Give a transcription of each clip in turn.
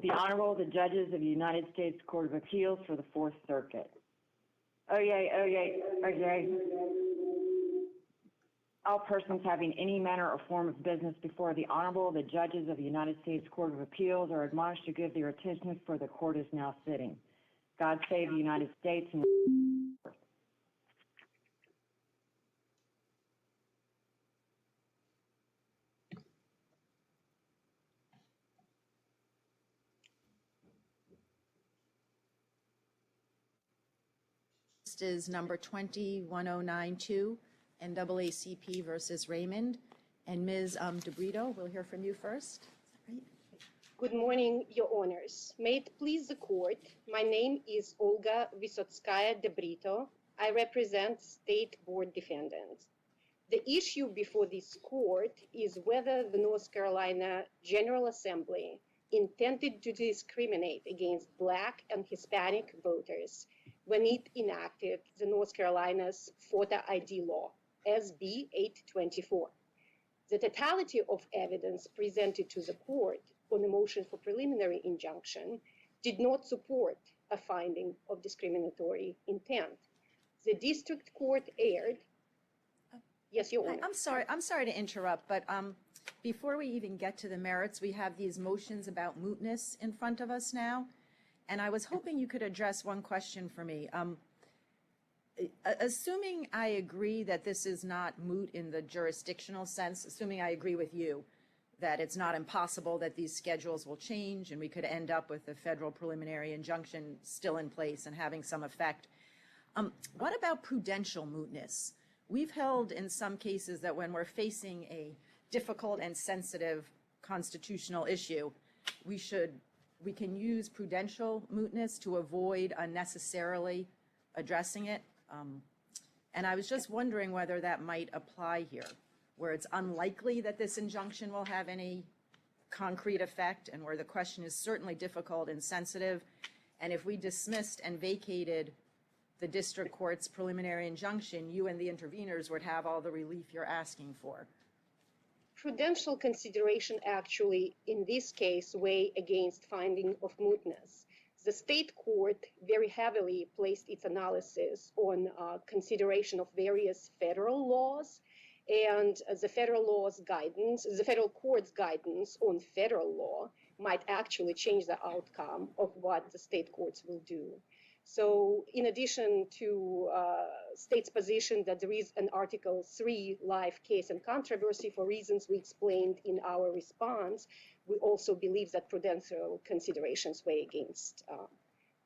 The Honorable, the Judges of the United States Court of Appeals for the Fourth Circuit. Oh yay, oh yay, oh yay. All persons having any manner or form of business before the Honorable, the Judges of the United States Court of Appeals are admonished to give their attention, for the Court is now sitting. God save the United States and is number 21092, NAACP versus Raymond. And Ms. DeBrito, we'll hear from you first. Is that right? Good morning, Your Honors. May it please the Court, my name is Olga Vysotskaya DeBrito. I represent State Board Defendants. The issue before this Court is whether the North Carolina General Assembly intended to discriminate against Black and Hispanic voters when it enacted the North Carolina's voter ID law, SB 824. The totality of evidence presented to the Court on the motion for preliminary injunction did not support a finding of discriminatory intent. The District Court erred. Yes, Your Honor. I'm sorry to interrupt, but before we even get to the merits, we have these motions about mootness in front of us now, and I was hoping you could address one question for me. Assuming I agree that this is not moot in the jurisdictional sense, assuming I agree with you that it's not impossible that these schedules will change and we could end up with a federal preliminary injunction still in place and having some effect, what about prudential mootness? We've held in some cases that when we're facing a difficult and sensitive constitutional issue, we can use prudential mootness to avoid unnecessarily addressing it. And I was just wondering whether that might apply here, where it's unlikely that this injunction will have any concrete effect and where the question is certainly difficult and sensitive. And if we dismissed and vacated the district court's preliminary injunction, you and the interveners would have all the relief you're asking for. Prudential consideration actually, in this case, weigh against finding of mootness. The state court very heavily placed its analysis on consideration of various federal laws, and the federal court's guidance on federal law might actually change the outcome of what the state courts will do. So in addition to state's position that there is an Article 3 live case and controversy for reasons we explained in our response, we also believe that prudential considerations weigh against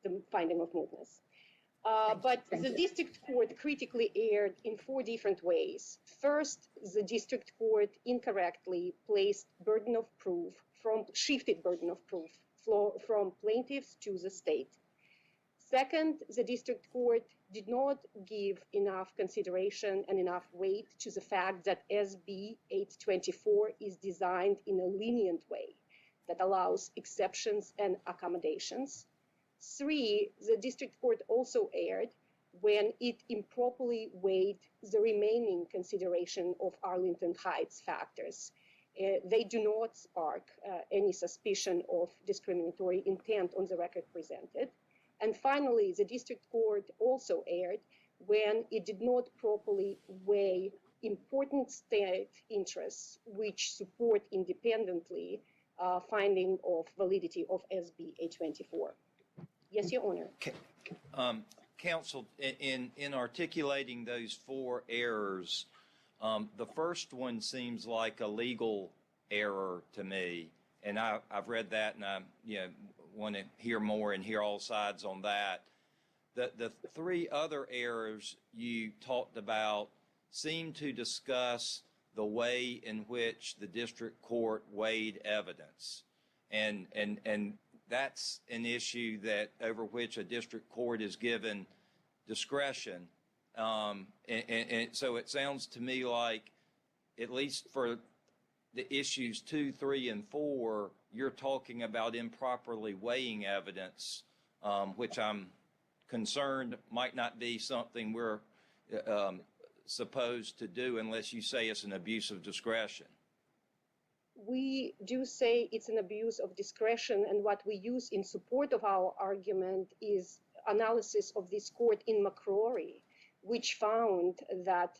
the finding of mootness. But the district court critically erred in 4 different ways. First, the district court incorrectly shifted burden of proof from plaintiffs to the state. Second, the district court did not give enough consideration and enough weight to the fact that SB 824 is designed in a lenient way that allows exceptions and accommodations. 3, the district court also erred when it improperly weighed the remaining consideration of Arlington Heights factors. They do not spark any suspicion of discriminatory intent on the record presented. And finally, the district court also erred when it did not properly weigh important state interests which support independently finding of validity of SB 824. Yes, Your Honor. Counsel, in articulating those 4 errors, the first one seems like a legal error to me, and I've read that, and I want to hear more and hear all sides on that. The 3 other errors you talked about seem to discuss the way in which the district court weighed evidence, and that's an issue that over which a district court is given discretion. And so it sounds to me like, at least for the issues 2, 3, and 4, you're talking about improperly weighing evidence, which I'm concerned might not be something we're supposed to do unless you say it's an abuse of discretion. we do say it's an abuse of discretion, and what we use in support of our argument is analysis of this court in McCrory, which found that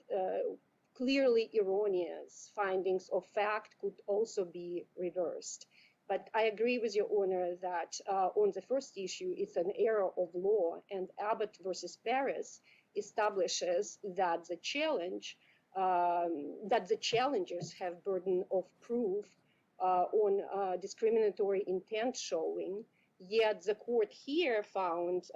clearly erroneous findings of fact could also be reversed. But I agree with Your Honor that on the first issue, it's an error of law, and Abbott versus Paris establishes that the challengers have burden of proof on discriminatory intent showing. Yet the court here found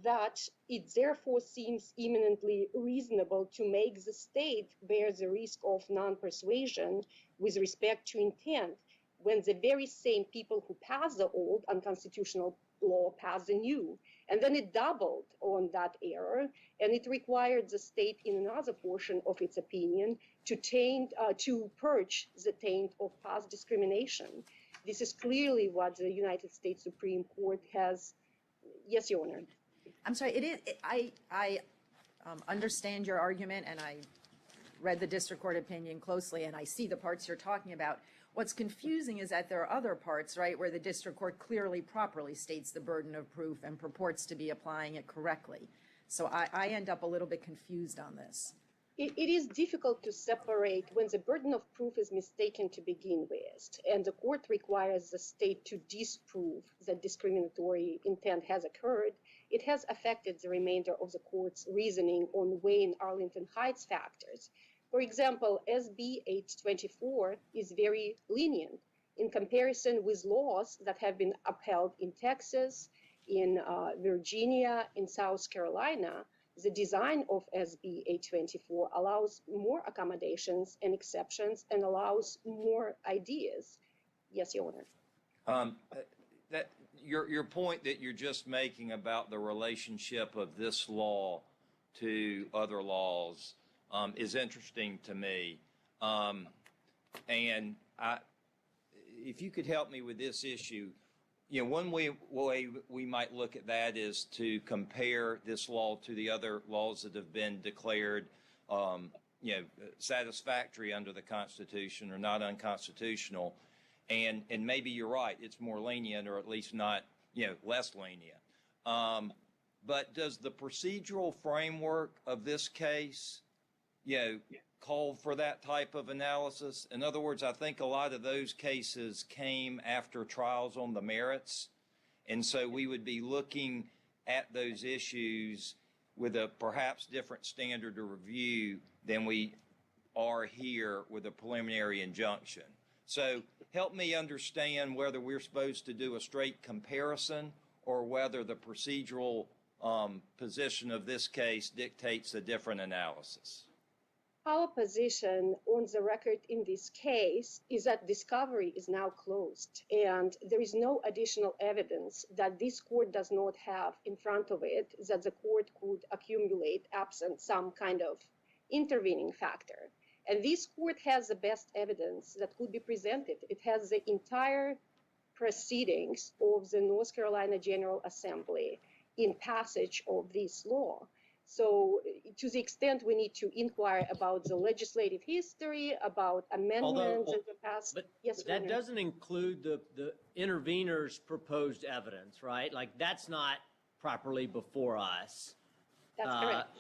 that it therefore seems eminently reasonable to make the state bear the risk of non-persuasion with respect to intent, when the very same people who passed the old unconstitutional law passed the new. And then it doubled on that error, and it required the state in another portion of its opinion to purge the taint of past discrimination. This is clearly what the United States Supreme Court has. Yes, Your Honor. I'm sorry, I understand your argument, and I read the district court opinion closely, and I see the parts you're talking about. What's confusing is that there are other parts, right, where the district court clearly properly states the burden of proof and purports to be applying it correctly. So I end up a little bit confused on this. It is difficult to separate when the burden of proof is mistaken to begin with, and the court requires the state to disprove that discriminatory intent has occurred. It has affected the remainder of the court's reasoning on Wayne Arlington Heights factors. For example, SB 824 is very lenient in comparison with laws that have been upheld in Texas, in Virginia, in South Carolina. The design of SB 824 allows more accommodations and exceptions and allows more ideas. Yes, Your Honor. Your point that you're just making about the relationship of this law to other laws is interesting to me. And if you could help me with this issue, one way we might look at that is to compare this law to the other laws that have been declared, satisfactory under the Constitution or not unconstitutional. And maybe you're right, it's more lenient, or at least not, less lenient. But does the procedural framework of this case, call for that type of analysis? In other words, I think a lot of those cases came after trials on the merits. And so we would be looking at those issues with a perhaps different standard of review than we are here with a preliminary injunction. So help me understand whether we're supposed to do a straight comparison or whether the procedural position of this case dictates a different analysis. Our position on the record in this case is that discovery is now closed, and there is no additional evidence that this court does not have in front of it that the court could accumulate absent some kind of intervening factor. And this court has the best evidence that could be presented. It has the entire proceedings of the North Carolina General Assembly in passage of this law. So to the extent we need to inquire about the legislative history, about amendments in the past. But yes, that doesn't include the intervener's proposed evidence, right? Like, that's not properly before us. That's correct.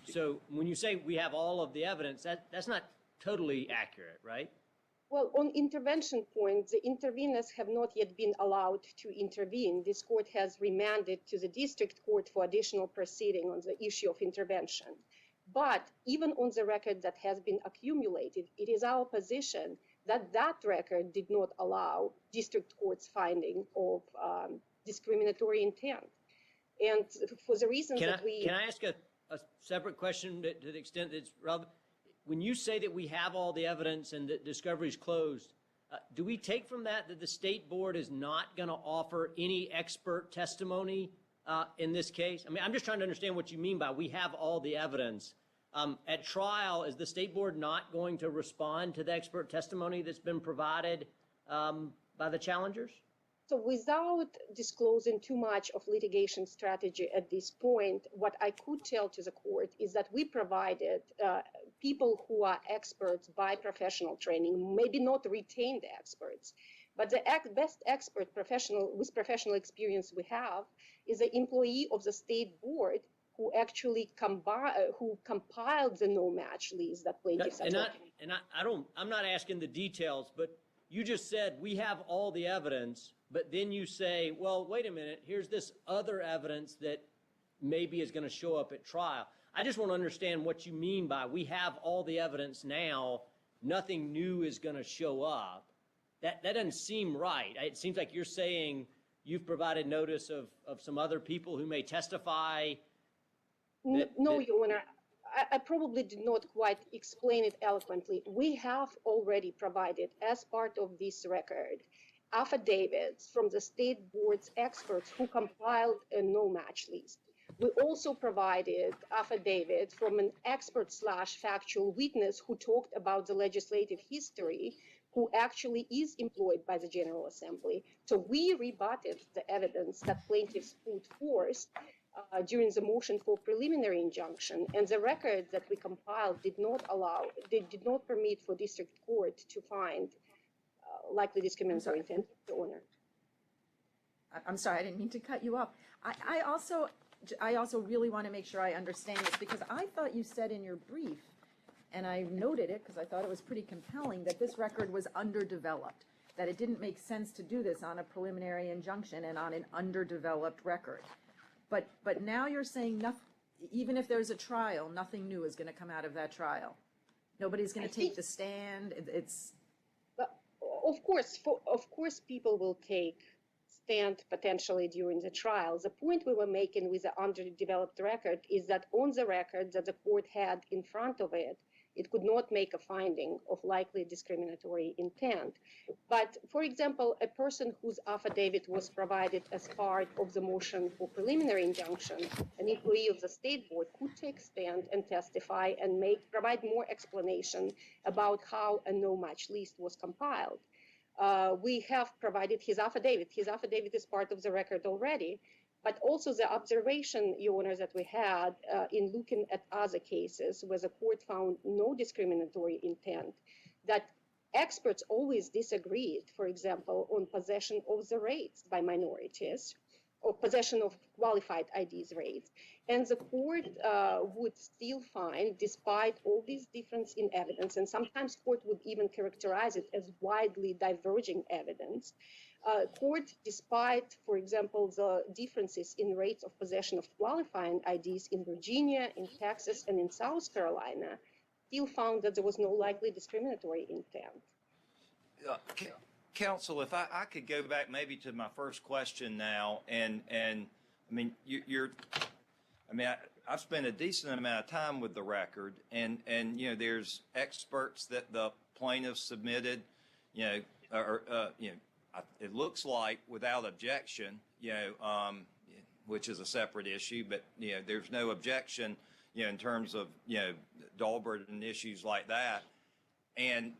So when you say we have all of the evidence, that's not totally accurate, right? Well, on intervention points, the interveners have not yet been allowed to intervene. This court has remanded to the district court for additional proceeding on the issue of intervention. But even on the record that has been accumulated, it is our position that that record did not allow district court's finding of discriminatory intent. And for the reasons Can I ask a separate question to the extent that it's relevant? When you say that we have all the evidence and that discovery is closed, do we take from that the state board is not going to offer any expert testimony in this case? I mean, I'm just trying to understand what you mean by we have all the evidence. At trial, is the state board not going to respond to the expert testimony that's been provided by the challengers? So without disclosing too much of litigation strategy at this point, what I could tell to the court is that we provided people who are experts by professional training, maybe not retained experts, but the best expert professional with professional experience we have is an employee of the state board who actually who compiled the no-match list that plaintiffs are talking. I'm not asking the details, but you just said we have all the evidence, but then you say, well, wait a minute, here's this other evidence that maybe is going to show up at trial. I just want to understand what you mean by we have all the evidence now, nothing new is going to show up. That doesn't seem right. It seems like you're saying you've provided notice of some other people who may testify. No, Your Honor, I probably did not quite explain it eloquently. We have already provided, as part of this record, affidavits from the state board's experts who compiled a no-match list. We also provided affidavit from an expert/factual witness who talked about the legislative history, who actually is employed by the General Assembly. So we rebutted the evidence that plaintiffs put forth during the motion for preliminary injunction, and the record that we compiled did not permit for district court to find likely discriminatory intent, Your Honor. I'm sorry, I didn't mean to cut you off. I also really want to make sure I understand this, because I thought you said in your brief, and I noted it because I thought it was pretty compelling, that this record was underdeveloped, that it didn't make sense to do this on a preliminary injunction and on an underdeveloped record. But now you're saying even if there's a trial, nothing new is going to come out of that trial. Nobody's going to take the stand. Of course, people will take stand potentially during the trial. The point we were making with the underdeveloped record is that on the record that the court had in front of it, it could not make a finding of likely discriminatory intent. But, for example, a person whose affidavit was provided as part of the motion for preliminary injunction, an employee of the state board, could take stand and testify and provide more explanation about how a no-match list was compiled. We have provided his affidavit. His affidavit is part of the record already. But also the observation, Your Honor, that we had in looking at other cases where the court found no discriminatory intent, that experts always disagreed, for example, on possession of the rates by minorities, or possession of qualified IDs rates. And the court would still find, despite all these difference in evidence, and sometimes court would even characterize it as widely diverging evidence, court, despite, for example, the differences in rates of possession of qualifying IDs in Virginia, in Texas, and in South Carolina, still found that there was no likely discriminatory intent. Counsel, if I could go back maybe to my first question now, and I mean, I've spent a decent amount of time with the record, and there's experts that the plaintiffs submitted, it looks like without objection, which is a separate issue, but there's no objection, in terms of Dahlberg and issues like that, and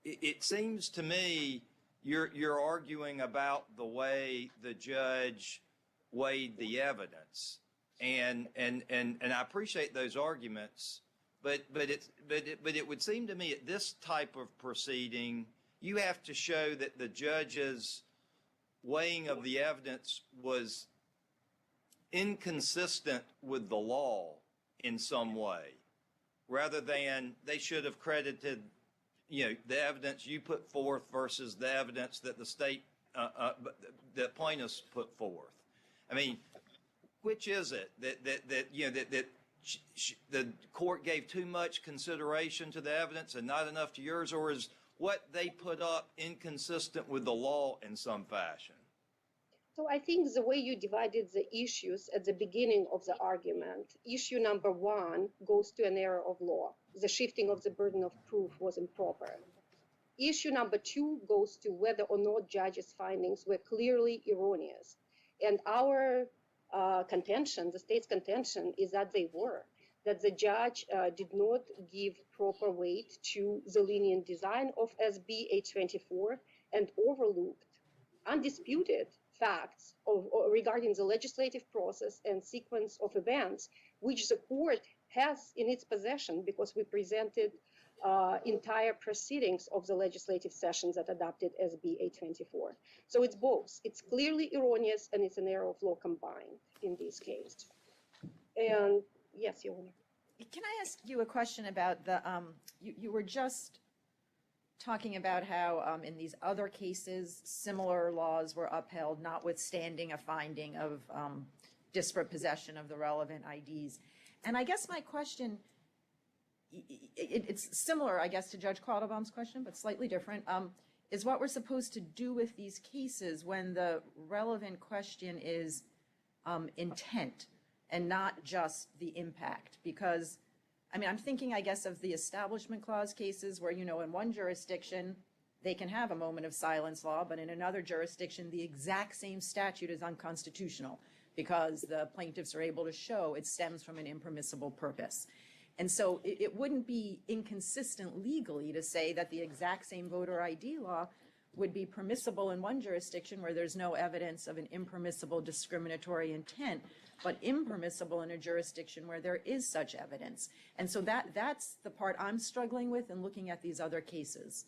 it seems to me you're arguing about the way the judge weighed the evidence, and I appreciate those arguments, but it would seem to me at this type of proceeding, you have to show that the judge's weighing of the evidence was inconsistent with the law in some way, rather than they should have credited, the evidence you put forth versus the evidence that the state, the plaintiffs put forth. I mean, which is it that the court gave too much consideration to the evidence and not enough to yours, or is what they put up inconsistent with the law in some fashion? So I think the way you divided the issues at the beginning of the argument, issue number one goes to an error of law. The shifting of the burden of proof was improper. Issue number two goes to whether or not judges' findings were clearly erroneous. And our contention, the state's contention, is that they were, that the judge did not give proper weight to the lenient design of SB 824 and overlooked undisputed facts regarding the legislative process and sequence of events, which the court has in its possession, because we presented entire proceedings of the legislative sessions that adopted SB 824. So it's both. It's clearly erroneous and it's an error of law combined in this case. And yes, Your Honor. Can I ask you a question about the, you were just talking about how in these other cases, similar laws were upheld, notwithstanding a finding of disparate possession of the relevant IDs. And I guess my question, it's similar, I guess, to Judge Quattlebaum's question, but slightly different, is what we're supposed to do with these cases when the relevant question is intent and not just the impact. Because, I mean, I'm thinking, I guess, of the Establishment Clause cases where, you know, in one jurisdiction, they can have a moment of silence law, but in another jurisdiction, the exact same statute is unconstitutional because the plaintiffs are able to show it stems from an impermissible purpose. And so it wouldn't be inconsistent legally to say that the exact same voter ID law would be permissible in one jurisdiction where there's no evidence of an impermissible discriminatory intent, but impermissible in a jurisdiction where there is such evidence. And so that's the part I'm struggling with in looking at these other cases.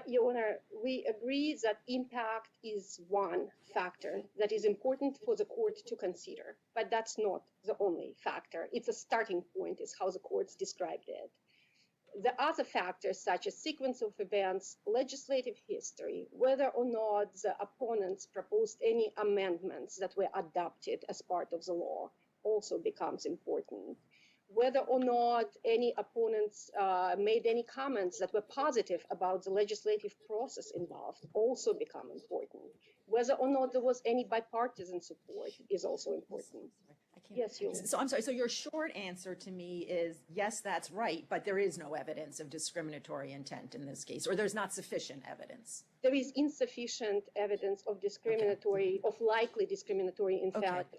Your Honor, we agree that impact is one factor that is important for the court to consider, but that's not the only factor. It's a starting point, is how the courts described it. The other factors, such as sequence of events, legislative history, whether or not the opponents proposed any amendments that were adopted as part of the law, also becomes important. Whether or not any opponents made any comments that were positive about the legislative process involved also become important. Whether or not there was any bipartisan support is also important. Yes, you. So I'm sorry, so your short answer to me is, yes, that's right, but there is no evidence of discriminatory intent in this case, or there's not sufficient evidence. There is insufficient evidence of discriminatory, of likely discriminatory, in fact.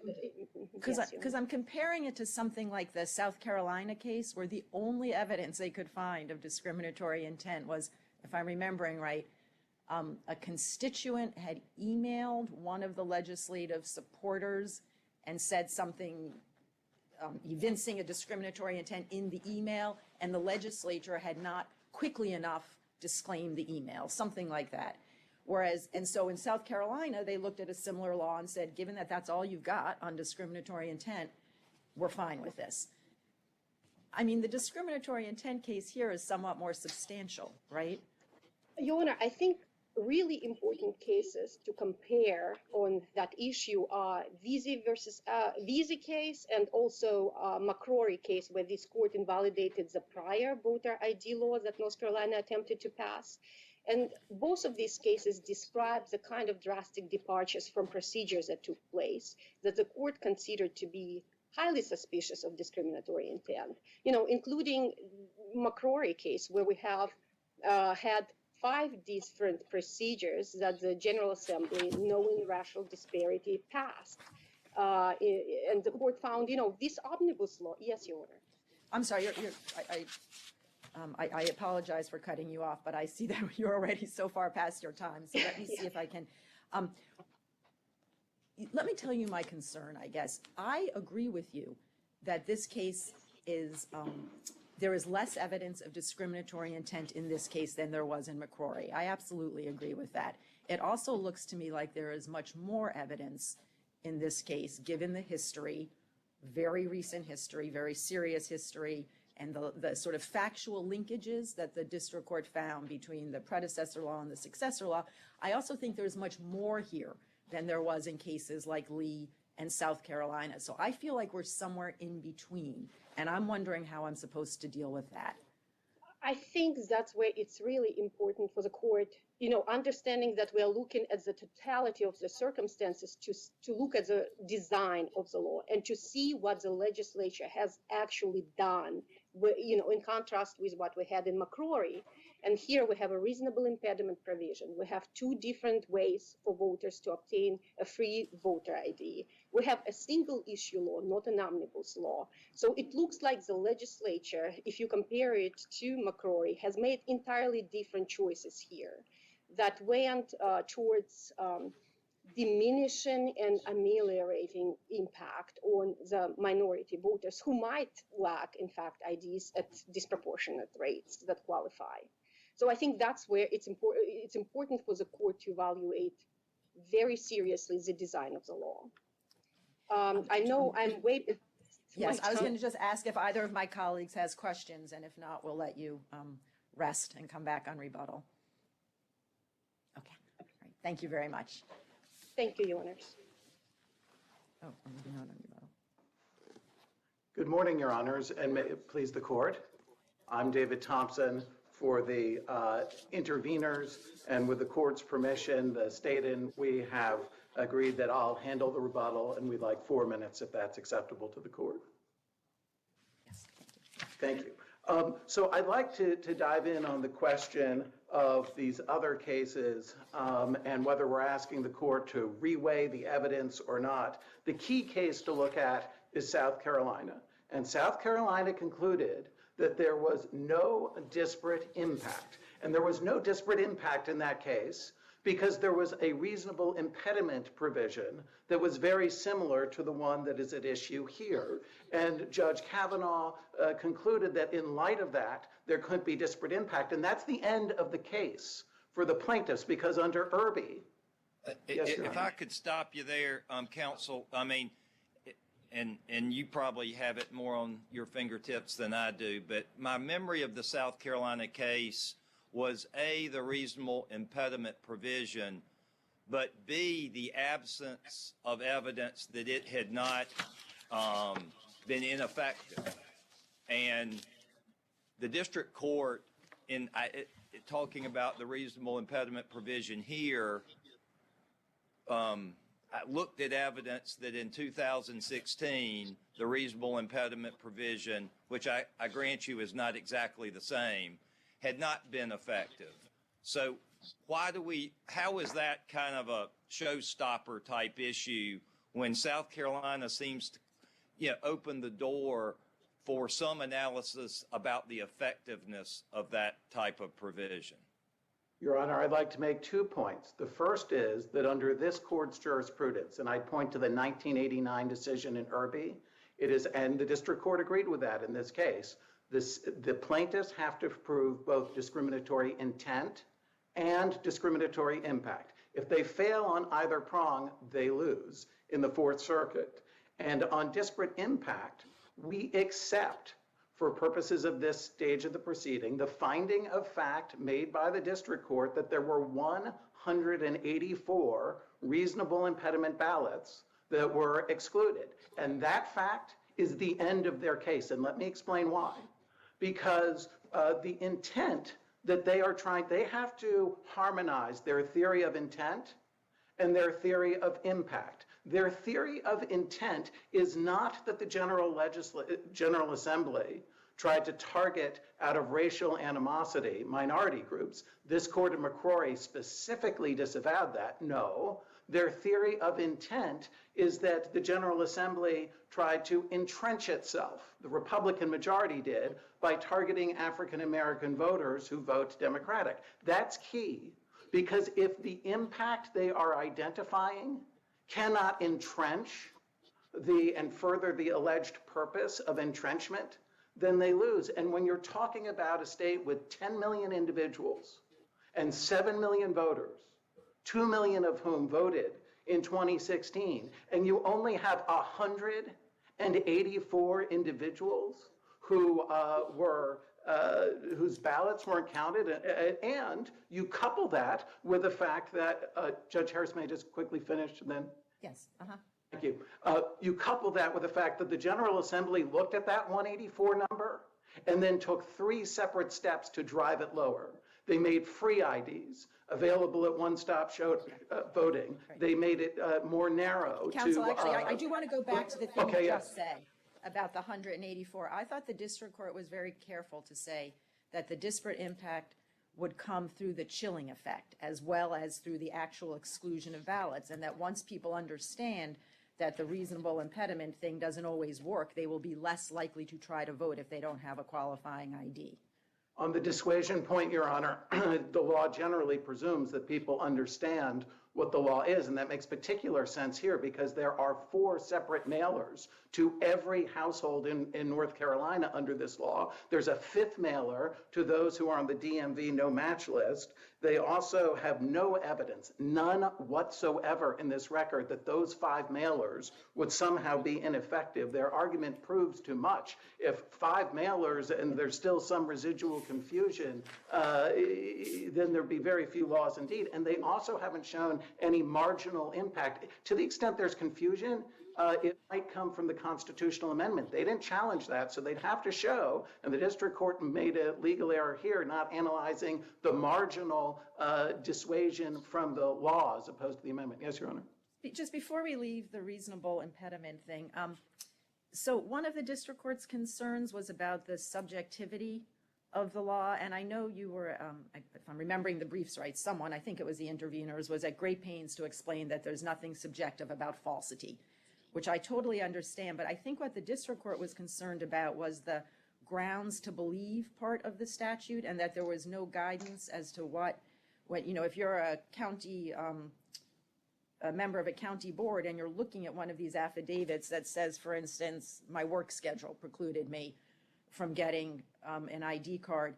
Because I'm comparing it to something like the South Carolina case where the only evidence they could find of discriminatory intent was, if I'm remembering right, a constituent had emailed one of the legislative supporters and said something evincing a discriminatory intent in the email, and the legislature had not quickly enough disclaimed the email, something like that. Whereas, and so in South Carolina, they looked at a similar law and said, given that that's all you've got on discriminatory intent, we're fine with this. I mean, the discriminatory intent case here is somewhat more substantial, right? Your Honor, I think really important cases to compare on that issue are Veazey versus Veazey case, and also McCrory case, where this court invalidated the prior voter ID law that North Carolina attempted to pass. And both of these cases describe the kind of drastic departures from procedures that took place that the court considered to be highly suspicious of discriminatory intent, you know, including McCrory case, where we have had 5 different procedures that the General Assembly, knowing racial disparity, passed. And the court found, you know, this omnibus law. Yes, Your Honor. I'm sorry, I apologize for cutting you off, but I see that you're already so far past your time. So let me see if I can. Let me tell you my concern, I guess. I agree with you that this case is, there is less evidence of discriminatory intent in this case than there was in McCrory. I absolutely agree with that. It also looks to me like there is much more evidence in this case, given the history, very recent history, very serious history, and the sort of factual linkages that the district court found between the predecessor law and the successor law. I also think there's much more here than there was in cases like Lee and South Carolina. So I feel like we're somewhere in between, and I'm wondering how I'm supposed to deal with that. I think that's where it's really important for the court, you know, understanding that we are looking at the totality of the circumstances to look at the design of the law and to see what the legislature has actually done, you know, in contrast with what we had in McCrory. And here we have a reasonable impediment provision. We have 2 different ways for voters to obtain a free voter ID. We have a single issue law, not an omnibus law. So it looks like the legislature, if you compare it to McCrory, has made entirely different choices here that went towards diminishing and ameliorating impact on the minority voters who might lack, in fact, IDs at disproportionate rates that qualify. So I think that's where it's important for the court to evaluate very seriously the design of the law. I know I'm way. Yes, I was going to just ask if either of my colleagues has questions, and if not, we'll let you rest and come back on rebuttal. Okay, all right. Thank you very much. Thank you, Your Honors. Oh, I'm moving on rebuttal. Good morning, Your Honors, and may it please the court. I'm David Thompson for the interveners, and with the court's permission, the state and we have agreed that I'll handle the rebuttal, and we'd like 4 minutes if that's acceptable to the court. Yes, thank you. So I'd like to dive in on the question of these other cases and whether we're asking the court to reweigh the evidence or not. The key case to look at is South Carolina. And South Carolina concluded that there was no disparate impact. And there was no disparate impact in that case because there was a reasonable impediment provision that was very similar to the one that is at issue here. And Judge Kavanaugh concluded that in light of that, there couldn't be disparate impact. And that's the end of the case for the plaintiffs, because under Irby, if I could stop you there, counsel, I mean, and you probably have it more on your fingertips than I do, but my memory of the South Carolina case was A, the reasonable impediment provision, but B, the absence of evidence that it had not been ineffective. And the district court, in talking about the reasonable impediment provision here, I looked at evidence that in 2016, the reasonable impediment provision, which I grant you is not exactly the same, had not been effective. So how is that kind of a showstopper type issue when South Carolina seems to open the door for some analysis about the effectiveness of that type of provision? Your Honor, I'd like to make 2 points. The first is that under this court's jurisprudence, and I point to the 1989 decision in Irby, and the district court agreed with that in this case, the plaintiffs have to prove both discriminatory intent and discriminatory impact. If they fail on either prong, they lose in the Fourth Circuit. And on disparate impact, we accept, for purposes of this stage of the proceeding, the finding of fact made by the district court that there were 184 reasonable impediment ballots that were excluded. And that fact is the end of their case. And let me explain why. Because the intent that they have to harmonize their theory of intent and their theory of impact. Their theory of intent is not that the General Assembly tried to target out of racial animosity minority groups. This court in McCrory specifically disavowed that. No, their theory of intent is that the General Assembly tried to entrench itself, the Republican majority did, by targeting African American voters who vote Democratic. That's key, because if the impact they are identifying cannot entrench and further the alleged purpose of entrenchment, then they lose. And when you're talking about a state with 10 million individuals and 7 million voters, 2 million of whom voted in 2016, and you only have 184 individuals who whose ballots weren't counted, and you couple that with the fact that Judge Harris, may I just quickly finish then? Yes. Thank you. You couple that with the fact that the General Assembly looked at that 184 number and then took 3 separate steps to drive it lower. They made free IDs available at one-stop voting. They made it more narrow. Counsel, actually, I do want to go back to the thing you just said about the 184. I thought the district court was very careful to say that the disparate impact would come through the chilling effect as well as through the actual exclusion of ballots, and that once people understand that the reasonable impediment thing doesn't always work, they will be less likely to try to vote if they don't have a qualifying ID. On the dissuasion point, Your Honor, the law generally presumes that people understand what the law is. And that makes particular sense here because there are 4 separate mailers to every household in North Carolina under this law. There's a 5th mailer to those who are on the DMV no match list. They also have no evidence, none whatsoever in this record, that those 5 mailers would somehow be ineffective. Their argument proves too much. If 5 mailers and there's still some residual confusion, then there'd be very few laws indeed. And they also haven't shown any marginal impact. To the extent there's confusion, it might come from the constitutional amendment. They didn't challenge that, so they'd have to show, and the district court made a legal error here, not analyzing the marginal dissuasion from the law as opposed to the amendment. Yes, Your Honor. Just before we leave the reasonable impediment thing, so one of the district court's concerns was about the subjectivity of the law, and I know you were, if I'm remembering the briefs right, someone, I think it was the interveners, was at great pains to explain that there's nothing subjective about falsity, which I totally understand, but I think what the district court was concerned about was the grounds to believe part of the statute, and that there was no guidance as to what, if you're a county, a member of a county board and you're looking at one of these affidavits that says, for instance, my work schedule precluded me from getting an ID card,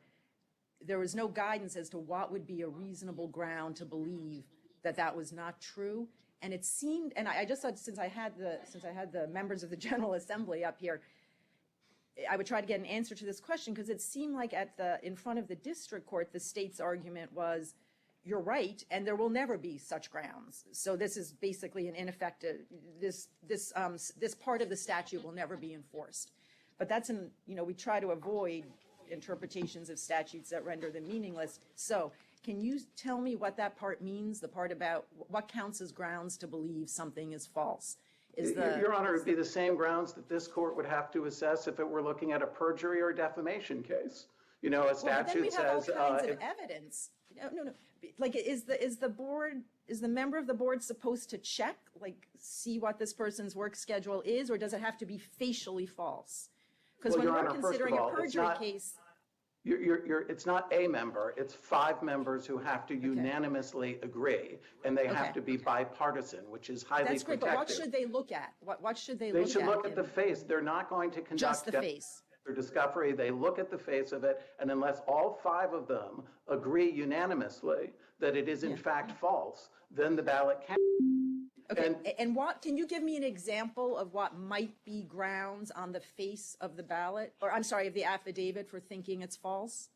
there was no guidance as to what would be a reasonable ground to believe that that was not true. And it seemed, and I just thought since I had the members of the General Assembly up here, I would try to get an answer to this question, because it seemed like in front of the district court, the state's argument was, you're right, and there will never be such grounds. So this is basically an ineffective, this part of the statute will never be enforced. But that's we try to avoid interpretations of statutes that render them meaningless. So can you tell me what that part means, the part about what counts as grounds to believe something is false? Your Honor, it would be the same grounds that this court would have to assess if it were looking at a perjury or defamation case. A statute says... Well, all kinds of evidence. No. Like, is the member of the board supposed to check, see what this person's work schedule is, or does it have to be facially false? Because when we're considering a perjury case... It's not a member, it's 5 members who have to unanimously agree, and they have to be bipartisan, which is highly protected. That's great, but what should they look at? What should they look at? They should look at the face. They're not going to conduct just the face. Their discovery. They look at the face of it, and unless all 5 of them agree unanimously that it is in fact false, then the ballot can. Okay, and what, can you give me an example of what might be grounds on the face of the ballot, or I'm sorry, of the affidavit for thinking it's false?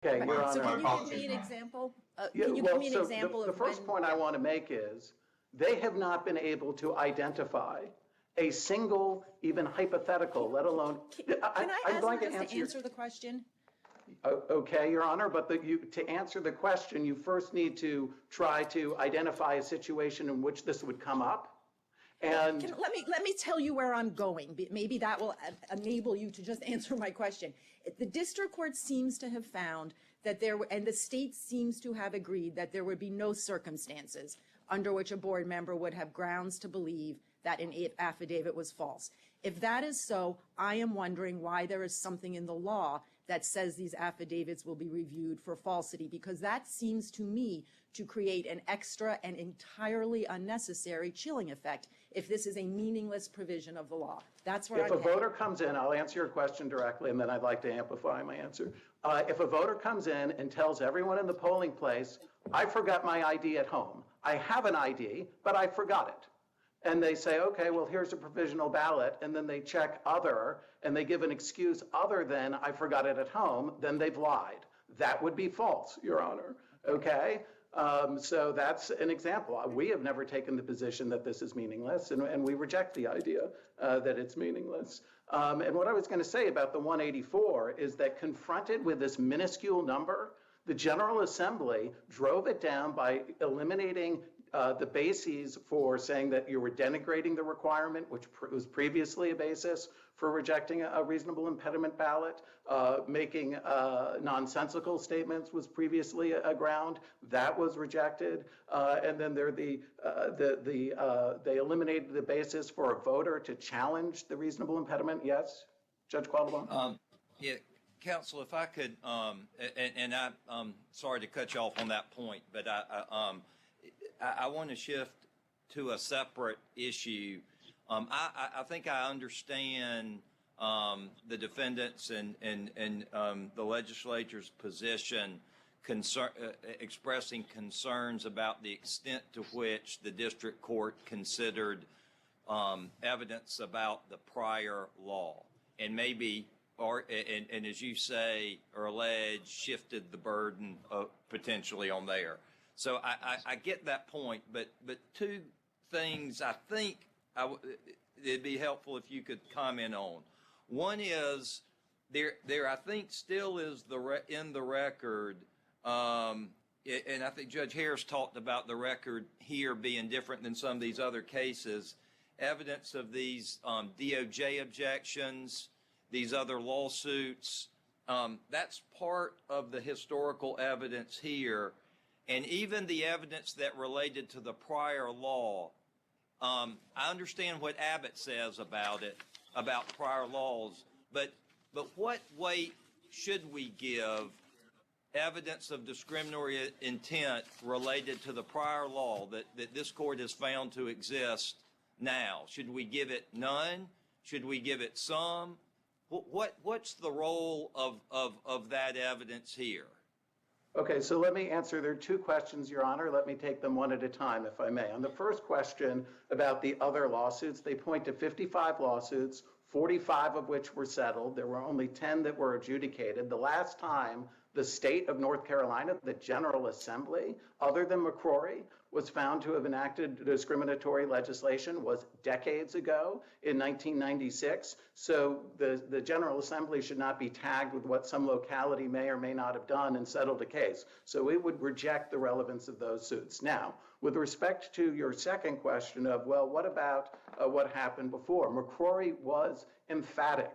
Okay, Your So Honor. can you give me an example? Can you give me an example the of first point I want to make is they have not been able to identify a single, even hypothetical, let alone. Can I ask you just to answer the question? Okay, Your Honor, but to answer the question, you first need to try to identify a situation in which this would come up. And let me tell you where I'm going. Maybe that will enable you to just answer my question. The district court seems to have found that and the state seems to have agreed that there would be no circumstances under which a board member would have grounds to believe that an affidavit was false. If that is so, I am wondering why there is something in the law that says these affidavits will be reviewed for falsity, because that seems to me to create an extra and entirely unnecessary chilling effect if this is a meaningless provision of the law. That's where If I'm a headed. voter comes in, I'll answer your question directly, and then I'd like to amplify my answer. If a voter comes in and tells everyone in the polling place, I forgot my ID at home. I have an ID, but I forgot it. And they say, okay, well, here's a provisional ballot, and then they check other, and they give an excuse other than I forgot it at home, then they've lied. That would be false, Your Honor, okay? So that's an example. We have never taken the position that this is meaningless, and we reject the idea that it's meaningless. And what I was going to say about the 184 is that confronted with this minuscule number, the General Assembly drove it down by eliminating the bases for saying that you were denigrating the requirement, which was previously a basis for rejecting a reasonable impediment ballot. Making nonsensical statements was previously a ground that was rejected. And then they eliminated the basis for a voter to challenge the reasonable impediment. Yes, Judge Quattlebaum? Yeah, Counsel, if I could, and I'm sorry to cut you off on that point, but I want to shift to a separate issue. I think I understand the defendants and the legislature's position expressing concerns about the extent to which the district court considered evidence about the prior law, and maybe, and as you say or allege, shifted the burden potentially on there. So I get that point, but two things I think it'd be helpful if you could comment on. One is there I think still is in the record, and I think Judge Harris talked about the record here being different than some of these other cases, evidence of these DOJ objections, these other lawsuits. That's part of the historical evidence here. And even the evidence that related to the prior law, I understand what Abbott says about it, about prior laws, but what weight should we give evidence of discriminatory intent related to the prior law that this court has found to exist now? Should we give it none? Should we give it some? What's the role of that evidence here? Okay, so let me answer. There are two questions, Your Honor. Let me take them one at a time, if I may. On the first question about the other lawsuits, they point to 55 lawsuits, 45 of which were settled. There were only 10 that were adjudicated. The last time the state of North Carolina, the General Assembly, other than McCrory, was found to have enacted discriminatory legislation was decades ago in 1996. So the General Assembly should not be tagged with what some locality may or may not have done and settled a case. So it would reject the relevance of those suits. Now, with respect to your second question of, well, what about what happened before? McCrory was emphatic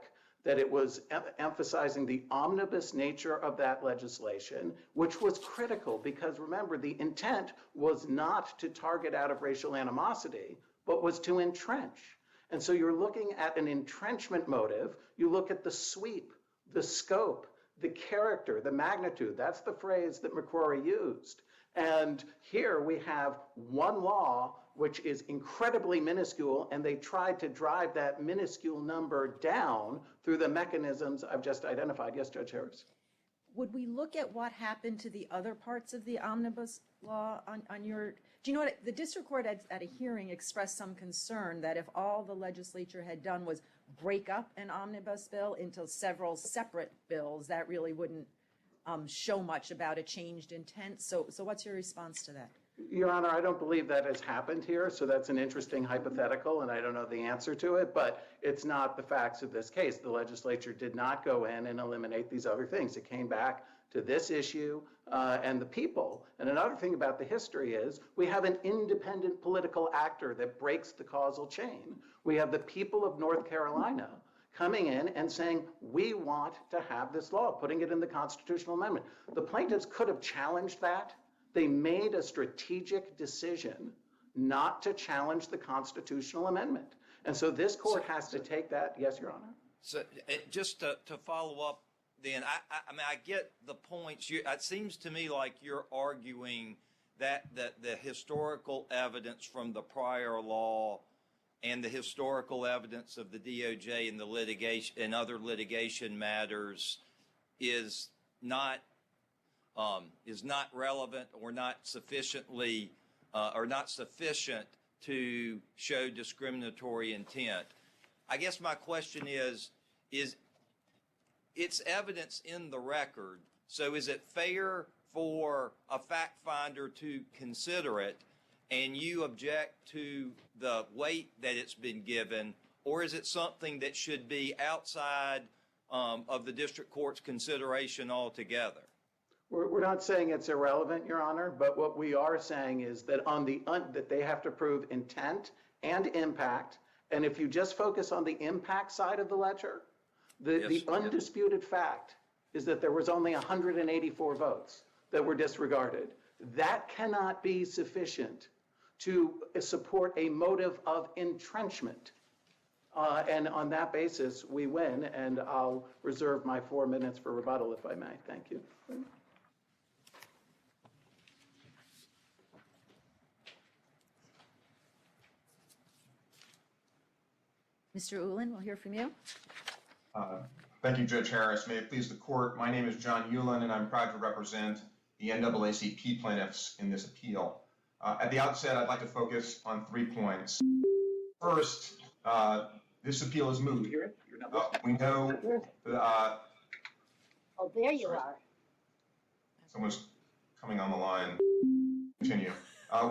that it was emphasizing the omnibus nature of that legislation, which was critical because, remember, the intent was not to target out of racial animosity, but was to entrench. And so you're looking at an entrenchment motive. You look at the sweep, the scope, the character, the magnitude. That's the phrase that McCrory used. And here we have one law which is incredibly minuscule, and they tried to drive that minuscule number down through the mechanisms I've just identified. Yes, Judge Harris? Would we look at what happened to the other parts of the omnibus law on your, do you know what, the district court at a hearing expressed some concern that if all the legislature had done was break up an omnibus bill into several separate bills, that really wouldn't show much about a changed intent. So what's your response to that? Your Honor, I don't believe that has happened here, so that's an interesting hypothetical, and I don't know the answer to it, but it's not the facts of this case. The legislature did not go in and eliminate these other things. It came back to this issue and the people. And another thing about the history is we have an independent political actor that breaks the causal chain. We have the people of North Carolina coming in and saying, we want to have this law, putting it in the constitutional amendment. The plaintiffs could have challenged that. They made a strategic decision not to challenge the constitutional amendment. And so this court has to take that. Yes, Your Honor. So just to follow up then. I mean, I get the points. It seems to me like you're arguing that the historical evidence from the prior law and the historical evidence of the DOJ and the litigation and other litigation matters is not relevant or not sufficiently or not sufficient to show discriminatory intent. I guess my question is it's evidence in the record, so is it fair for a fact finder to consider it and you object to the weight that it's been given, or is it something that should be outside of the district court's consideration altogether? We're not saying it's irrelevant, Your Honor, but what we are saying is that that they have to prove intent and impact. And if you just focus on the impact side of the ledger, the undisputed fact is that there was only 184 votes that were disregarded. That cannot be sufficient to support a motive of entrenchment. And on that basis, we win, and I'll reserve my 4 minutes for rebuttal, if I may. Thank you. Mr. Uhlin, we'll hear from you. Thank you, Judge Harris. May it please the court, my name is John Uhlin, and I'm proud to represent the NAACP plaintiffs in this appeal. At the outset, I'd like to focus on 3 points. First, this appeal is moot. We know Oh, there you are. someone's coming on the line. Continue.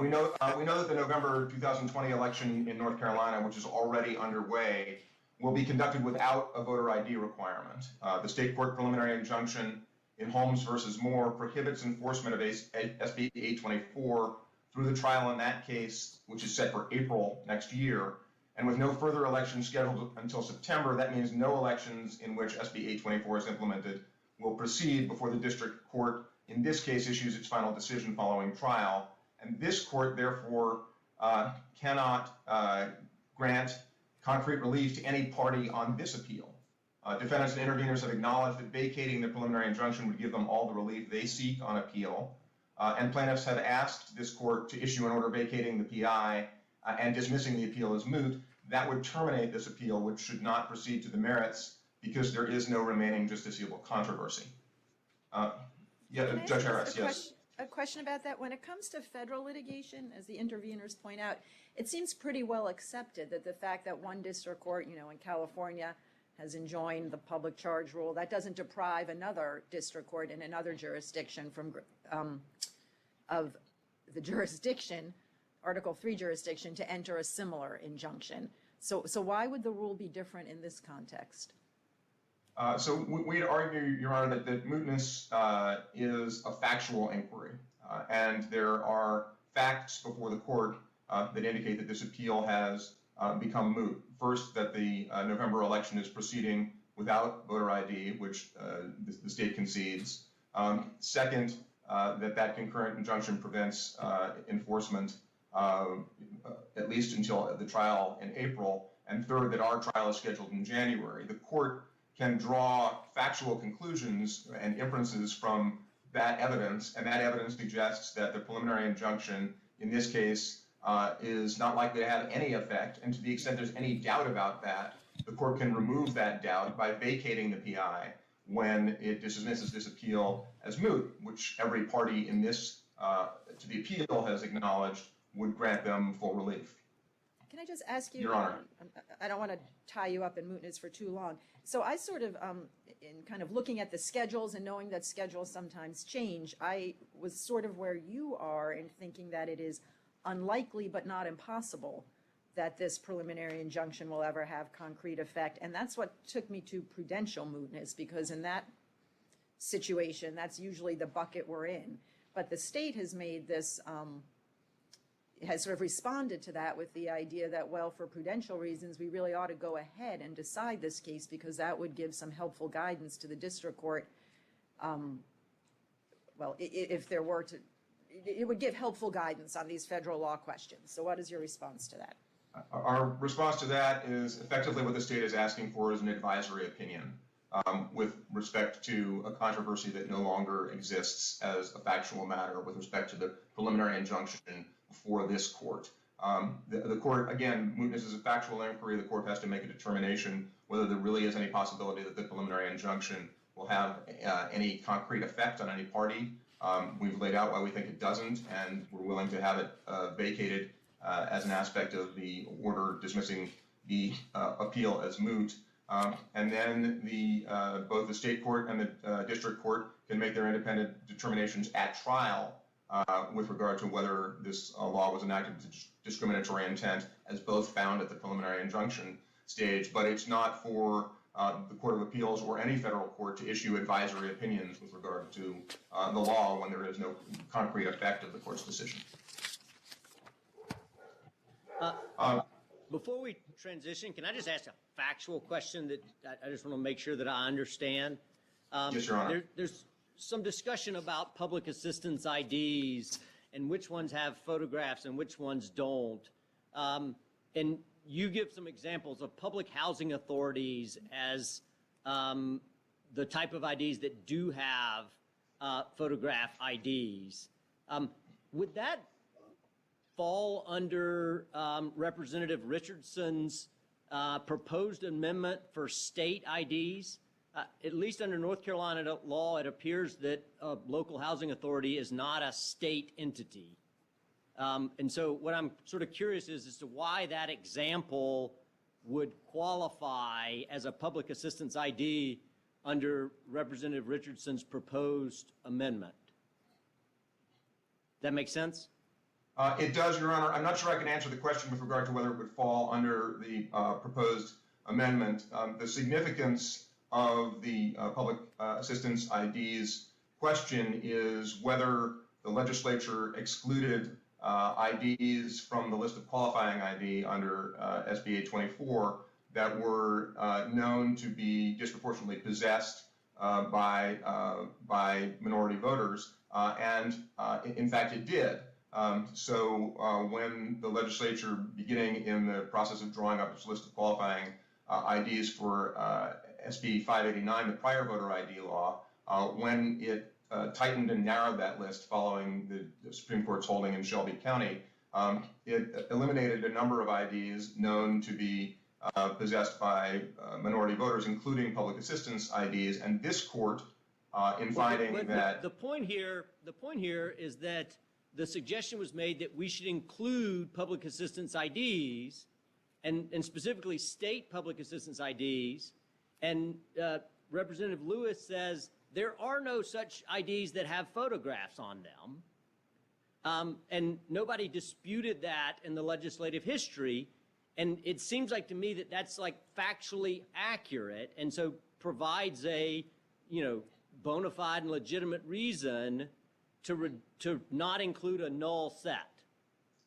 We know that the November 2020 election in North Carolina, which is already underway, will be conducted without a voter ID requirement. The state court preliminary injunction in Holmes versus Moore prohibits enforcement of SB 824 through the trial in that case, which is set for April next year. And with no further elections scheduled until September, that means no elections in which SB 824 is implemented will proceed before the district court, in this case, issues its final decision following trial. And this court, therefore, cannot grant concrete relief to any party on this appeal. Defendants and interveners have acknowledged that vacating the preliminary injunction would give them all the relief they seek on appeal. And plaintiffs have asked this court to issue an order vacating the PI and dismissing the appeal as moot. That would terminate this appeal, which should not proceed to the merits because there is no remaining justiciable controversy. Judge Harris, yes. A question about that. When it comes to federal litigation, as the interveners point out, it seems pretty well accepted that the fact that one district court, in California, has enjoined the public charge rule, that doesn't deprive another district court in another jurisdiction from of the jurisdiction, Article 3 jurisdiction, to enter a similar injunction. So why would the rule be different in this context? So we'd argue, Your Honor, that mootness is a factual inquiry, and there are facts before the court that indicate that this appeal has become moot. First, that the November election is proceeding without voter ID, which the state concedes. Second, that concurrent injunction prevents enforcement at least until the trial in April. And third, that our trial is scheduled in January. The court can draw factual conclusions and inferences from that evidence, and that evidence suggests that the preliminary injunction in this case is not likely to have any effect, and to the extent there's any doubt about that, the court can remove that doubt by vacating the PI when it dismisses this appeal as moot, which every party in this to the appeal has acknowledged would grant them full relief. Can I just ask you, Your Honor. I don't want to tie you up in mootness for too long. So I sort of, in kind of looking at the schedules and knowing that schedules sometimes change, I was sort of where you are in thinking that it is unlikely but not impossible that this preliminary injunction will ever have concrete effect. And that's what took me to prudential mootness, because in that situation, that's usually the bucket we're in. But the state has made this, has sort of responded to that with the idea that, well, for prudential reasons, we really ought to go ahead and decide this case because that would give some helpful guidance to the district court. Well, if there were to, it would give helpful guidance on these federal law questions. So what is your response to that? Our response to that is effectively what the state is asking for is an advisory opinion. with respect to a controversy that no longer exists as a factual matter with respect to the preliminary injunction before this court. The court, again, mootness is a factual inquiry. The court has to make a determination whether there really is any possibility that the preliminary injunction will have any concrete effect on any party. We've laid out why we think it doesn't, and we're willing to have it vacated as an aspect of the order dismissing the appeal as moot. And then both the state court and the district court can make their independent determinations at trial with regard to whether this law was enacted with discriminatory intent, as both found at the preliminary injunction stage. But it's not for the Court of Appeals or any federal court to issue advisory opinions with regard to the law when there is no concrete effect of the court's decision. Before we transition, can I just ask a factual question that I just want to make sure that I understand? Yes, Your Honor. There's some discussion about public assistance IDs and which ones have photographs and which ones don't. And you give some examples of public housing authorities as the type of IDs that do have photograph IDs. Would that fall under Representative Richardson's proposed amendment for state IDs? At least under North Carolina law, it appears that a local housing authority is not a state entity. And so what I'm sort of curious is as to why that example would qualify as a public assistance ID under Representative Richardson's proposed amendment. That make sense? It does, Your Honor. I'm not sure I can answer the question with regard to whether it would fall under the proposed amendment. The significance of the public assistance IDs question is whether the legislature excluded IDs from the list of qualifying ID under SB 824 that were known to be disproportionately possessed by minority voters, and in fact it did. So when the legislature, beginning in the process of drawing up its list of qualifying IDs for SB 589, the prior voter ID law, when it tightened and narrowed that list following the Supreme Court's holding in Shelby County, it eliminated a number of IDs known to be possessed by minority voters, including public assistance IDs. And this court, in finding that... The point here is that the suggestion was made that we should include public assistance IDs, and specifically state public assistance IDs, and Representative Lewis says there are no such IDs that have photographs on them, and nobody disputed that in the legislative history, and it seems like to me that that's like factually accurate, and so provides a, bona fide and legitimate reason to not include a null set,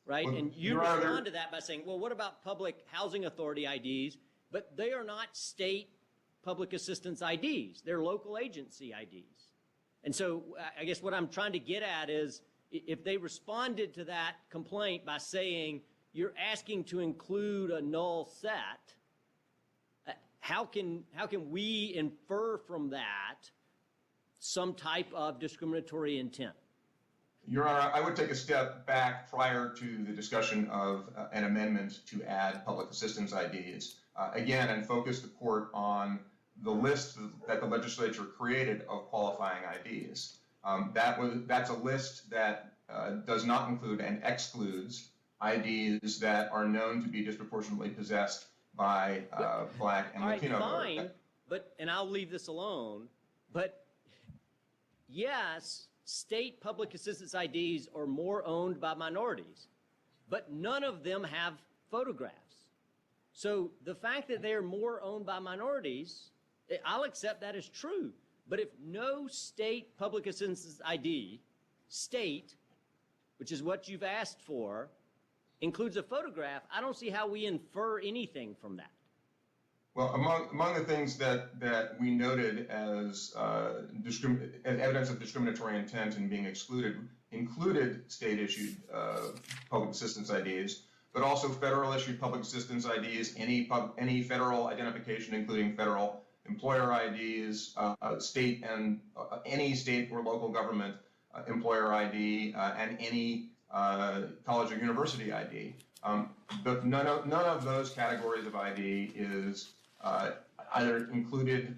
right? Well, and you respond to that by saying, well, what about public housing authority IDs? But they are not state public assistance IDs. They're local agency IDs. And so I guess what I'm trying to get at is if they responded to that complaint by saying you're asking to include a null set, how can we infer from that some type of discriminatory intent? Your Honor, I would take a step back prior to the discussion of an amendment to add public assistance IDs, again, and focus the court on the list that the legislature created of qualifying IDs. That's a list that does not include and excludes IDs that are known to be disproportionately possessed by Black and Latino voters. Fine, and I'll leave this alone, but yes, state public assistance IDs are more owned by minorities, but none of them have photographs. So the fact that they are more owned by minorities, I'll accept that as true. But if no state public assistance ID, which is what you've asked for, includes a photograph, I don't see how we infer anything from that. Well, among the things that we noted as evidence of discriminatory intent and being excluded included state-issued public assistance IDs, but also federal-issued public assistance IDs, any federal identification, including federal employer IDs, state and any state or local government employer ID, and any college or university ID. But none of those categories of ID is either included.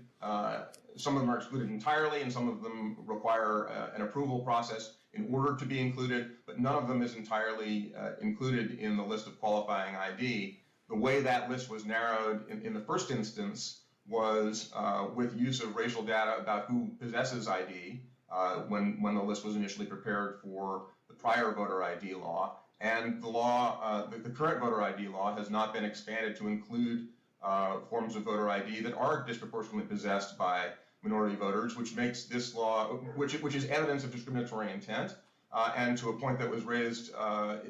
Some of them are excluded entirely, and some of them require an approval process in order to be included, but none of them is entirely included in the list of qualifying ID. The way that list was narrowed in the first instance was with use of racial data about who possesses ID when the list was initially prepared for the prior voter ID law. And the law, the current voter ID law has not been expanded to include forms of voter ID that are disproportionately possessed by minority voters, which makes this law, which is evidence of discriminatory intent, and to a point that was raised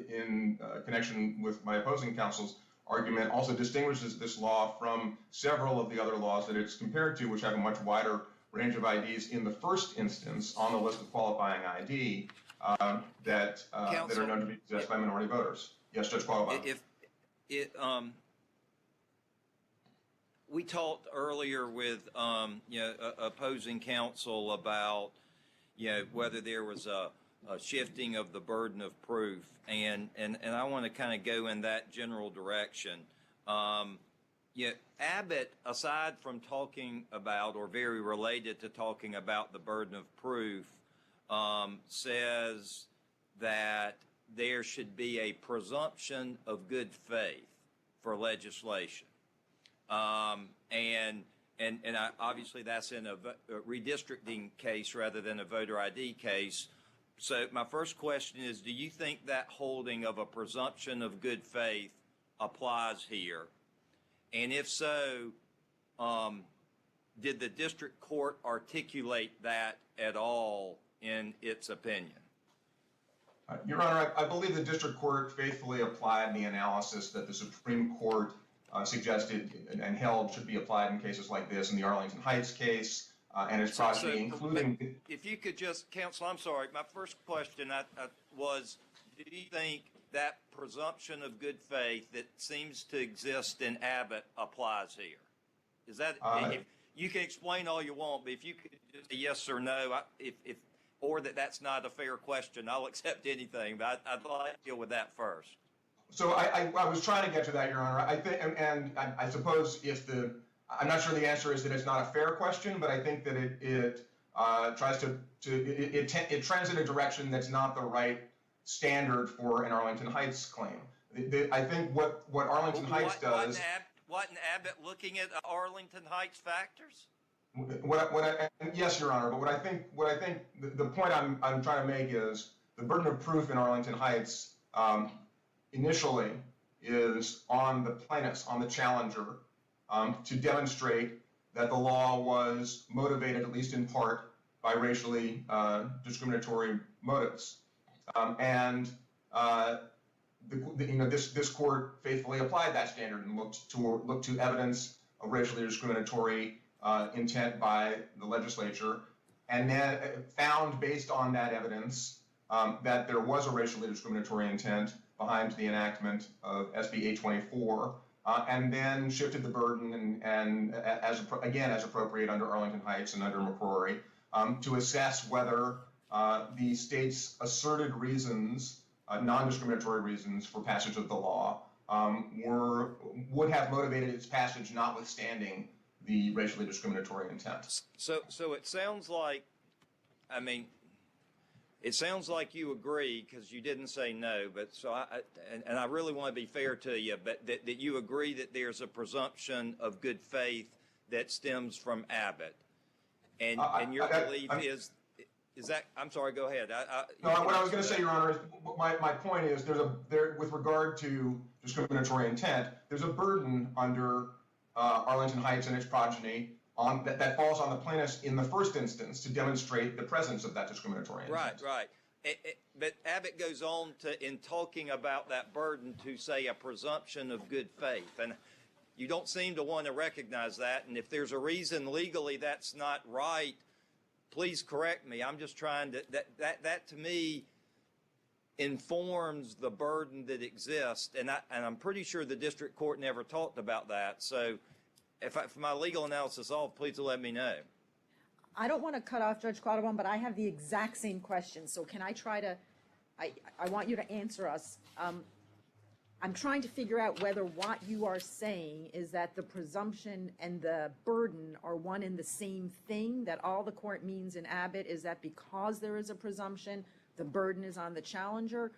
in connection with my opposing counsel's argument, also distinguishes this law from several of the other laws that it's compared to, which have a much wider range of IDs in the first instance on the list of qualifying ID that are known to be possessed by minority voters. Yes, Judge Qualifying. We talked earlier with opposing counsel about whether there was a shifting of the burden of proof, and I want to kind of go in that general direction. Abbott, aside from talking about, or very related to talking about the burden of proof, says that there should be a presumption of good faith for legislation. Obviously that's in a redistricting case rather than a voter ID case. So my first question is, do you think that holding of a presumption of good faith applies here? And if so, did the district court articulate that at all in its opinion? Your Honor, I believe the district court faithfully applied the analysis that the Supreme Court suggested and held should be applied in cases like this, in the Arlington Heights case and its progeny, including... If you could just, counsel, I'm sorry, my first question was, do you think that presumption of good faith that seems to exist in Abbott applies here? Is that, if you can explain all you want, but if you could just say yes or no, or that's not a fair question, I'll accept anything, but I'd like to deal with that first. So I was trying to get to that, Your Honor. I think, and I suppose I'm not sure the answer is that it's not a fair question, but I think that it trends in a direction that's not the right standard for an Arlington Heights claim. I think what Arlington Heights does. Wasn't Abbott looking at Arlington Heights factors? Yes, Your Honor. But what I think the point I'm trying to make is the burden of proof in Arlington Heights initially is on the plaintiffs, on the challenger, to demonstrate that the law was motivated, at least in part, by racially discriminatory motives. This court faithfully applied that standard and looked to evidence of racially discriminatory intent by the legislature, and then found, based on that evidence, that there was a racially discriminatory intent behind the enactment of SB 824, and then shifted the burden and as appropriate under Arlington Heights and under McCrory, to assess whether the state's asserted reasons, non-discriminatory reasons for passage of the law, would have motivated its passage, notwithstanding the racially discriminatory intent. So it sounds like, it sounds like you agree, because you didn't say no, but I really want to be fair to you, but that you agree that there's a presumption of good faith that stems from Abbott, and your belief is that, I'm sorry, go ahead. What I was going to say, Your Honor, is my point is with regard to discriminatory intent, there's a burden under Arlington Heights and its progeny that falls on the plaintiffs in the first instance to demonstrate the presence of that discriminatory intent. Right. But Abbott goes on in talking about that burden to say a presumption of good faith, and you don't seem to want to recognize that. And if there's a reason legally that's not right, please correct me. I'm just trying to that to me informs the burden that exists, and I'm pretty sure the district court never talked about that. So if my legal analysis is off, please let me know. I don't want to cut off Judge Quattlebaum, but I have the exact same question. So can I try to, I want you to answer us. I'm trying to figure out whether what you are saying is that the presumption and the burden are one and the same thing, that all the court means in Abbott is that because there is a presumption, the burden is on the challenger,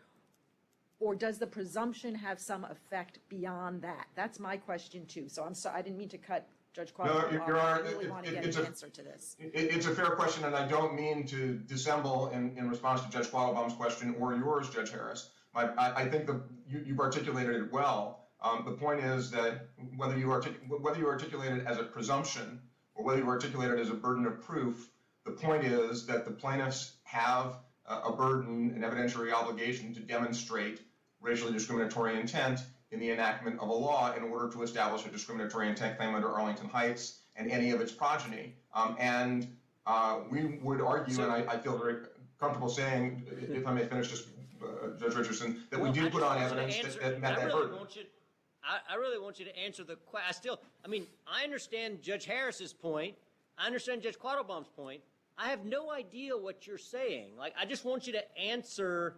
or does the presumption have some effect beyond that? That's my question too. So I'm sorry, I didn't mean to cut Judge Quattlebaum off. Your Honor, I really want to get an answer to this. It's a fair question, and I don't mean to dissemble in response to Judge Quattlebaum's question or yours, Judge Harris. I think you've articulated it well. The point is that whether you articulate it as a presumption or whether you articulate it as a burden of proof, the point is that the plaintiffs have a burden, an evidentiary obligation to demonstrate racially discriminatory intent in the enactment of a law in order to establish a discriminatory intent claim under Arlington Heights and any of its progeny. We would argue, and I feel very comfortable saying, if I may finish just, Judge Richardson, that we do put on evidence that met that burden. I really want you to answer the question. I understand Judge Harris's point. I understand Judge Quattlebaum's point. I have no idea what you're saying. I just want you to answer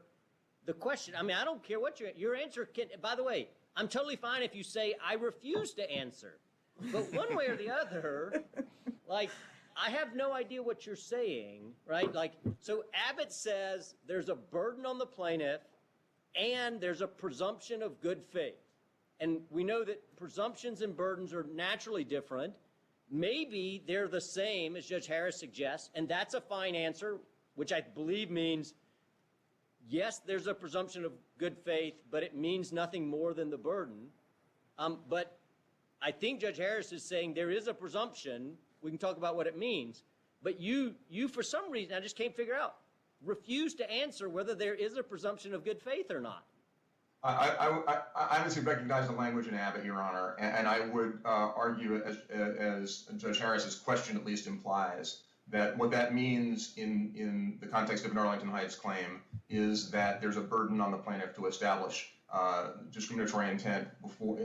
the question. I don't care what your answer can. By the way, I'm totally fine if you say I refuse to answer. But one way or the other, I have no idea what you're saying, right? So Abbott says there's a burden on the plaintiff and there's a presumption of good faith. And we know that presumptions and burdens are naturally different. Maybe they're the same, as Judge Harris suggests, and that's a fine answer, which I believe means, yes, there's a presumption of good faith, but it means nothing more than the burden. But I think Judge Harris is saying there is a presumption. We can talk about what it means. But you for some reason, I just can't figure out, refuse to answer whether there is a presumption of good faith or not. I obviously recognize the language in Abbott, Your Honor, and I would argue, as Judge Harris's question at least implies, that what that means in the context of an Arlington Heights claim is that there's a burden on the plaintiff to establish discriminatory intent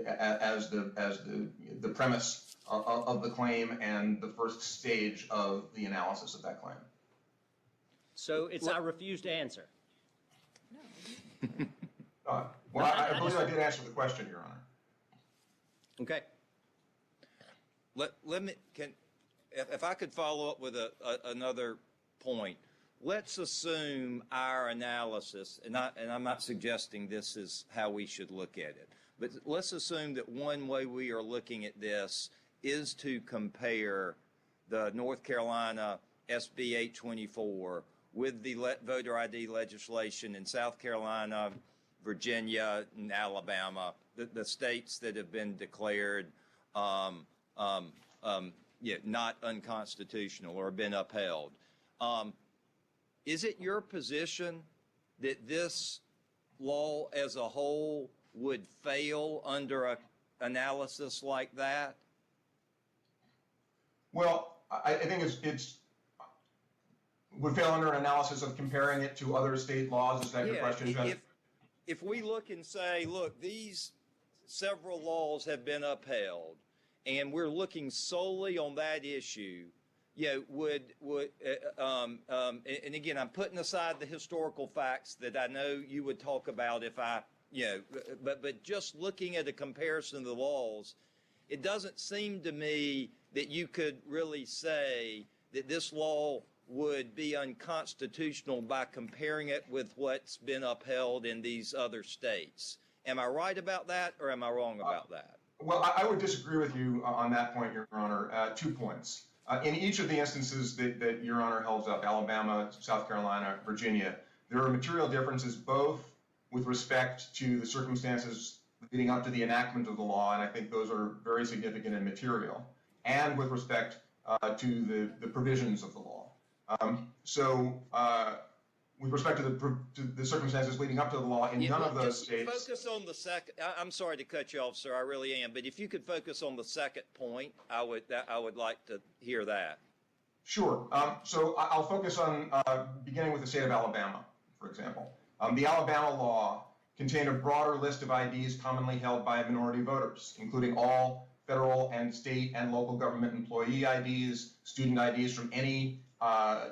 as the premise of the claim and the first stage of the analysis of that claim. So it's I refuse to answer. Well, I believe I did answer the question, Your Honor. Okay. If I could follow up with another point. Let's assume our analysis, and I'm not suggesting this is how we should look at it, but let's assume that one way we are looking at this is to compare the North Carolina SB 824 with the voter ID legislation in South Carolina, Virginia, and Alabama, the states that have been declared not unconstitutional or been upheld. Is it your position that this law as a whole would fail under an analysis like that? Well, I think it would fail under an analysis of comparing it to other state laws. Is that your question, Judge? If we look and say, look, these several laws have been upheld, and we're looking solely on that issue, and again, I'm putting aside the historical facts that I know you would talk about if but just looking at a comparison of the laws, it doesn't seem to me that you could really say that this law would be unconstitutional by comparing it with what's been upheld in these other states. Am I right about that, or am I wrong about that? Well, I would disagree with you on that point, Your Honor. 2 points. In each of the instances that Your Honor held up, Alabama, South Carolina, Virginia, there are material differences both with respect to the circumstances leading up to the enactment of the law, and I think those are very significant and material, and with respect to the provisions of the law. With respect to the circumstances leading up to the law in none of those states. Focus on the second. I'm sorry to cut you off, sir. I really am. But if you could focus on the second point, I would like to hear that. Sure. So I'll focus on beginning with the state of Alabama, for example. The Alabama law contained a broader list of IDs commonly held by minority voters, including all federal and state and local government employee IDs, student IDs from any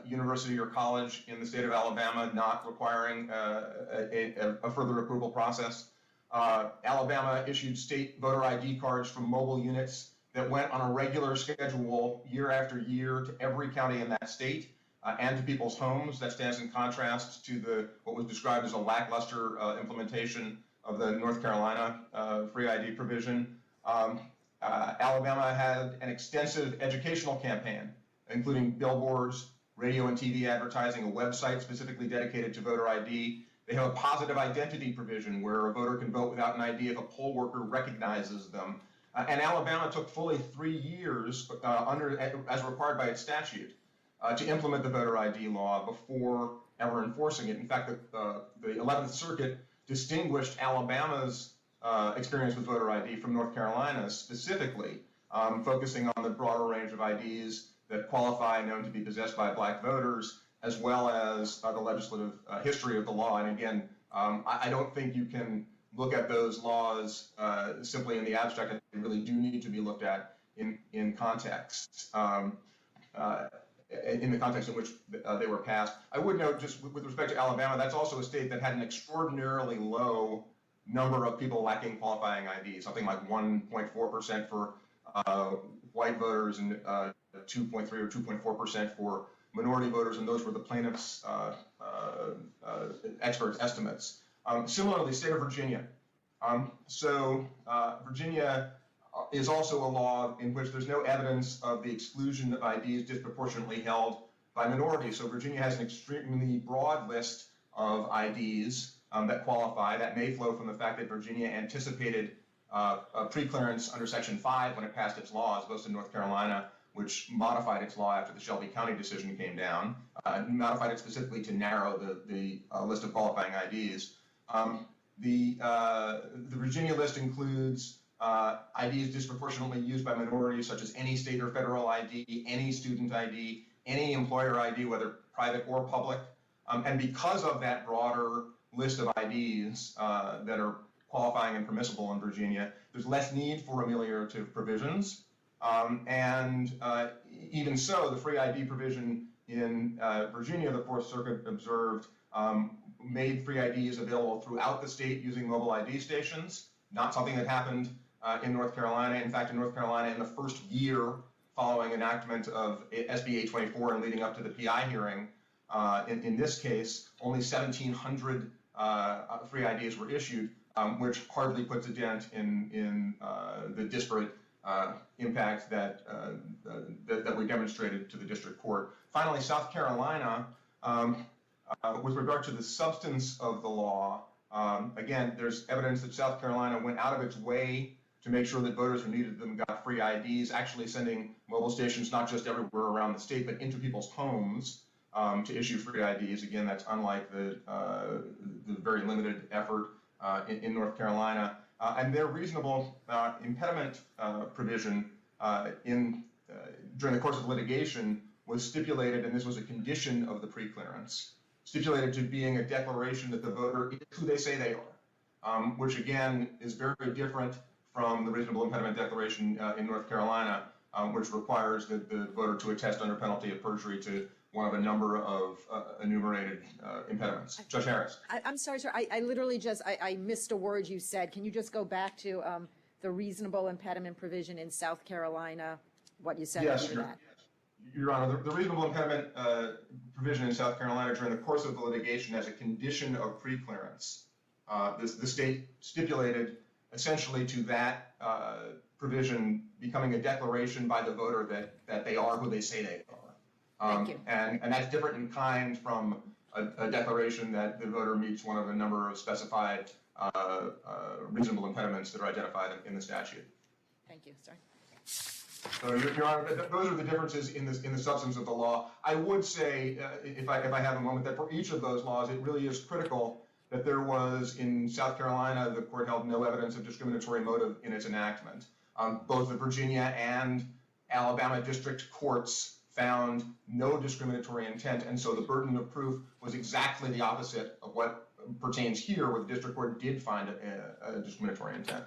university or college in the state of Alabama, not requiring a further approval process. Alabama issued state voter ID cards from mobile units that went on a regular schedule year after year to every county in that state and to people's homes. That stands in contrast to what was described as a lackluster implementation of the North Carolina free ID provision. Alabama had an extensive educational campaign, including billboards, radio and TV advertising, a website specifically dedicated to voter ID. They have a positive identity provision where a voter can vote without an ID if a poll worker recognizes them. And Alabama took fully 3 years as required by its statute to implement the voter ID law before ever enforcing it. In fact, the 11th Circuit distinguished Alabama's experience with voter ID from North Carolina's, specifically focusing on the broader range of IDs that qualify known to be possessed by black voters, as well as the legislative history of the law. And again, I don't think you can look at those laws simply in the abstract. They really do need to be looked at in context, in the context in which they were passed. I would note, just with respect to Alabama, that's also a state that had an extraordinarily low number of people lacking qualifying ID, something like 1.4% for white voters and 2.3 or 2.4% for minority voters, and those were the plaintiffs' experts' estimates. Similarly, state of Virginia. Virginia is also a law in which there's no evidence of the exclusion of IDs disproportionately held by minorities. So Virginia has an extremely broad list of IDs that qualify. That may flow from the fact that Virginia anticipated preclearance under Section 5 when it passed its law, as opposed to North Carolina, which modified its law after the Shelby County decision came down, modified it specifically to narrow the list of qualifying IDs. The Virginia list includes IDs disproportionately used by minorities, such as any state or federal ID, any student ID, any employer ID, whether private or public. And because of that broader list of IDs that are qualifying and permissible in Virginia, there's less need for ameliorative provisions. Even so, the free ID provision in Virginia, the Fourth Circuit observed, made free IDs available throughout the state using mobile ID stations, not something that happened in North Carolina. In fact, in North Carolina, in the first year following enactment of SB 824 and leading up to the PI hearing, in this case, only 1,700 free IDs were issued, which hardly puts a dent in the disparate impact that we demonstrated to the district court. Finally, South Carolina, with regard to the substance of the law, again, there's evidence that South Carolina went out of its way to make sure that voters who needed them got free IDs, actually sending mobile stations not just everywhere around the state, but into people's homes to issue free IDs. Again, that's unlike the very limited effort in North Carolina. And their reasonable impediment provision during the course of litigation was stipulated, and this was a condition of the preclearance, stipulated to being a declaration that the voter is who they say they are, which again is very different from the reasonable impediment declaration in North Carolina, which requires the voter to attest under penalty of perjury to one of a number of enumerated impediments. Judge Harris. I'm sorry, sir. I literally I missed a word you said. Can you just go back to the reasonable impediment provision in South Carolina, what you said after that? Your Honor, the reasonable impediment provision in South Carolina during the course of the litigation as a condition of preclearance, the state stipulated essentially to that provision becoming a declaration by the voter that they are who they say they are. Thank you. And that's different in kind from a declaration that the voter meets one of a number of specified reasonable impediments that are identified in the statute. Thank you. Sorry. So, Your Honor, those are the differences in the substance of the law. I would say, if I have a moment, that for each of those laws, it really is critical that there was, in South Carolina, the court held no evidence of discriminatory motive in its enactment. Both the Virginia and Alabama district courts found no discriminatory intent, and so the burden of proof was exactly the opposite of what pertains here, where the district court did find a discriminatory intent.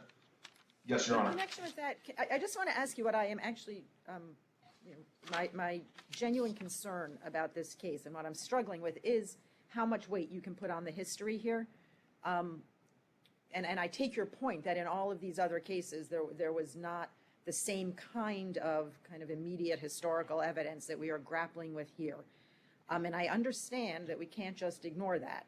Yes, Your In Honor. connection with that, I just want to ask you what I am actually, my genuine concern about this case and what I'm struggling with is how much weight you can put on the history here. And I take your point that in all of these other cases, there was not the same kind of immediate historical evidence that we are grappling with here. And I understand that we can't just ignore that.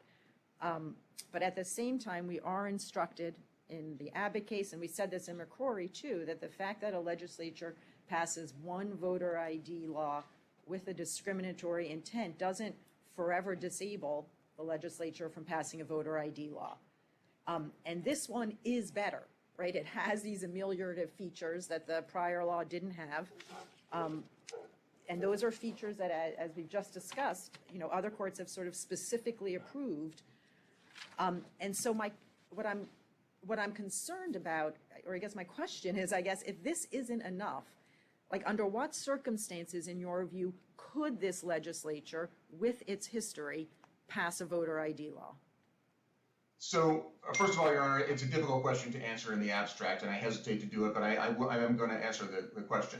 But at the same time, we are instructed in the Abbott case, and we said this in McCrory too, that the fact that a legislature passes one voter ID law with a discriminatory intent doesn't forever disable the legislature from passing a voter ID law. And this one is better, right? It has these ameliorative features that the prior law didn't have. And those are features that, as we've just discussed, other courts have sort of specifically approved. And so what I'm concerned about, or I guess my question is, if this isn't enough, like under what circumstances, in your view, could this legislature, with its history, pass a voter ID law? So, first of all, Your Honor, it's a difficult question to answer in the abstract, and I hesitate to do it, but I am going to answer the question.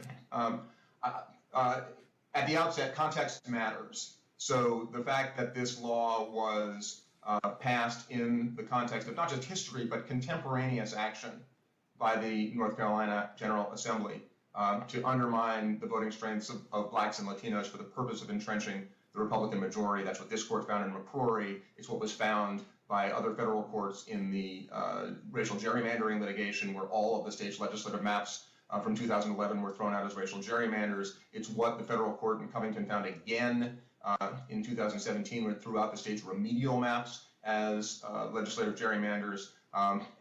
At the outset, context matters. So the fact that this law was passed in the context of not just history, but contemporaneous action by the North Carolina General Assembly to undermine the voting strengths of blacks and Latinos for the purpose of entrenching the Republican majority. That's what this court found in McCrory. It's what was found by other federal courts in the racial gerrymandering litigation, where all of the state's legislative maps from 2011 were thrown out as racial gerrymanders. It's what the federal court in Covington found again in 2017, when it threw out the state's remedial maps as legislative gerrymanders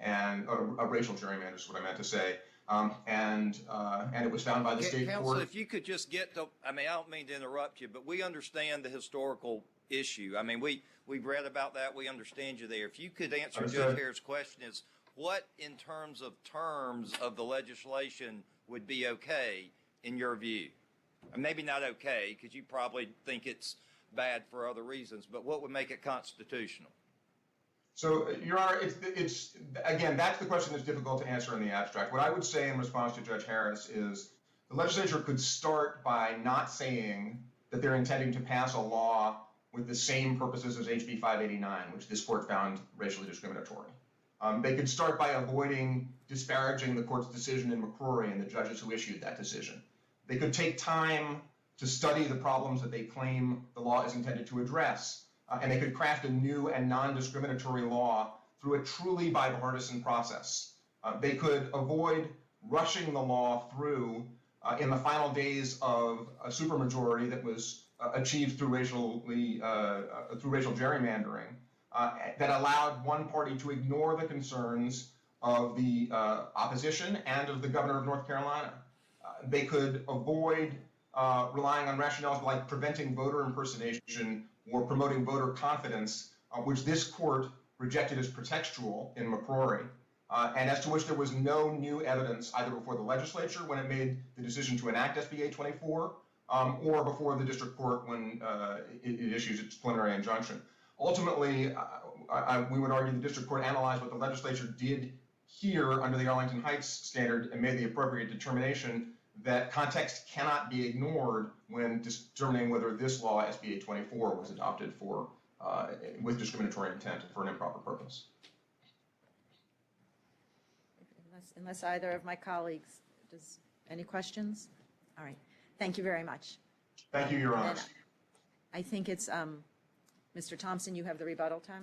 and racial gerrymanders is what I meant to say. And it was found by the state Counsel, court. if you could just get to, I don't mean to interrupt you, but we understand the historical issue. We've read about that. We understand you there. If you could answer Judge Hare's question is, what in terms of the legislation would be okay in your view? Maybe not okay, because you probably think it's bad for other reasons, but what would make it constitutional? So, Your Honor, it's again, that's the question that's difficult to answer in the abstract. What I would say in response to Judge Harris is the legislature could start by not saying that they're intending to pass a law with the same purposes as HB 589, which this court found racially discriminatory. They could start by avoiding disparaging the court's decision in McCrory and the judges who issued that decision. They could take time to study the problems that they claim the law is intended to address, and they could craft a new and non-discriminatory law through a truly bipartisan process. They could avoid rushing the law through in the final days of a supermajority that was achieved through racial gerrymandering that allowed one party to ignore the concerns of the opposition and of the governor of North Carolina. They could avoid relying on rationales like preventing voter impersonation or promoting voter confidence, which this court rejected as pretextual in McCrory, and as to which there was no new evidence either before the legislature when it made the decision to enact SB 824 or before the district court when it issues its preliminary injunction. Ultimately, we would argue the district court analyzed what the legislature did here under the Arlington Heights standard and made the appropriate determination that context cannot be ignored when determining whether this law, SB 824, was adopted with discriminatory intent for an improper purpose. Unless either of my colleagues, any questions? All right. Thank you very much. Thank you, Your Honor. I think it's Mr. Thompson, you have the rebuttal time.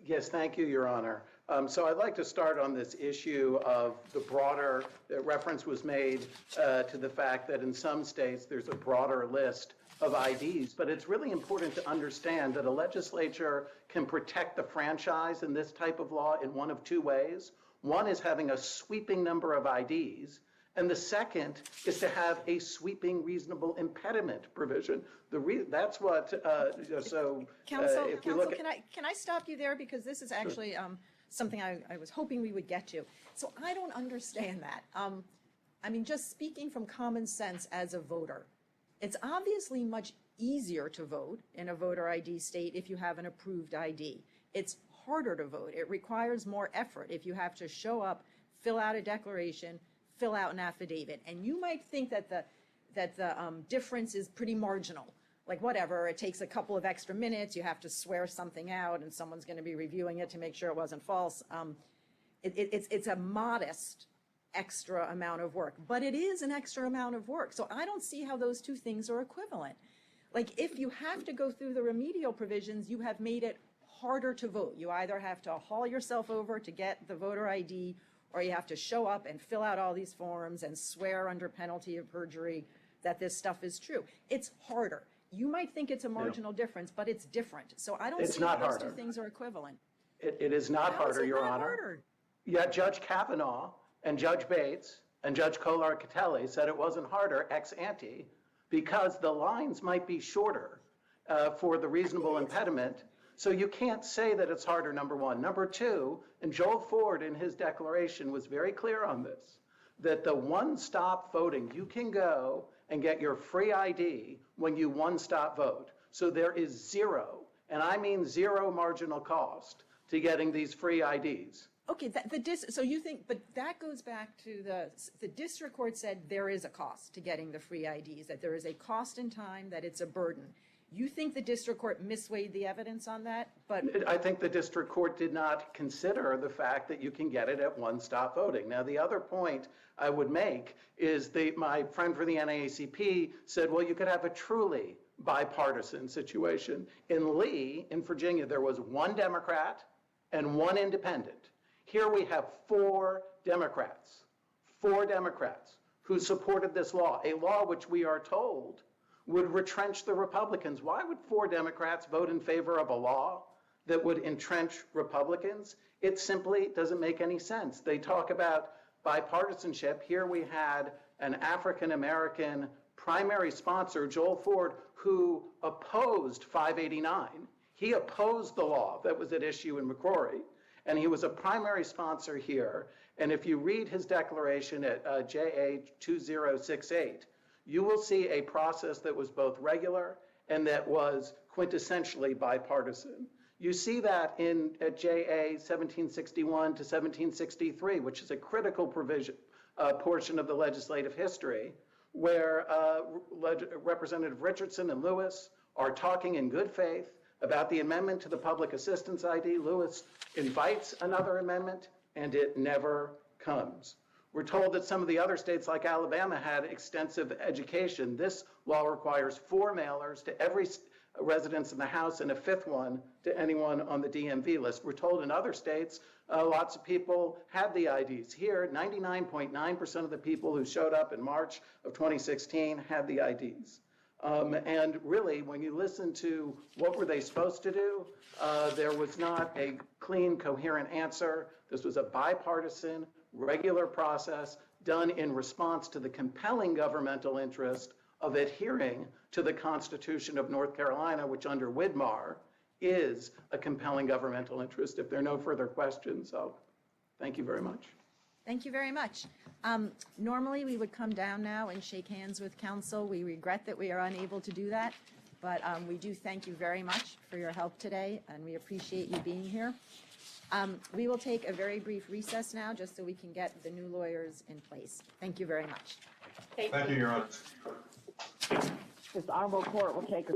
Yes, thank you, Your Honor. So I'd like to start on this issue of the broader reference was made to the fact that in some states there's a broader list of IDs, but it's really important to understand that a legislature can protect the franchise in this type of law in one of two ways. One is having a sweeping number of IDs, and the second is to have a sweeping reasonable impediment provision. That's what, Counsel, if we look at... can I stop you there? Because this is actually something I was hoping we would get to. So I don't understand that. Just speaking from common sense as a voter, it's obviously much easier to vote in a voter ID state if you have an approved ID. It's harder to vote. It requires more effort if you have to show up fill out a declaration, fill out an affidavit. And you might think that the difference is pretty marginal. Like whatever, it takes a couple of extra minutes, you have to swear something out and someone's going to be reviewing it to make sure it wasn't false. It's a modest extra amount of work, but it is an extra amount of work. So I don't see how those two things are equivalent. Like if you have to go through the remedial provisions, you have made it harder to vote. You either have to haul yourself over to get the voter ID, or you have to show up and fill out all these forms and swear under penalty of perjury that this stuff is true. It's harder. You might think it's a marginal difference, but it's different. So I don't see how those two things are equivalent. It is not harder, Your Honor. Harder? Yeah, Judge Kavanaugh and Judge Bates and Judge Kolar-Catelli said it wasn't harder ex ante because the lines might be shorter for the reasonable impediment. So you can't say that it's harder, number one. Number two, and Joel Ford in his declaration was very clear on this, that the one-stop voting, you can go and get your free ID when you one-stop vote. So there is zero, and I mean zero marginal cost to getting these free IDs. Okay, so you think, but that goes back to the district court said there is a cost to getting the free IDs, that there is a cost in time, that it's a burden. You think the district court misweighed the evidence on that? But I think the district court did not consider the fact that you can get it at one-stop voting. Now, the other point I would make is my friend for the NAACP said, well, you could have a truly bipartisan situation. In Lee, in Virginia, there was one Democrat and one independent. Here we have four Democrats who supported this law, a law which we are told would retrench the Republicans. Why would four Democrats vote in favor of a law that would entrench Republicans? It simply doesn't make any sense. They talk about bipartisanship. Here we had an African-American primary sponsor, Joel Ford, who opposed 589. He opposed the law that was at issue in McCrory, and he was a primary sponsor here. And if you read his declaration at JA 2068, you will see a process that was both regular and that was quintessentially bipartisan. You see that at JA 1761 to 1763, which is a critical portion of the legislative history, where Representative Richardson and Lewis are talking in good faith about the amendment to the public assistance ID. Lewis invites another amendment, and it never comes. We're told that some of the other states like Alabama had extensive education. This law requires 4 mailers to every residence in the House and a 5th one to anyone on the DMV list. We're told in other states, lots of people had the IDs. Here, 99.9% of the people who showed up in March of 2016 had the IDs. And really, when you listen to what were they supposed to do, there was not a clean, coherent answer. This was a bipartisan, regular process done in response to the compelling governmental interest of adhering to the Constitution of North Carolina, which under Widmar is a compelling governmental interest. If there are no further questions, thank you very much. thank you very much. Normally, we would come down now and shake hands with council. We regret that we are unable to do that, but we do thank you very much for your help today, and we appreciate you being here. We will take a very brief recess now, just so we can get the new lawyers in place. Thank you very much. Thank you, Your Honor. This honorable court will take a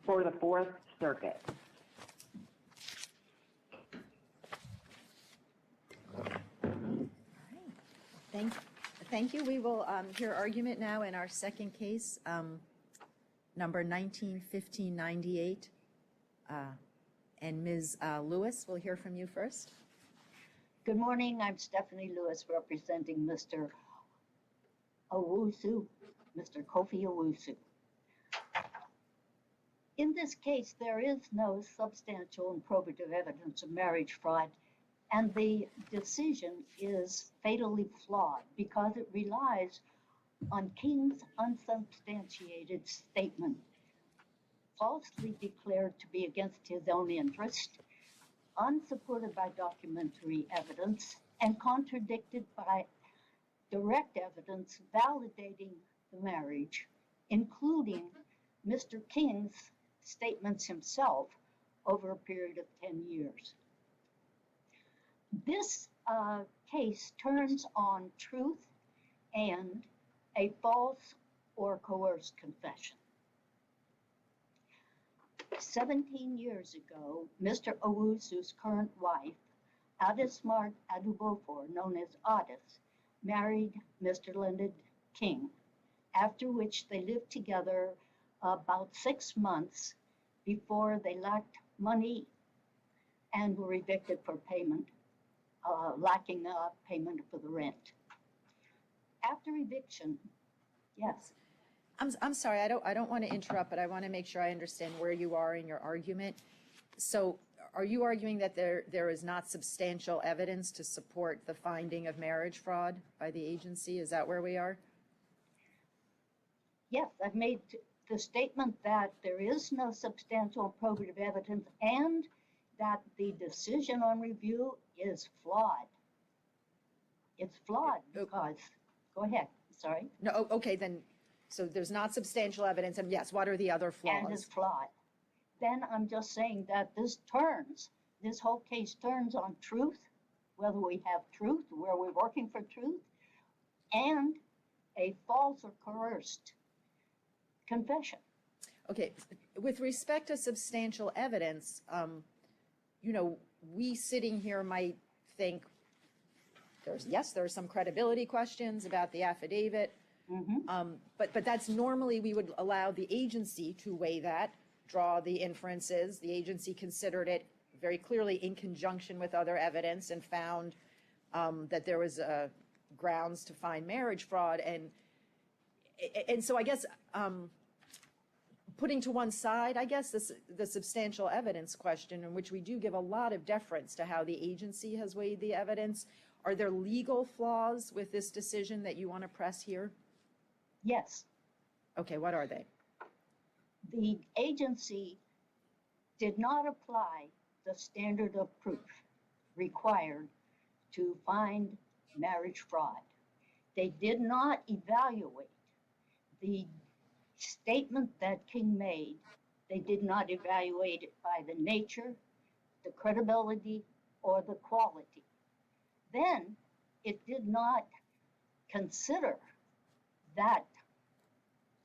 for the Fourth Circuit. Thank you. We will hear argument now in our second case, number 19-1598. And Ms. Lewis, we'll hear from you first. Good morning. I'm Stephanie Lewis, representing Mr. Owusu, Mr. Kofi Owusu. In this case, there is no substantial and probative evidence of marriage fraud, and the decision is fatally flawed because it relies on King's unsubstantiated statement, falsely declared to be against his own interest, unsupported by documentary evidence, and contradicted by direct evidence validating the marriage, including Mr. King's statements himself over a period of 10 years. This case turns on truth and a false or coerced confession. 17 years ago, Mr. Owusu's current wife, Adesmart Adubofor, known as Adis, married Mr. Leonard King, after which they lived together about 6 months before they lacked money and were evicted for payment, lacking payment for the rent. After eviction, yes. I'm sorry, I don't want to interrupt, but I want to make sure I understand where you are in your argument. So are you arguing that there is not substantial evidence to support the finding of marriage fraud by the agency? Is that where we are? Yes, I've made the statement that there is no substantial probative evidence and that the decision on review is flawed. It's flawed because, go ahead, sorry. No, okay, then, so there's not substantial evidence, and yes, what are the other flaws? And it's flawed. Then I'm just saying that this whole case turns on truth, whether we have truth, where we're working for truth, and a false or coerced confession. Okay, with respect to substantial evidence, we sitting here might think there are some credibility questions about the affidavit, but that's normally we would allow the agency to weigh that, draw the inferences. The agency considered it very clearly in conjunction with other evidence and found that there was grounds to find marriage fraud, and so I guess putting to one side, I guess, the substantial evidence question, in which we do give a lot of deference to how the agency has weighed the evidence. Are there legal flaws with this decision that you want to press here? Yes. Okay, what are they? The agency did not apply the standard of proof required to find marriage fraud. They did not evaluate the statement that King made. They did not evaluate it by the nature, the credibility, or the quality. Then it did not consider that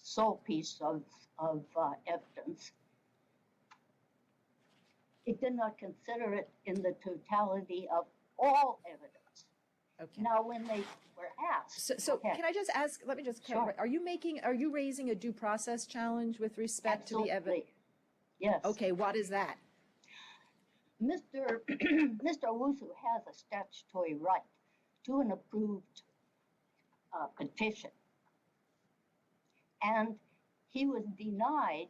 sole piece of evidence. It did not consider it in the totality of all evidence. Okay. Now, when they were asked, So okay, can I just ask? Let me just clarify. Sure. Are you raising a due process challenge with respect to the evidence? absolutely, yes. Okay, what is that? Mr. Owusu has a statutory right to an approved petition, and he was denied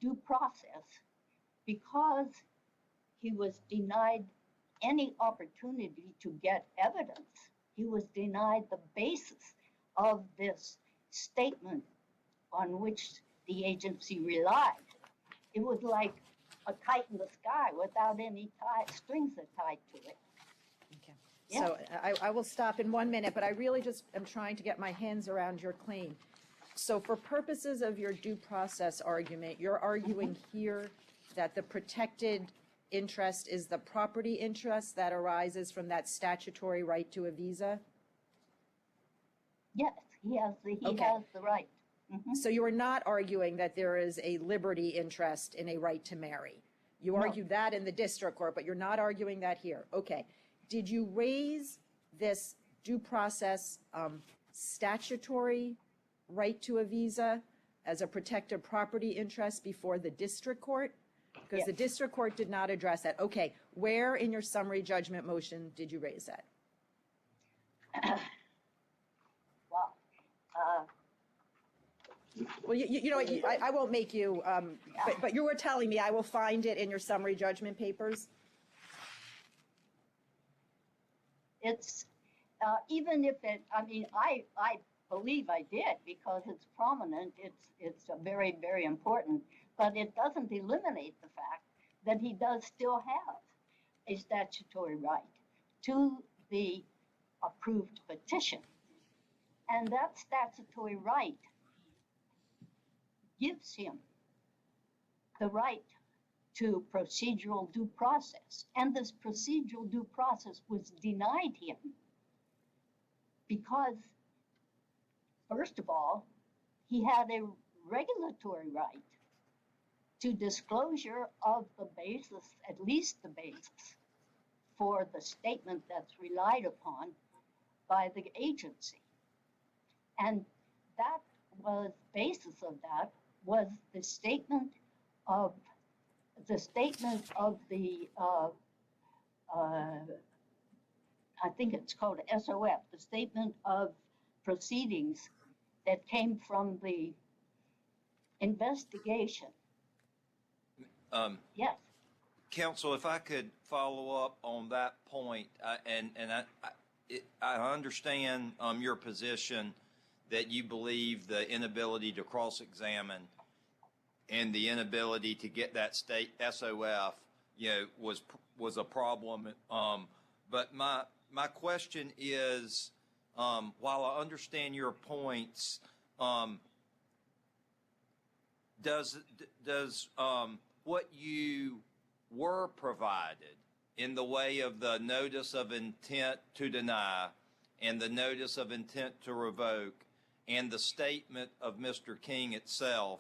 due process because he was denied any opportunity to get evidence. He was denied the basis of this statement on which the agency relied. It was like a kite in the sky without any strings tied to it. Okay. Yeah. So I will stop in 1 minute, but I really just am trying to get my hands around your claim. So for purposes of your due process argument, you're arguing here that the protected interest is the property interest that arises from that statutory right to a visa? Yes, he has the right. So you are not arguing that there is a liberty interest in a right to marry. You No. argue that in the district court, but you're not arguing that here. Okay. Did you raise this due process statutory right to a visa as a protected property interest before the district court? Because Yes. the district court did not address that. Okay. Where in your summary judgment motion did you raise that? Wow. Well, you know, I won't make you, but you were telling me I will find it in your summary judgment papers. It's, even if it, I mean, I believe I did because it's prominent, it's a very, very important, but it doesn't eliminate the fact that he does still have a statutory right to the approved petition. And that statutory right gives him the right to procedural due process. And this procedural due process was denied him because, first of all, he had a regulatory right to disclosure of the basis, at least the basis, for the statement that's relied upon by the agency. And that was, basis of that was the statement of the, I think it's called SOF, the statement of proceedings that came from the investigation. Yes. Counsel, if I could follow up on that point, I understand your position that you believe the inability to cross-examine and the inability to get that state SOF, was a problem. But my question is, while I understand your points, does what you were provided in the way of the notice of intent to deny and the notice of intent to revoke and the statement of Mr. King itself,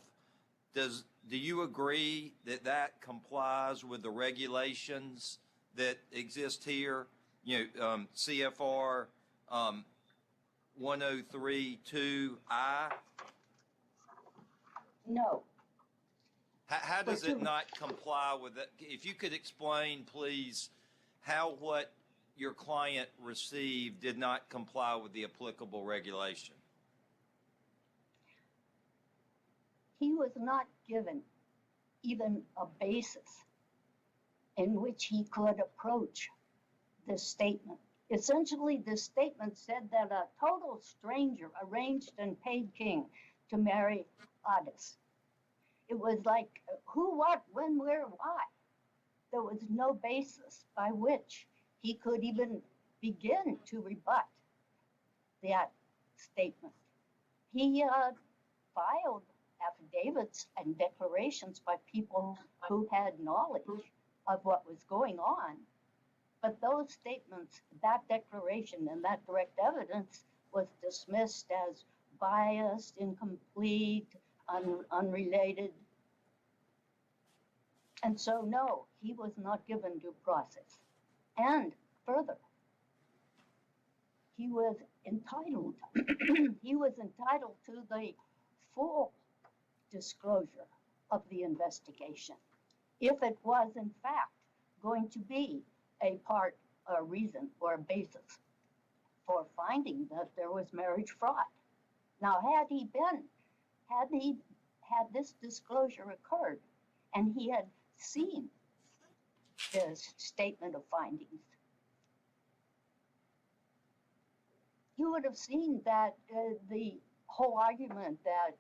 do you agree that that complies with the regulations that exist here? CFR 103(2)I? No. How does it not comply with that? If you could explain, please, how what your client received did not comply with the applicable regulation. He was not given even a basis in which he could approach this statement. Essentially, this statement said that a total stranger arranged and paid King to marry Otis. It was like who, what, when, where, why. There was no basis by which he could even begin to rebut that statement. He filed affidavits and declarations by people who had knowledge of what was going on. But those statements, that declaration and that direct evidence was dismissed as biased, incomplete, unrelated. And so, no, he was not given due process. And further, he was entitled, he was entitled to the full disclosure of the investigation, if it was in fact going to be a part, a reason, or a basis for finding that there was marriage fraud. Now, had this disclosure occurred, and he had seen this statement of findings, you would have seen that the whole argument that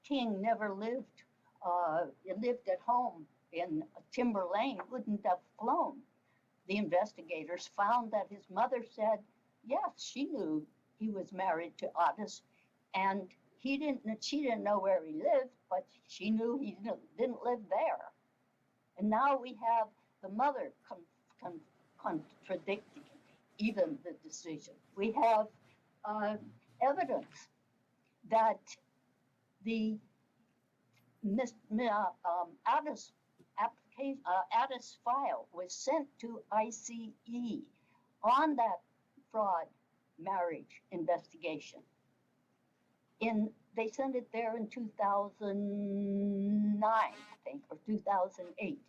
King never lived at home in Timber Lane wouldn't have flown. The investigators found that his mother said, yes, she knew he was married to Otis, and she didn't know where he lived, but she knew he didn't live there. And now we have the mother contradicting even the decision. We have evidence that the Addis file was sent to ICE on that fraud marriage investigation. They sent it there in 2009, I think, or 2008.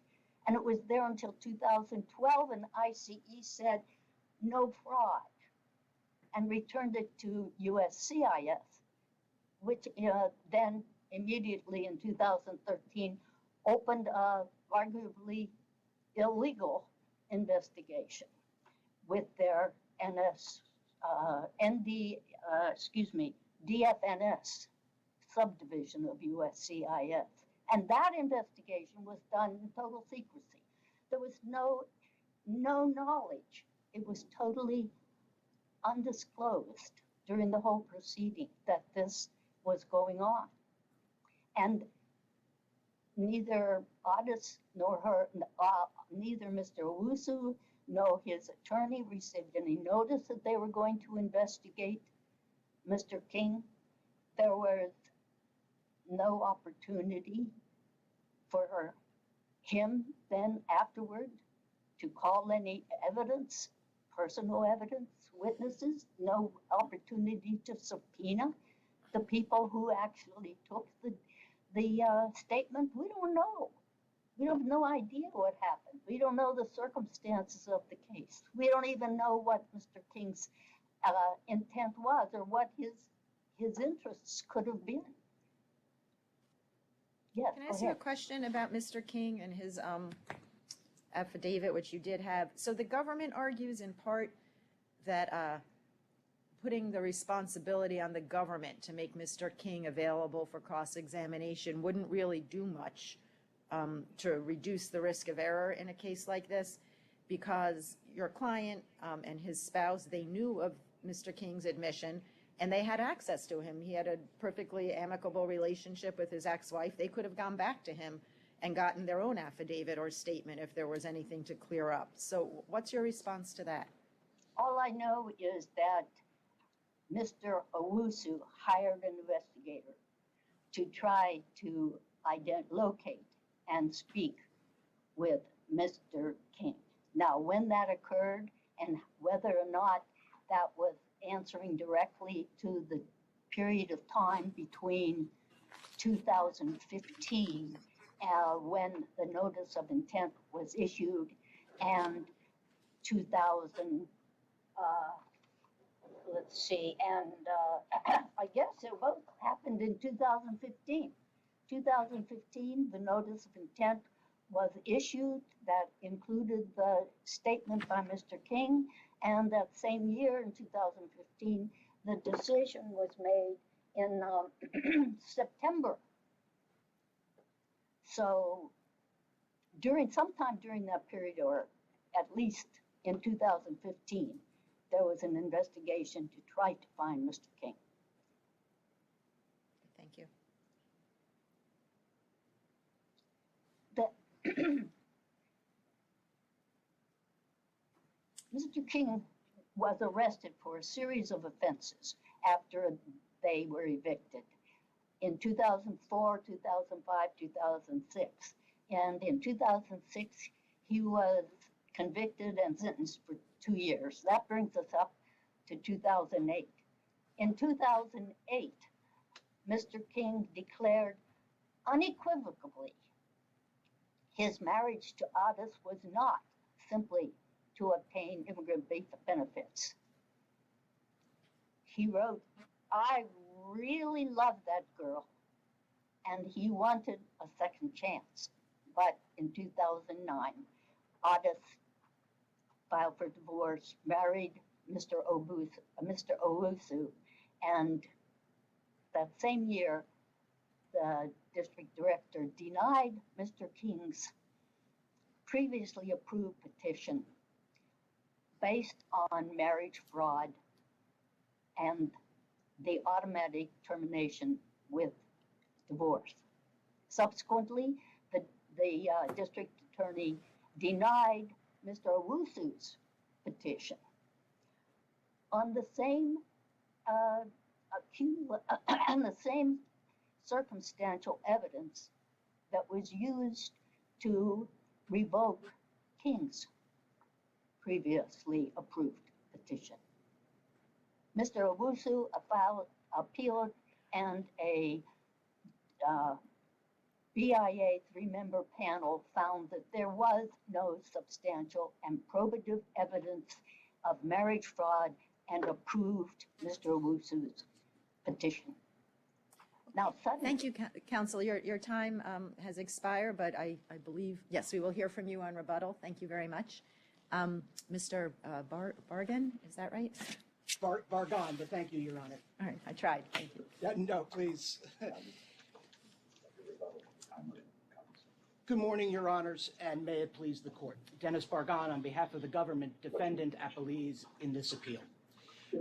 And it was there until 2012, and ICE said no fraud and returned it to USCIS, which then immediately in 2013 opened a arguably illegal investigation with their DFNS subdivision of USCIS. And that investigation was done in total secrecy. There was no knowledge. It was totally undisclosed during the whole proceeding that this was going on. And neither Addis nor neither Mr. Owusu nor his attorney received any notice that they were going to investigate Mr. King. There was no opportunity for him then afterward to call any evidence, personal evidence, witnesses, no opportunity to subpoena the people who actually took the statement. We don't know. We have no idea what happened. We don't know the circumstances of the case. We don't even know what Mr. King's intent was or what his interests could have been. Yes, Can I ask you a question about Mr. King and his affidavit, which you did have? So the government argues in part that putting the responsibility on the government to make Mr. King available for cross-examination wouldn't really do much to reduce the risk of error in a case like this, because your client and his spouse, they knew of Mr. King's admission and they had access to him. He had a perfectly amicable relationship with his ex-wife. They could have gone back to him and gotten their own affidavit or statement if there was anything to clear up. So what's your response to that? All I know is that Mr. Owusu hired an investigator to try to locate and speak with Mr. King. Now, when that occurred and whether or not that was answering directly to the period of time between 2015, when the notice of intent was issued, and 2000, I guess it both happened in 2015. 2015, the notice of intent was issued that included the statement by Mr. King, and that same year in 2015, the decision was made in September. So sometime during that period, or at least in 2015, there was an investigation to try to find Mr. King. Thank you. Mr. King was arrested for a series of offenses after they were evicted in 2004, 2005, 2006. And in 2006, he was convicted and sentenced for 2 years. That brings us up to 2008. In 2008, Mr. King declared unequivocally his marriage to Addis was not simply to obtain immigrant benefits. He wrote, "I really love that girl," and he wanted a second chance. But in 2009, Addis filed for divorce, married Mr. Owusu, and that same year, the district director denied Mr. King's previously approved petition based on marriage fraud and the automatic termination with divorce. Subsequently, the district attorney denied Mr. Owusu's petition. On the same circumstantial evidence that was used to revoke King's previously approved petition. Mr. Owusu appealed, and a BIA three-member panel found that there was no substantial and probative evidence of marriage fraud and approved Mr. Owusu's petition. Now, suddenly, Thank you, counsel. Your time has expired, but I believe, yes, we will hear from you on rebuttal. Thank you very much. Mr. Bargan, is that right? Bargan, but thank you, Your Honor. All right, I tried. Thank you. No, please. Good morning, Your Honors, and may it please the court. Dennis Bargan on behalf of the government, defendant appellees in this appeal.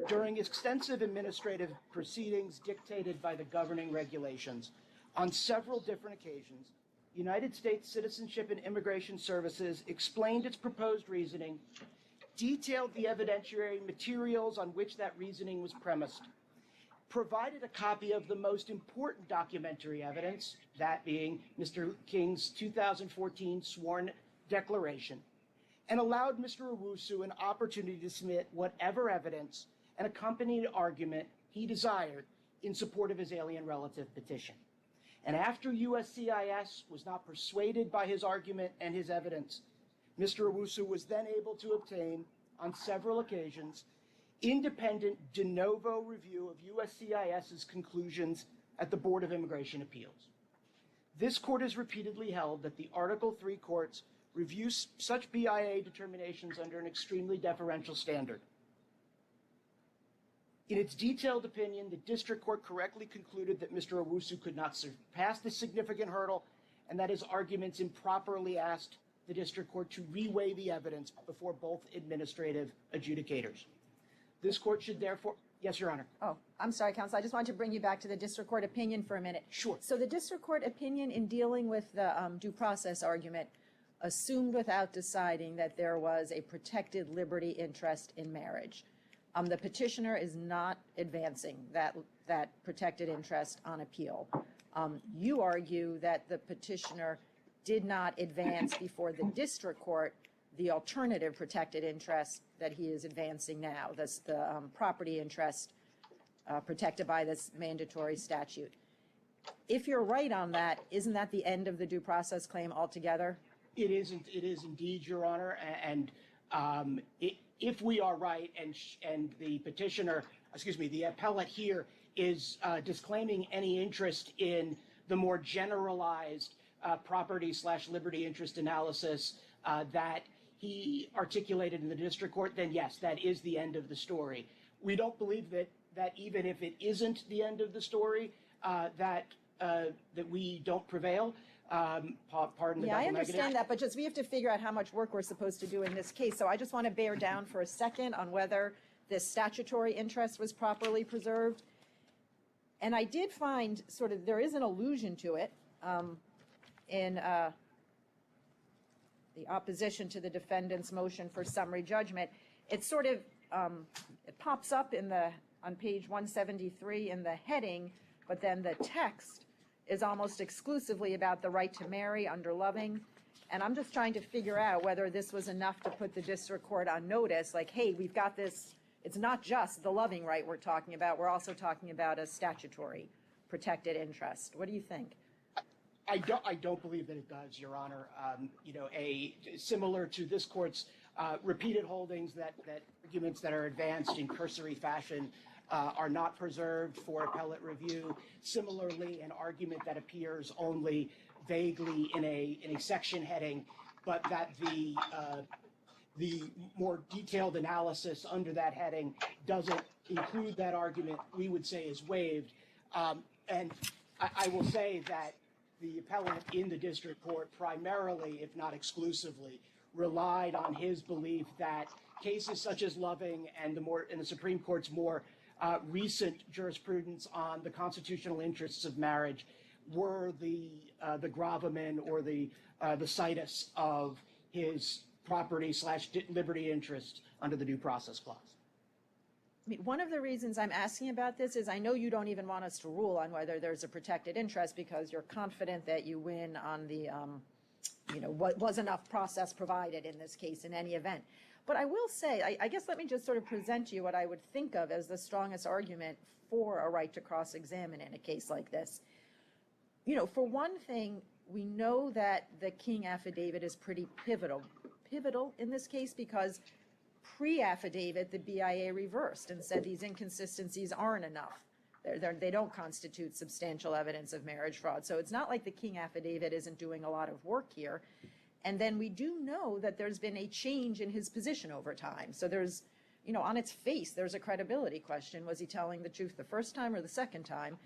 During extensive administrative proceedings dictated by the governing regulations, on several different occasions, United States Citizenship and Immigration Services explained its proposed reasoning, detailed the evidentiary materials on which that reasoning was premised, provided a copy of the most important documentary evidence, that being Mr. King's 2014 sworn declaration, and allowed Mr. Owusu an opportunity to submit whatever evidence and accompanied argument he desired in support of his alien relative petition. And after USCIS was not persuaded by his argument and his evidence, Mr. Owusu was then able to obtain, on several occasions, independent de novo review of USCIS's conclusions at the Board of Immigration Appeals. This court has repeatedly held that the Article III courts review such BIA determinations under an extremely deferential standard. In its detailed opinion, the district court correctly concluded that Mr. Owusu could not surpass this significant hurdle and that his arguments improperly asked the district court to reweigh the evidence before both administrative adjudicators. This court should therefore, yes, Your Honor. Oh, I'm sorry, counsel. I just wanted to bring you back to the district court opinion for a minute. Sure. So the district court opinion in dealing with the due process argument assumed without deciding that there was a protected liberty interest in marriage. The petitioner is not advancing that protected interest on appeal. You argue that the petitioner did not advance before the district court the alternative protected interest that he is advancing now, that's the property interest protected by this mandatory statute. If you're right on that, isn't that the end of the due process claim altogether? It is indeed, Your Honor, and if we are right, and the petitioner, the appellate here is disclaiming any interest in the more generalized property/liberty interest analysis that he articulated in the district court, then yes, that is the end of the story. We don't believe that even if it isn't the end of the story, that we don't prevail. Pardon the double I negative. understand that, but just we have to figure out how much work we're supposed to do in this case. So I just want to bear down for a second on whether this statutory interest was properly preserved. And I did find there is an allusion to it in the opposition to the defendant's motion for summary judgment. It it pops up on page 173 in the heading, but then the text is almost exclusively about the right to marry under Loving. And I'm just trying to figure out whether this was enough to put the district court on notice, like, hey, we've got this, it's not just the Loving right we're talking about, we're also talking about a statutory protected interest. What do you think? I don't believe that it does, Your Honor. Similar to this court's repeated holdings that arguments that are advanced in cursory fashion are not preserved for appellate review. Similarly, an argument that appears only vaguely in a section heading, but that the more detailed analysis under that heading doesn't include that argument, we would say is waived. And I will say that the appellant in the district court primarily, if not exclusively, relied on his belief that cases such as Loving and the Supreme Court's more recent jurisprudence on the constitutional interests of marriage were the gravamen or the situs of his property/liberty interest under the Due Process Clause. I mean, one of the reasons I'm asking about this is I know you don't even want us to rule on whether there's a protected interest because you're confident that you win on the, what was enough process provided in this case in any event. But I will say, I guess let me just sort of present to you what I would think of as the strongest argument for a right to cross-examine in a case like this. For one thing, we know that the King affidavit is pretty pivotal in this case because pre-affidavit, the BIA reversed and said these inconsistencies aren't enough. They don't constitute substantial evidence of marriage fraud. So it's not like the King affidavit isn't doing a lot of work here. And then we do know that there's been a change in his position over time. So there's, on its face, there's a credibility question. Was he telling the truth the first time or the second time?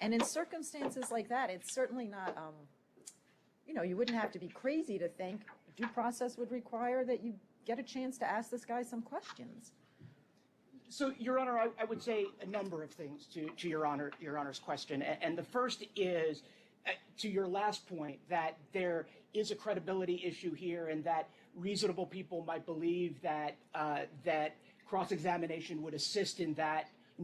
And in circumstances like that, it's certainly not, you wouldn't have to be crazy to think due process would require that you get a chance to ask this guy some questions. So, Your Honor, I would say a number of things to Your Honor's question. And the first is, to your last point, that there is a credibility issue here and that reasonable people might believe that that cross-examination would assist in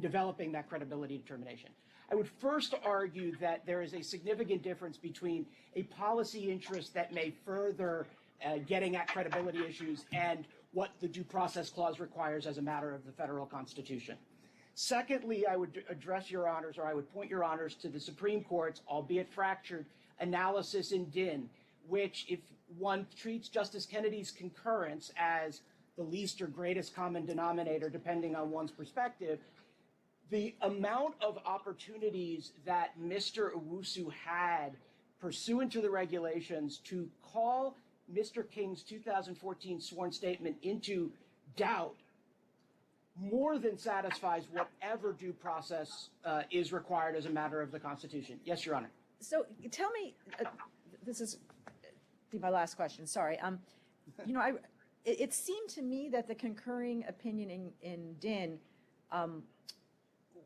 developing that credibility determination. I would first argue that there is a significant difference between a policy interest that may further getting at credibility issues and what the Due Process Clause requires as a matter of the federal Constitution. Secondly, I would address Your Honors, or I would point Your Honors to the Supreme Court's, albeit fractured, analysis in Dinh, which, if one treats Justice Kennedy's concurrence as the least or greatest common denominator, depending on one's perspective, the amount of opportunities that Mr. Owusu had pursuant to the regulations to call Mr. King's 2014 sworn statement into doubt more than satisfies whatever due process is required as a matter of the Constitution. Yes, Your Honor. So tell me, this is my last question, sorry. It seemed to me that the concurring opinion in Dinh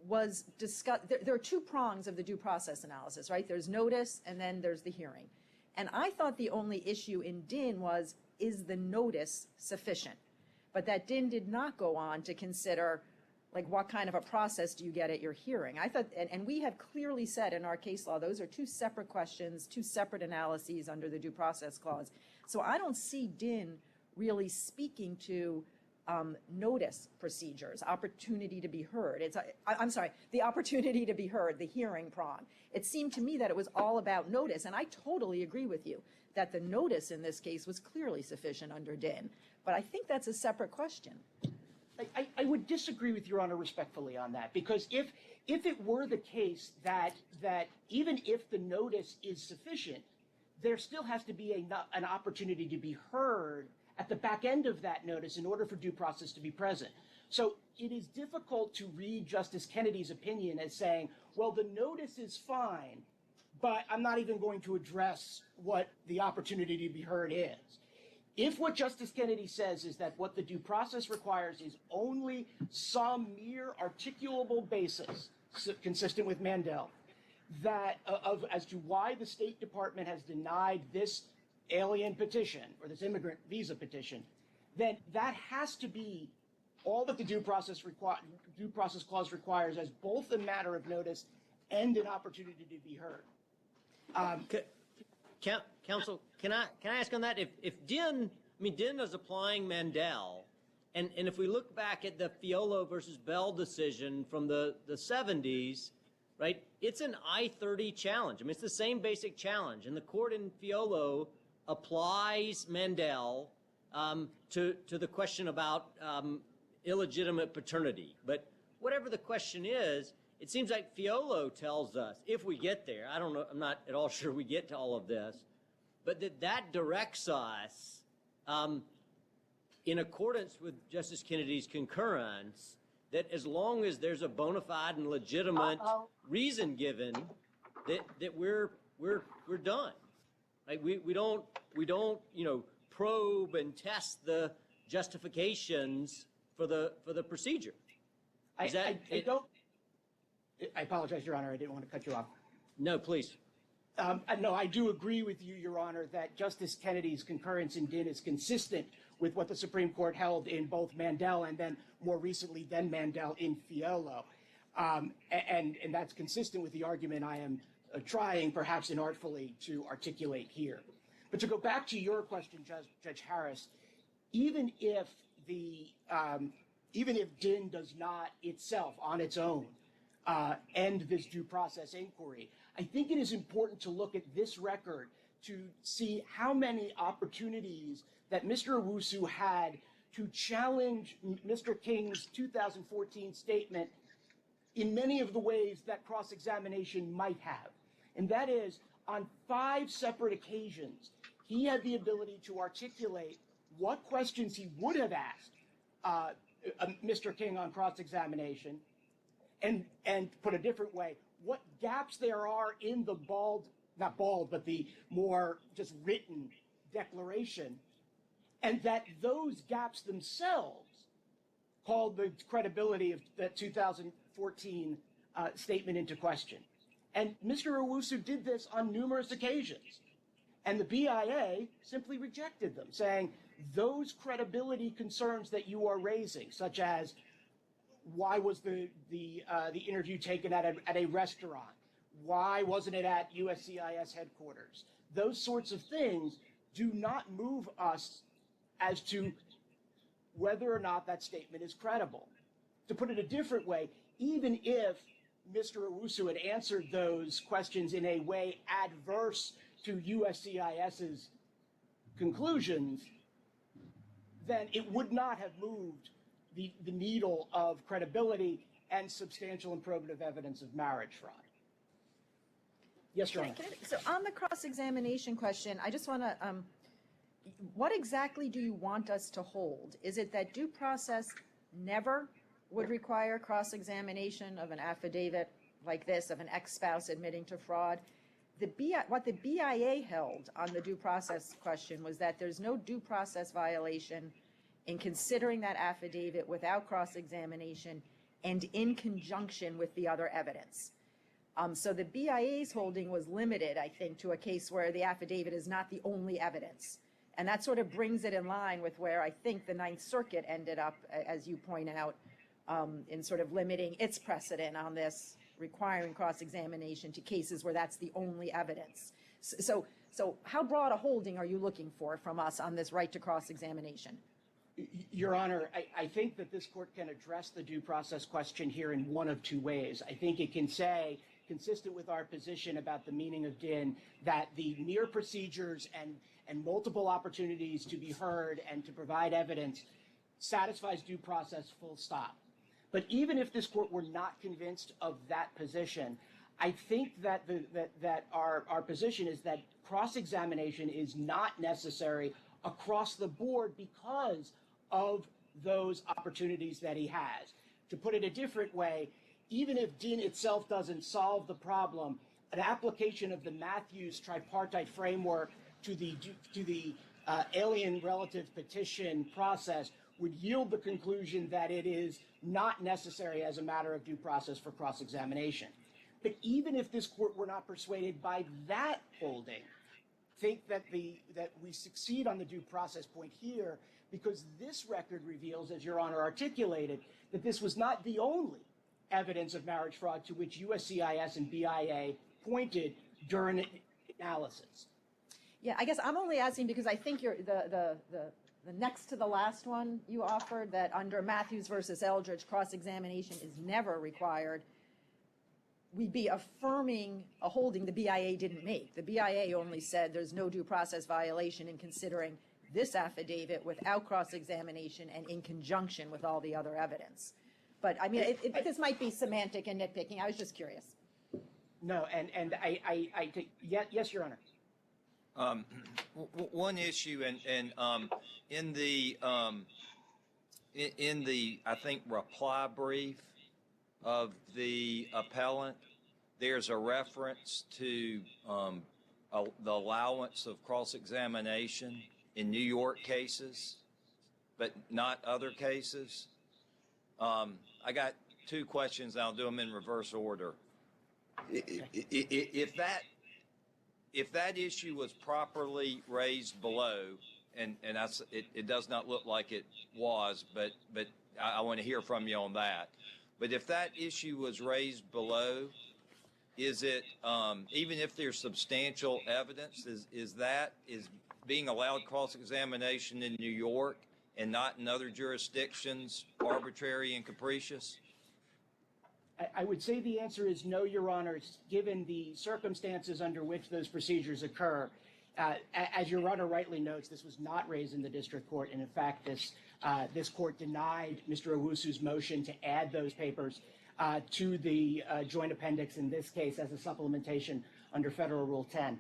was discussed. There are two prongs of the due process analysis, right? There's notice and then there's the hearing. And I thought the only issue in Dinh was, is the notice sufficient? But that Dinh did not go on to consider, like, what kind of a process do you get at your hearing? I thought, and we have clearly said in our case law, those are two separate questions, two separate analyses under the Due Process Clause. So I don't see Dinh really speaking to notice procedures, opportunity to be heard. I'm sorry, the opportunity to be heard, the hearing prong. It seemed to me that it was all about notice, and I totally agree with you that the notice in this case was clearly sufficient under Dinh. But I think that's a separate question. I would disagree with Your Honor respectfully on that, because if it were the case that even if the notice is sufficient, there still has to be an opportunity to be heard at the back end of that notice in order for due process to be present. So it is difficult to read Justice Kennedy's opinion as saying, well, the notice is fine, but I'm not even going to address what the opportunity to be heard is. If what Justice Kennedy says is that what the due process requires is only some mere articulable basis, consistent with Mandel, that as to why the State Department has denied this alien petition or this immigrant visa petition, then that has to be all that the Due Process Clause requires as both a matter of notice and an opportunity to be heard. Counsel, can I ask on that? If Dinh is applying Mandel, and if we look back at the Fiolo versus Bell decision from the 70s, right, it's an I-30 challenge. I mean, it's the same basic challenge. And the court in Fiolo applies Mandel to the question about illegitimate paternity. But whatever the question is, it seems like Fiolo tells us, if we get there, I don't know, I'm not at all sure we get to all of this, but that directs us in accordance with Justice Kennedy's concurrence, that as long as there's a bona fide and legitimate reason given, that we're done. Like we don't probe and test the justifications for the procedure. I apologize, Your Honor. I didn't want to cut you off. No, please. No, I do agree with you, Your Honor, that Justice Kennedy's concurrence in Dinh is consistent with what the Supreme Court held in both Mandel and then more recently than Mandel in Fiolo. And that's consistent with the argument I am trying, perhaps inartfully, to articulate here. But to go back to your question, Judge Harris, even if DIN does not itself, on its own, end this due process inquiry, I think it is important to look at this record to see how many opportunities that Mr. Owusu had to challenge Mr. King's 2014 statement in many of the ways that cross-examination might have. And that is, on 5 separate occasions, he had the ability to articulate what questions he would have asked Mr. King on cross-examination, and put a different way, what gaps there are in the not bald, but the more just written declaration, and that those gaps themselves called the credibility of the 2014 statement into question. And Mr. Owusu did this on numerous occasions. And the BIA simply rejected them, saying those credibility concerns that you are raising, such as why was the interview taken at a restaurant? Why wasn't it at USCIS headquarters? Those sorts of things do not move us as to whether or not that statement is credible. To put it a different way, even if Mr. Owusu had answered those questions in a way adverse to USCIS's conclusions, then it would not have moved the needle of credibility and substantial and probative evidence of marriage fraud. Yes, Your Honor. So on the cross-examination question, I just want to, what exactly do you want us to hold? Is it that due process never would require cross-examination of an affidavit like this, of an ex-spouse admitting to fraud? What the BIA held on the due process question was that there's no due process violation in considering that affidavit without cross-examination and in conjunction with the other evidence. So the BIA's holding was limited, I think, to a case where the affidavit is not the only evidence. And that sort of brings it in line with where I think the Ninth Circuit ended up, as you point out, in sort of limiting its precedent on this, requiring cross-examination to cases where that's the only evidence. So how broad a holding are you looking for from us on this right to cross-examination? Your Honor, I think that this court can address the due process question here in one of two ways. I think it can say, consistent with our position about the meaning of DIN, that the mere procedures and multiple opportunities to be heard and to provide evidence satisfies due process, full stop. But even if this court were not convinced of that position, I think that our position is that cross-examination is not necessary across the board because of those opportunities that he has. To put it a different way, even if DIN itself doesn't solve the problem, an application of the Matthews tripartite framework to the alien relative petition process would yield the conclusion that it is not necessary as a matter of due process for cross-examination. But even if this court were not persuaded by that holding, think that we succeed on the due process point here because this record reveals, as Your Honor articulated, that this was not the only evidence of marriage fraud to which USCIS and BIA pointed during analysis. Yeah, I guess I'm only asking because I think the next to the last one you offered, that under Matthews versus Eldridge, cross-examination is never required, we'd be affirming a holding the BIA didn't make. The BIA only said there's no due process violation in considering this affidavit without cross-examination and in conjunction with all the other evidence. But I mean, this might be semantic and nitpicking. I was just curious. No, and I think, yes, Your Honor. One issue, and in the I think reply brief of the appellant, there's a reference to the allowance of cross-examination in New York cases, but not other cases. I got two questions. I'll do them in reverse order. If that issue was properly raised below, and it does not look like it was, but I want to hear from you on that. But if that issue was raised below, is it, even if there's substantial evidence, is being allowed cross-examination in New York and not in other jurisdictions arbitrary and capricious? I would say the answer is no, Your Honors, given the circumstances under which those procedures occur. As Your Honor rightly notes, this was not raised in the district court, and in fact, this court denied Mr. Owusu's motion to add those papers to the joint appendix in this case as a supplementation under Federal Rule 10.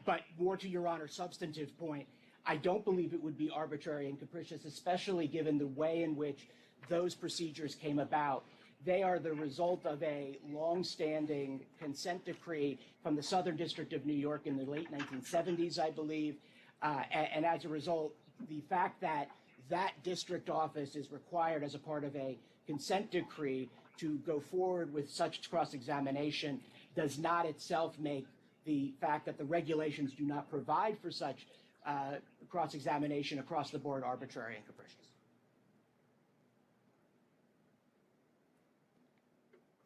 But more to Your Honor's substantive point, I don't believe it would be arbitrary and capricious, especially given the way in which those procedures came about. They are the result of a long-standing consent decree from the Southern District of New York in the late 1970s, I believe. And as a result, the fact that that district office is required as a part of a consent decree to go forward with such cross-examination does not itself make the fact that the regulations do not provide for such cross-examination across the board arbitrary and capricious.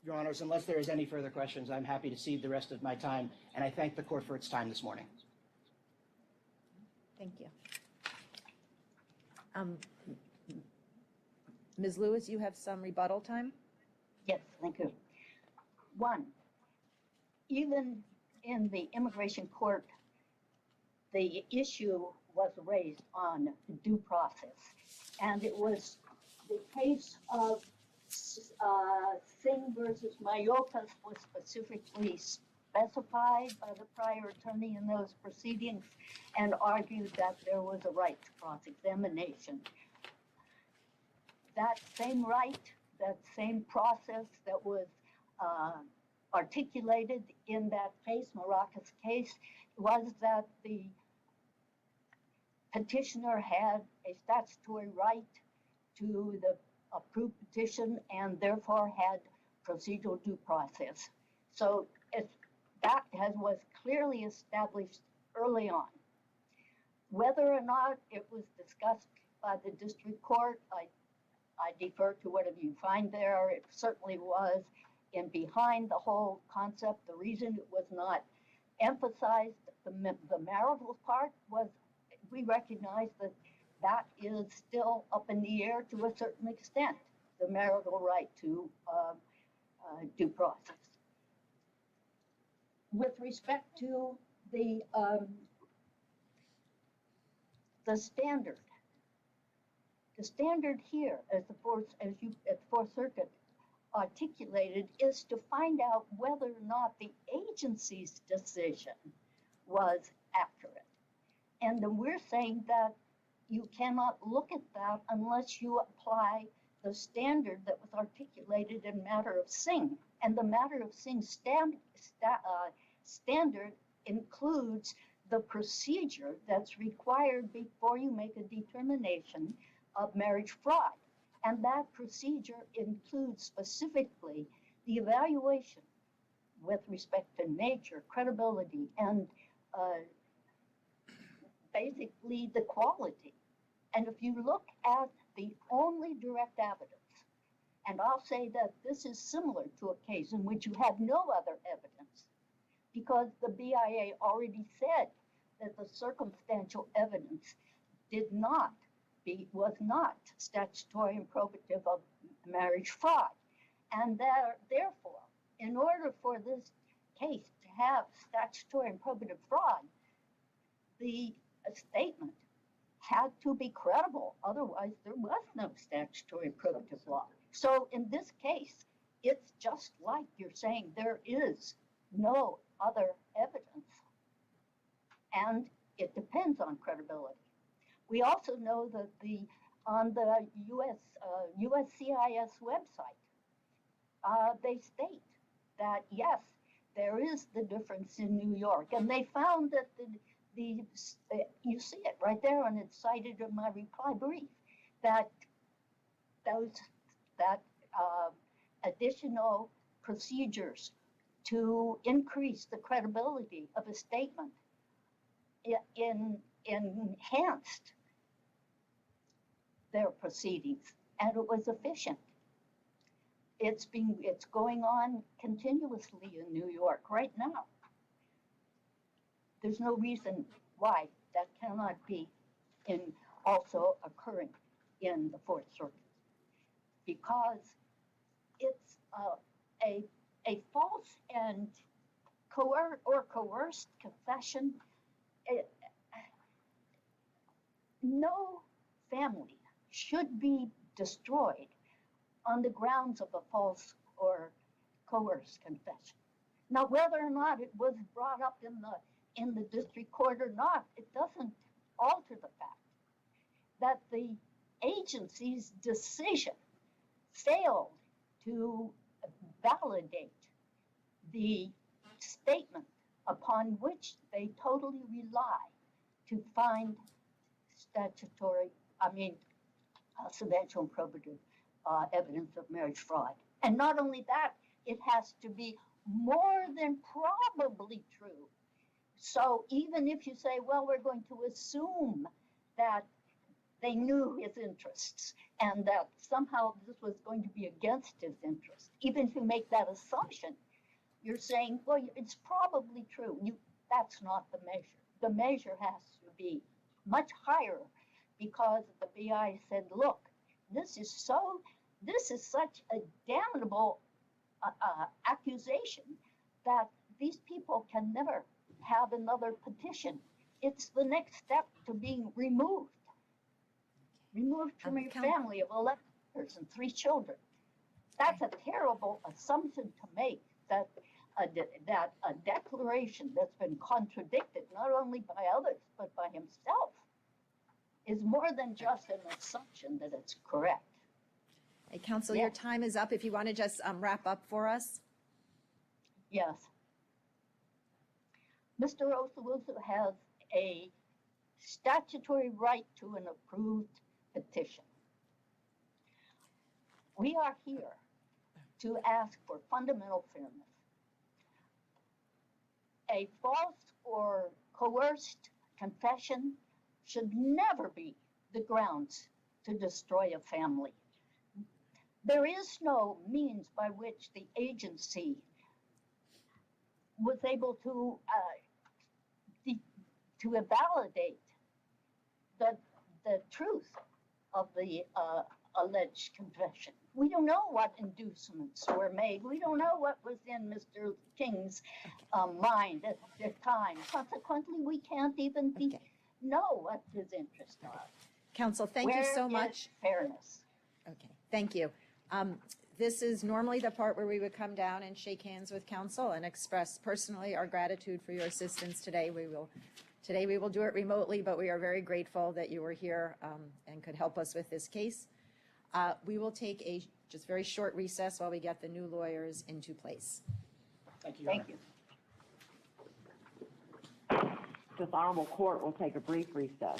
Your Honors, unless there is any further questions, I'm happy to cede the rest of my time, and I thank the court for its time this morning. Thank you. Ms. Lewis, you have some rebuttal time? Yes, thank you. One, even in the immigration court, the issue was raised on due process, and it was the case of Singh versus Mayokas was specifically specified by the prior attorney in those proceedings and argued that there was a right to cross-examination. That same right, that same process that was articulated in that case, Maracas case, was that the petitioner had a statutory right to the approved petition and therefore had procedural due process. So that was clearly established early on. Whether or not it was discussed by the district court, I defer to whatever you find there. It certainly was. And behind the whole concept, the reason it was not emphasized, the marital part was, we recognize that that is still up in the air to a certain extent, the marital right to due process. With respect to the standard here, as the Fourth Circuit articulated, is to find out whether or not the agency's decision was accurate. And then we're saying that you cannot look at that unless you apply the standard that was articulated in matter of Singh. And the matter of Singh standard includes the procedure that's required before you make a determination of marriage fraud. And that procedure includes specifically the evaluation with respect to nature, credibility, and basically the quality. And if you look at the only direct evidence, and I'll say that this is similar to a case in which you have no other evidence, because the BIA already said that the circumstantial evidence was not statutory and probative of marriage fraud. And therefore, in order for this case to have statutory and probative fraud, the statement had to be credible. Otherwise, there was no statutory and probative law. So in this case, it's just like you're saying, there is no other evidence. And it depends on credibility. We also know that on the USCIS website, they state that, yes, there is the difference in New York. And they found that you see it right there, and it's cited in my reply brief, that additional procedures to increase the credibility of a statement in enhanced their proceedings, and it was efficient. It's going on continuously in New York right now. There's no reason why that cannot be also occurring in the Fourth Circuit, because it's a false and coerced confession. No family should be destroyed on the grounds of a false or coerced confession. Now, whether or not it was brought up in the district court or not, it doesn't alter the fact that the agency's decision failed to validate the statement upon which they totally rely to find substantial and probative evidence of marriage fraud. And not only that, it has to be more than probably true. So even if you say, well, we're going to assume that they knew his interests and that somehow this was going to be against his interests, even if you make that assumption, you're saying, well, it's probably true. That's not the measure. The measure has to be much higher, because the BI said, look, this is such a damnable accusation that these people can never have another petition. It's the next step to being removed from your family of 11 years and 3 children. That's a terrible assumption to make, that a declaration that's been contradicted not only by others but by himself is more than just an assumption that it's correct. Hey, Counsel, your time is up. If you want to just wrap up for us. Yes. Mr. Osawusu has a statutory right to an approved petition. We are here to ask for fundamental fairness. A false or coerced confession should never be the grounds to destroy a family. There is no means by which the agency was able to validate the truth of the alleged confession. We don't know what inducements were made. We don't know what was in Mr. King's mind at the time. Consequently, we can't even know what his interests are. Counsel, thank you so much. Fairness. Okay, thank you. This is normally the part where we would come down and shake hands with counsel and express personally our gratitude for your assistance today. Today we will do it remotely, but we are very grateful that you were here and could help us with this case. We will take a just very short recess while we get the new lawyers into place. Thank you. Thank you. This honorable court will take a brief recess.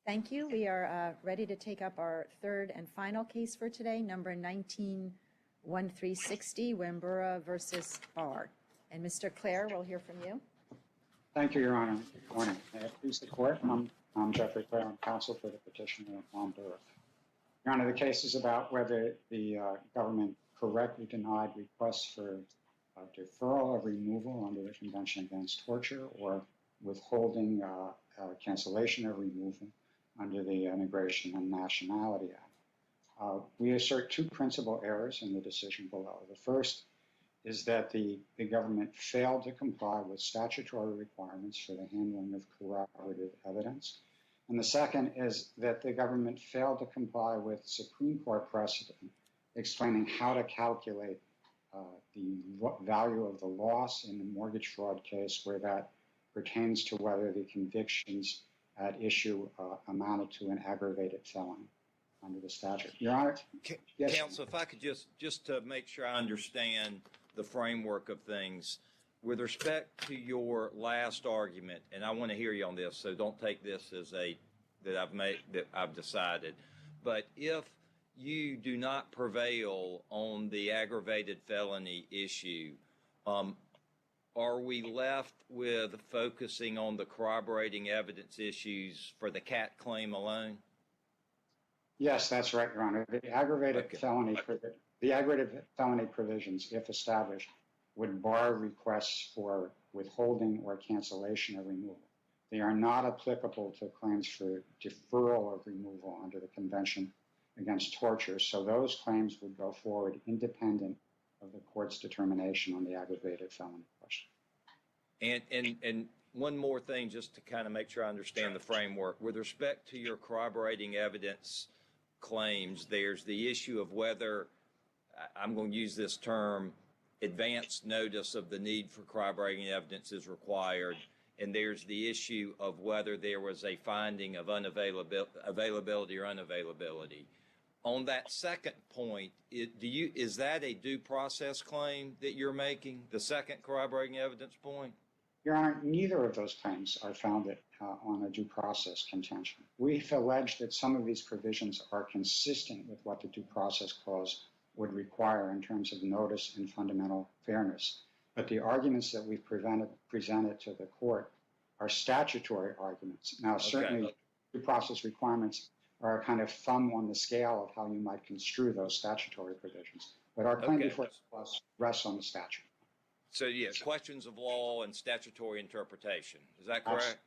Thank you. We are ready to take up our third and final case for today, number 19-1360, Wambura versus Barr. And Mr. Clare, we'll hear from you. Thank you, Your Honor. Good morning. May it please the Court. I'm Jeffrey Clare. I'm counsel for the petitioner Wambura. Your Honor, the case is about whether the government correctly denied requests for deferral of removal under the Convention Against Torture or withholding cancellation of removal under the Immigration and Nationality Act. We assert two principal errors in the decision below. The first is that the government failed to comply with statutory requirements for the handling of corroborative evidence. And the second is that the government failed to comply with Supreme Court precedent explaining how to calculate the value of the loss in the mortgage fraud case where that pertains to whether the convictions at issue amounted to an aggravated felony under the statute. Your Honor? Yes. Counsel, if I could just to make sure I understand the framework of things, with respect to your last argument, and I want to hear you on this, so don't take this as that I've decided, but if you do not prevail on the aggravated felony issue, are we left with focusing on the corroborating evidence issues for the CAT claim alone? Yes, that's right, Your Honor. The aggravated felony provisions, if established, would bar requests for withholding or cancellation of removal. They are not applicable to claims for deferral of removal under the Convention Against Torture, so those claims would go forward independent of the court's determination on the aggravated felony question. And one more thing, just to kind of make sure I understand the framework. With respect to your corroborating evidence claims, there's the issue of whether, I'm going to use this term, advance notice of the need for corroborating evidence is required, and there's the issue of whether there was a finding of availability or unavailability. On that second point, is that a due process claim that you're making, the second corroborating evidence point? Your Honor, neither of those claims are founded on a due process contention. We've alleged that some of these provisions are consistent with what the due process clause would require in terms of notice and fundamental fairness. But the arguments that we've presented to the court are statutory arguments. Now, certainly, due process requirements are a kind of thumb on the scale of how you might construe those statutory provisions. But our claim before us rests on the statute. So, yes, questions of law and statutory interpretation. Is that correct?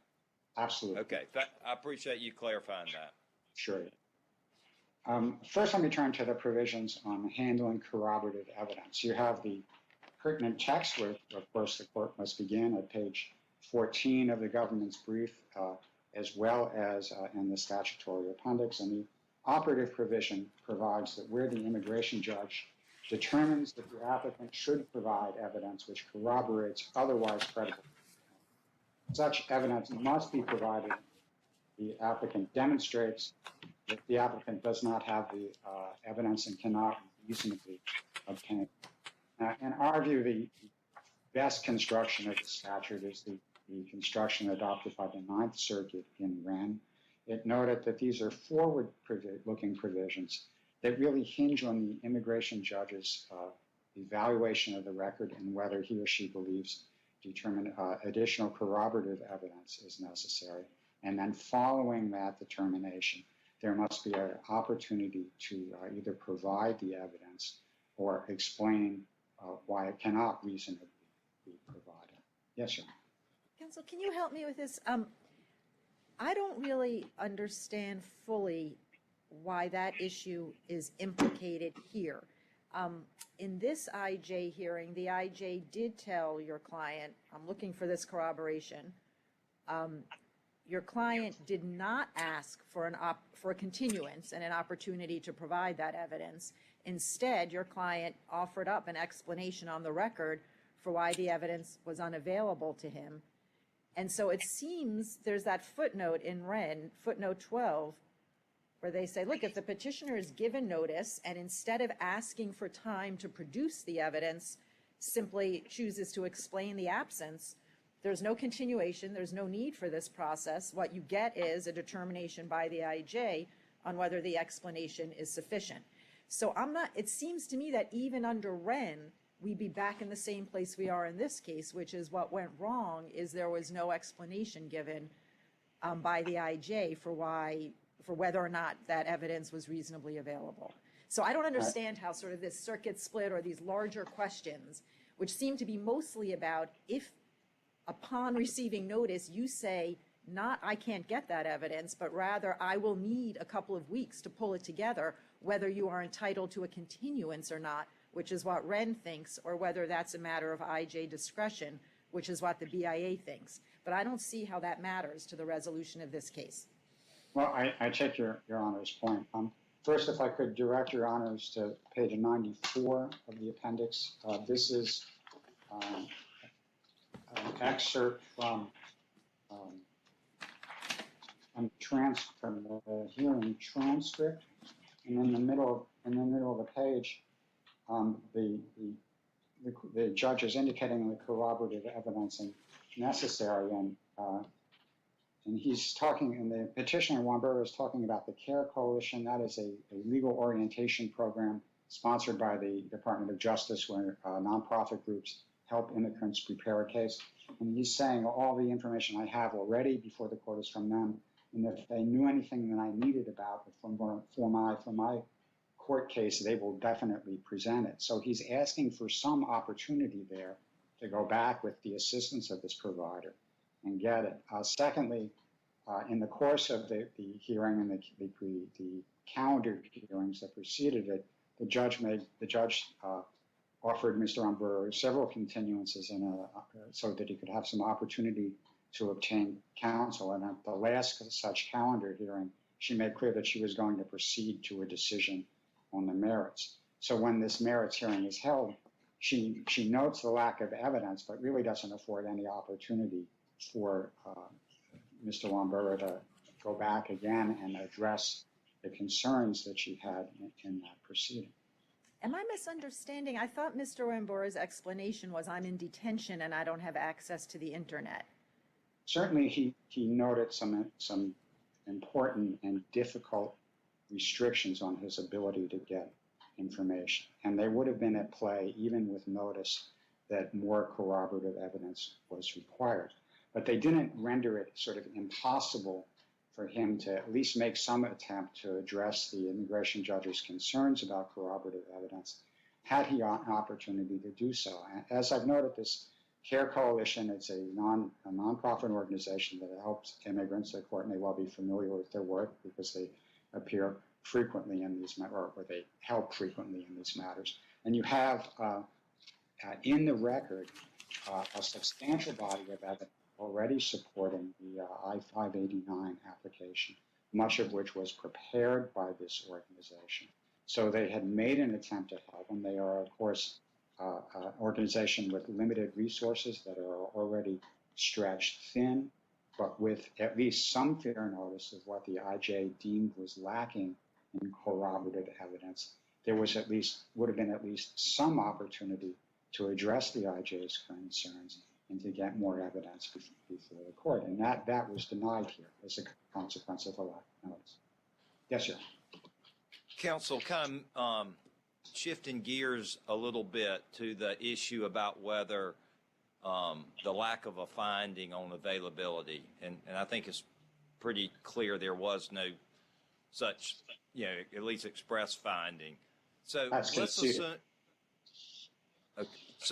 Absolutely. Okay. I appreciate you clarifying that. Sure. First, let me turn to the provisions on handling corroborative evidence. You have the pertinent text, where, of course, the court must begin at page 14 of the government's brief, as well as in the statutory appendix. And the operative provision provides that where the immigration judge determines that the applicant should provide evidence which corroborates otherwise credible, such evidence must be provided. The applicant demonstrates that the applicant does not have the evidence and cannot reasonably obtain it. In our view, the best construction of the statute is the construction adopted by the Ninth Circuit in Wren. It noted that these are forward-looking provisions that really hinge on the immigration judge's evaluation of the record and whether he or she believes additional corroborative evidence is necessary. And then following that determination, there must be an opportunity to either provide the evidence or explain why it cannot reasonably be provided. Yes, sir. Counsel, can you help me with this? I don't really understand fully why that issue is implicated here. In this IJ hearing, the IJ did tell your client, I'm looking for this corroboration. Your client did not ask for a continuance and an opportunity to provide that evidence. Instead, your client offered up an explanation on the record for why the evidence was unavailable to him. And so it seems there's that footnote in Wren, footnote 12, where they say, look, if the petitioner is given notice and instead of asking for time to produce the evidence, simply chooses to explain the absence, There's no continuation. There's no need for this process. What you get is a determination by the IJ on whether the explanation is sufficient. So it seems to me that even under Wren, we'd be back in the same place we are in this case, which is what went wrong is there was no explanation given by the IJ for whether or not that evidence was reasonably available. So I don't understand how sort of this circuit split or these larger questions, which seem to be mostly about if upon receiving notice you say, not I can't get that evidence, but rather I will need a couple of weeks to pull it together, whether you are entitled to a continuance or not, which is what Wren thinks, or whether that's a matter of IJ discretion, which is what the BIA thinks. But I don't see how that matters to the resolution of this case. Well, I take your Honor's point. First, if I could direct your Honors to page 94 of the appendix. This is an excerpt from the hearing transcript, and in the middle of the page, the judge is indicating the corroborative evidence and necessary, and he's talking, and the petitioner Wambura is talking about the CARE Coalition. That is a legal orientation program sponsored by the Department of Justice, where nonprofit groups help immigrants prepare a case. And he's saying all the information I have already before the court is from them, and if they knew anything that I needed about it for my court case, they will definitely present it. So he's asking for some opportunity there to go back with the assistance of this provider and get it. Secondly, in the course of the hearing and the calendar hearings that preceded it, the judge offered Mr. Wambura several continuances so that he could have some opportunity to obtain counsel. And at the last such calendar hearing, she made clear that she was going to proceed to a decision on the merits. So when this merits hearing is held, she notes the lack of evidence, but really doesn't afford any opportunity for Mr. Wambura to go back again and address the concerns that she had in that proceeding. Am I misunderstanding? I thought Mr. Wambura's explanation was I'm in detention and I don't have access to the internet. Certainly, he noted some important and difficult restrictions on his ability to get information, and they would have been at play even with notice that more corroborative evidence was required. But they didn't render it sort of impossible for him to at least make some attempt to address the immigration judge's concerns about corroborative evidence, had he an opportunity to do so. As I've noted, this CARE Coalition, it's a nonprofit organization that helps immigrants. The court may well be familiar with their work because they appear frequently in these matters, or they help frequently in these matters. And you have in the record a substantial body of evidence already supporting the I-589 application, much of which was prepared by this organization. So they had made an attempt to help, and they are, of course, an organization with limited resources that are already stretched thin, but with at least some fair notice of what the IJ deemed was lacking in corroborative evidence. There would have been at least some opportunity to address the IJ's concerns and to get more evidence before the court. And that was denied here as a consequence of a lack of notice. Yes, sir. Counsel, kind of shifting gears a little bit to the issue about whether the lack of a finding on availability, and I think it's pretty clear there was no such, at least express finding. So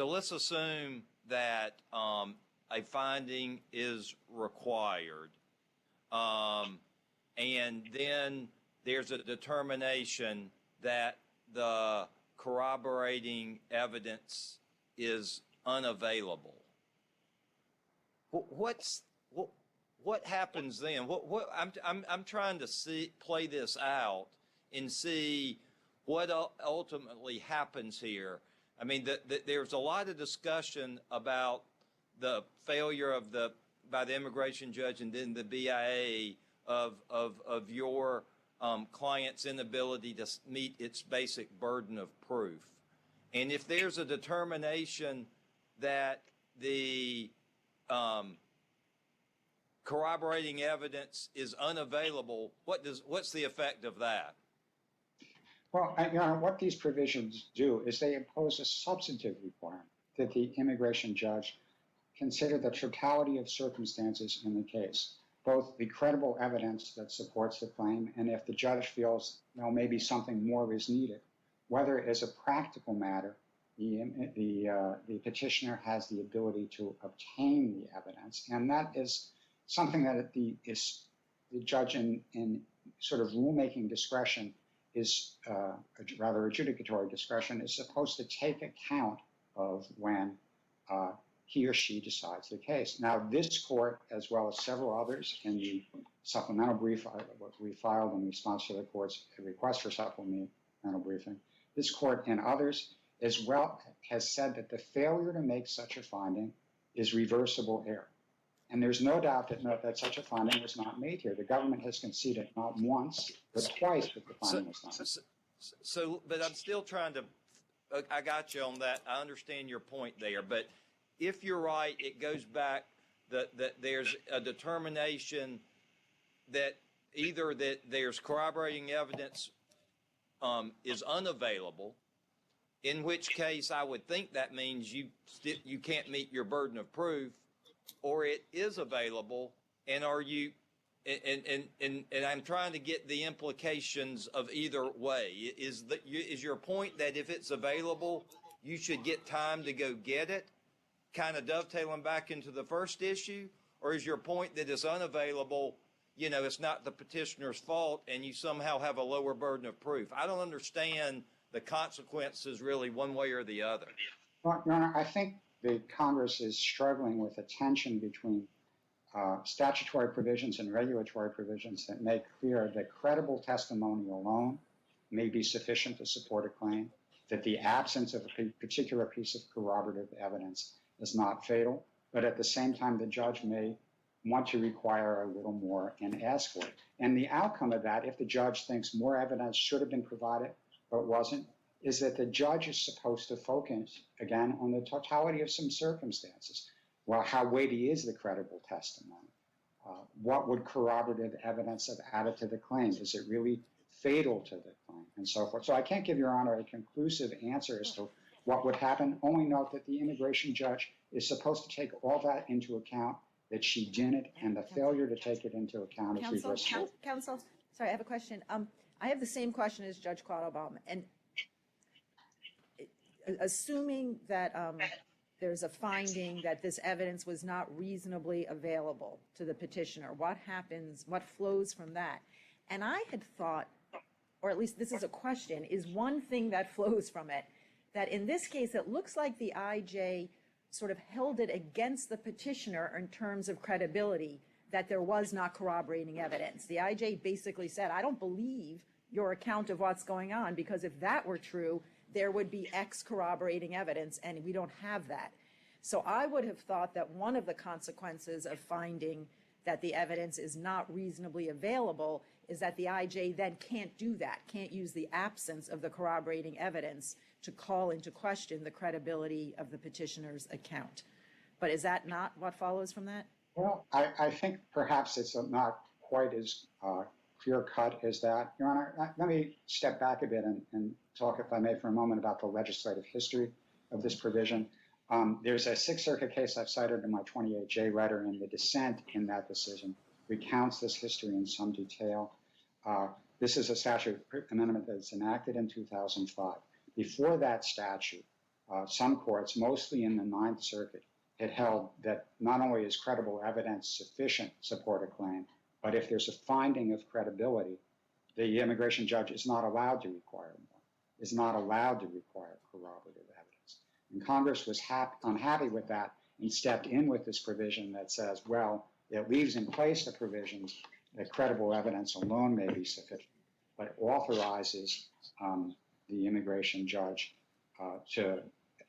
let's assume that a finding is required, and then there's a determination that the corroborating evidence is unavailable. What happens then? I'm trying to play this out and see what ultimately happens here. I mean, there's a lot of discussion about the failure by the immigration judge and then the BIA of your client's inability to meet its basic burden of proof. And if there's a determination that the corroborating evidence is unavailable, what's the effect of that? Well, Your Honor, what these provisions do is they impose a substantive requirement that the immigration judge consider the totality of circumstances in the case, both the credible evidence that supports the claim, and if the judge feels, well, maybe something more is needed, whether as a practical matter, the petitioner has the ability to obtain the evidence. And that is something that the judge in sort of rulemaking discretion is, rather adjudicatory discretion, is supposed to take account of when he or she decides the case. Now, this court, as well as several others in the supplemental brief we filed in response to the court's request for supplemental briefing, this court and others as well has said that the failure to make such a finding is reversible error. And there's no doubt that such a finding was not made here. The government has conceded not once, but twice that the finding was not made. But I'm still trying to, I got you on that. I understand your point there. But if you're right, it goes back that there's a determination that either that there's corroborating evidence is unavailable, in which case I would think that means you can't meet your burden of proof, or it is available, and are you, and I'm trying to get the implications of either way. Is your point that if it's available, you should get time to go get it, kind of dovetailing back into the first issue? Or is your point that it's unavailable, you know, it's not the petitioner's fault and you somehow have a lower burden of proof? I don't understand the consequences really one way or the other. Well, Your Honor, I think the Congress is struggling with a tension between statutory provisions and regulatory provisions that make clear that credible testimony alone may be sufficient to support a claim, that the absence of a particular piece of corroborative evidence is not fatal, but at the same time the judge may want to require a little more and ask for it. And the outcome of that, if the judge thinks more evidence should have been provided but wasn't, is that the judge is supposed to focus, again, on the totality of some circumstances. Well, how weighty is the credible testimony? What would corroborative evidence have added to the claim? Is it really fatal to the claim? And so forth. So I can't give Your Honor a conclusive answer as to what would happen. Only note that the immigration judge is supposed to take all that into account, that she didn't, and the failure to take it into account is reversible. Counsel, sorry, I have a question. I have the same question as Judge Quattlebaum, and assuming that there's a finding that this evidence was not reasonably available to the petitioner, what happens, what flows from that? And I had thought, or at least this is a question, is one thing that flows from it, that in this case it looks like the IJ sort of held it against the petitioner in terms of credibility, that there was not corroborating evidence. The IJ basically said, I don't believe your account of what's going on, because if that were true, there would be X corroborating evidence, and we don't have that. So I would have thought that one of the consequences of finding that the evidence is not reasonably available is that the IJ then can't do that, can't use the absence of the corroborating evidence to call into question the credibility of the petitioner's account. But is that not what follows from that? Well, I think perhaps it's not quite as clear-cut as that. Your Honor, let me step back a bit and talk, if I may, for a moment about the legislative history of this provision. There's a Sixth Circuit case I've cited in my 28J letter, and the dissent in that decision recounts this history in some detail. This is a statute amendment that's enacted in 2005. Before that statute, some courts, mostly in the Ninth Circuit, had held that not only is credible evidence sufficient to support a claim, but if there's a finding of credibility, the immigration judge is not allowed to require more, is not allowed to require corroborative evidence. And Congress was unhappy with that and stepped in with this provision that says, well, it leaves in place the provisions that credible evidence alone may be sufficient, but authorizes the immigration judge to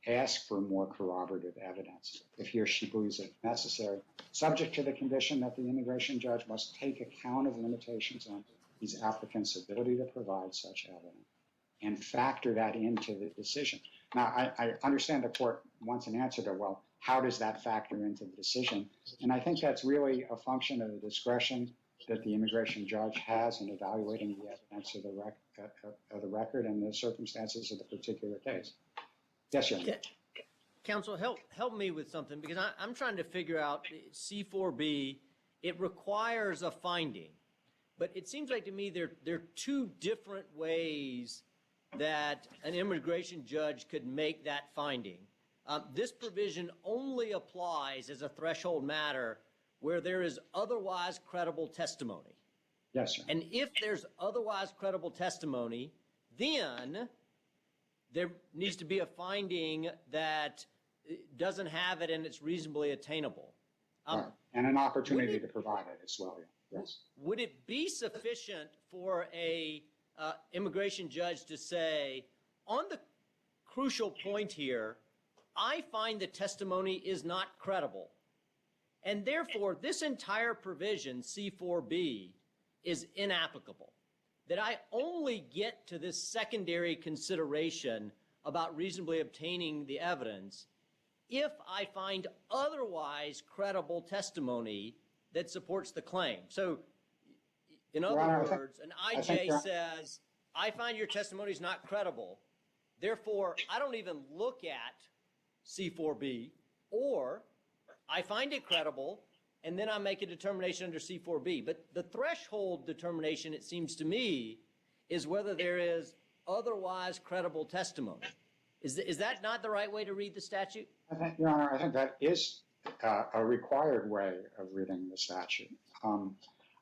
ask for more corroborative evidence if he or she believes it necessary, subject to the condition that the immigration judge must take account of limitations on these applicants' ability to provide such evidence and factor that into the decision. Now, I understand the court wants an answer to, well, how does that factor into the decision? And I think that's really a function of the discretion that the immigration judge has in evaluating the evidence of the record and the circumstances of the particular case. Yes, Your Honor. Counsel, help me with something, because I'm trying to figure out C4B. It requires a finding, but it seems like to me there are two different ways that an immigration judge could make that finding. This provision only applies as a threshold matter where there is otherwise credible testimony. Yes, sir. And if there's otherwise credible testimony, then there needs to be a finding that doesn't have it and it's reasonably attainable. Right. And an opportunity to provide it as well. Yes. Would it be sufficient for a immigration judge to say, on the crucial point here, I find the testimony is not credible, and therefore this entire provision, C4B, is inapplicable, that I only get to this secondary consideration about reasonably obtaining the evidence if I find otherwise credible testimony that supports the claim? So, in other words, an IJ says, I find your testimony is not credible, therefore I don't even look at C4B, or I find it credible, and then I make a determination under C4B. But the threshold determination, it seems to me, is whether there is otherwise credible testimony. Is that not the right way to read the statute? Your Honor, I think that is a required way of reading the statute.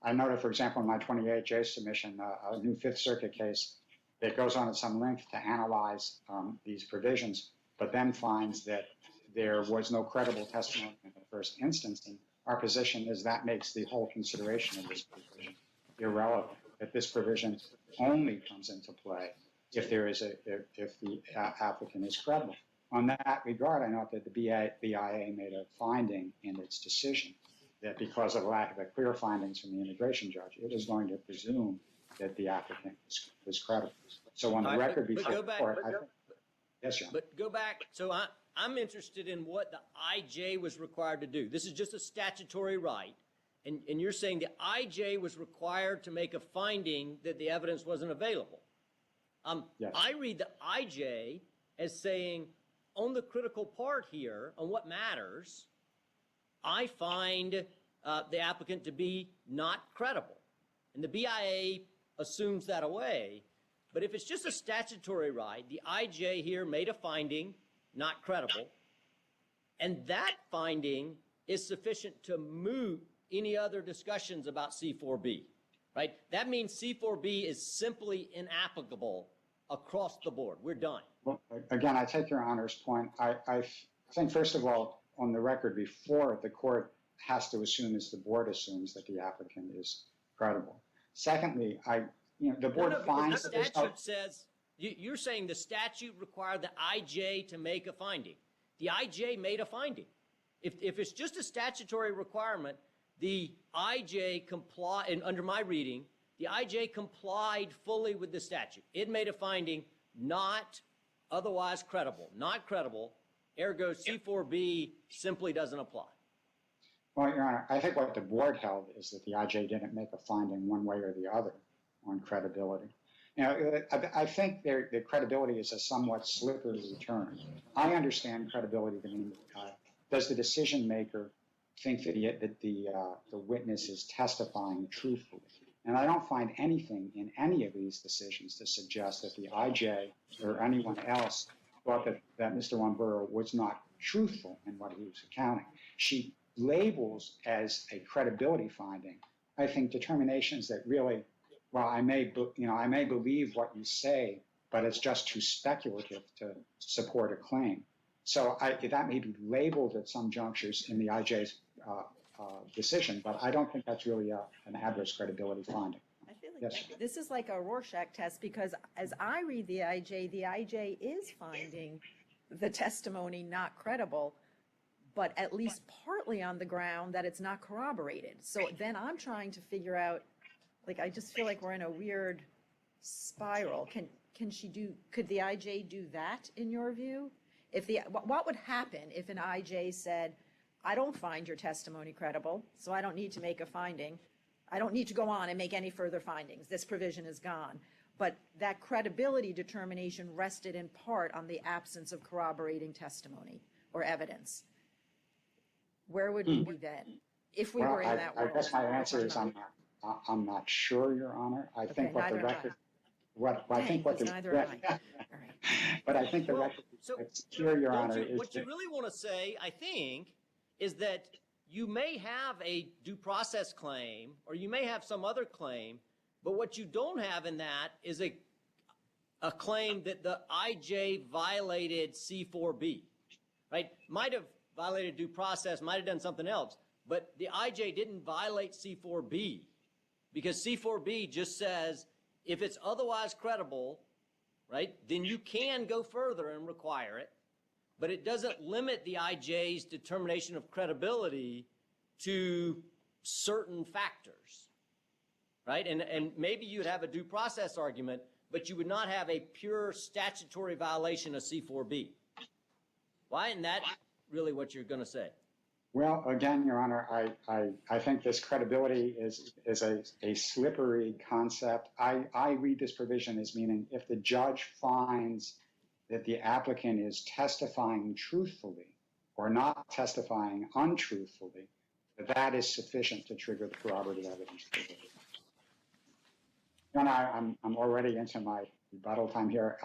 I noted, for example, in my 28J submission, a new Fifth Circuit case that goes on at some length to analyze these provisions, but then finds that there was no credible testimony in the first instance. And our position is that makes the whole consideration of this provision irrelevant, that this provision only comes into play if the applicant is credible. On that regard, I note that the BIA made a finding in its decision that because of lack of a clear findings from the immigration judge, it was going to presume that the applicant was credible. So on the record before the court, I think, yes, Your Honor. But go back, so I'm interested in what the IJ was required to do. This is just a statutory right, and you're saying the IJ was required to make a finding that the evidence wasn't available. Yes. I read the IJ as saying, on the critical part here, on what matters, I find the applicant to be not credible. And the BIA assumes that away. But if it's just a statutory right, the IJ here made a finding, not credible, and that finding is sufficient to moot any other discussions about C4B, right? That means C4B is simply inapplicable across the board. We're done. Well, again, I take Your Honor's point. I think, first of all, on the record before, the court has to assume, as the board assumes, that the applicant is credible. Secondly, the board finds the that there's statute says, you're saying the statute required the IJ to make a finding. The IJ made a finding. If it's just a statutory requirement, the IJ complied, and under my reading, the IJ complied fully with the statute. It made a finding not otherwise credible, not credible, ergo C4B simply doesn't apply. Well, Your Honor, I think what the board held is that the IJ didn't make a finding one way or the other on credibility. I think the credibility is a somewhat slippery term. I understand credibility to mean, does the decision maker think that the witness is testifying truthfully? And I don't find anything in any of these decisions to suggest that the IJ or anyone else thought that Mr. Wambura was not truthful in what he was accounting. She labels as a credibility finding, I think, determinations that really, well, I may believe what you say, but it's just too speculative to support a claim. So that may be labeled at some junctures in the IJ's decision, but I don't think that's really an adverse credibility finding. I feel like this is like a Rorschach test, because as I read the IJ is finding the testimony not credible, but at least partly on the ground that it's not corroborated. So then I'm trying to figure out, like, I just feel like we're in a weird spiral. Could the IJ do that in your view? What would happen if an IJ said, I don't find your testimony credible, so I don't need to make a finding. I don't need to go on and make any further findings. This provision is gone. But that credibility determination rested in part on the absence of corroborating testimony or evidence. Where would we be then if we were in that world? I guess my answer is I'm not sure, Your Honor. I think what the record, I think what the neither am I. All right. But I think the record, it's clear, Your Honor, is what you really want to say, I think, is that you may have a due process claim or you may have some other claim, but what you don't have in that is a claim that the IJ violated C4B, right? Might have violated due process, might have done something else, but the IJ didn't violate C4B because C4B just says if it's otherwise credible, right, then you can go further and require it, but it doesn't limit the IJ's determination of credibility to certain factors, right? And maybe you'd have a due process argument, but you would not have a pure statutory violation of C4B. Why isn't that really what you're going to say? Well, again, Your Honor, I think this credibility is a slippery concept. I read this provision as meaning if the judge finds that the applicant is testifying truthfully or not testifying untruthfully, that is sufficient to trigger the corroborative evidence. Your Honor, I'm already into my rebuttal time here.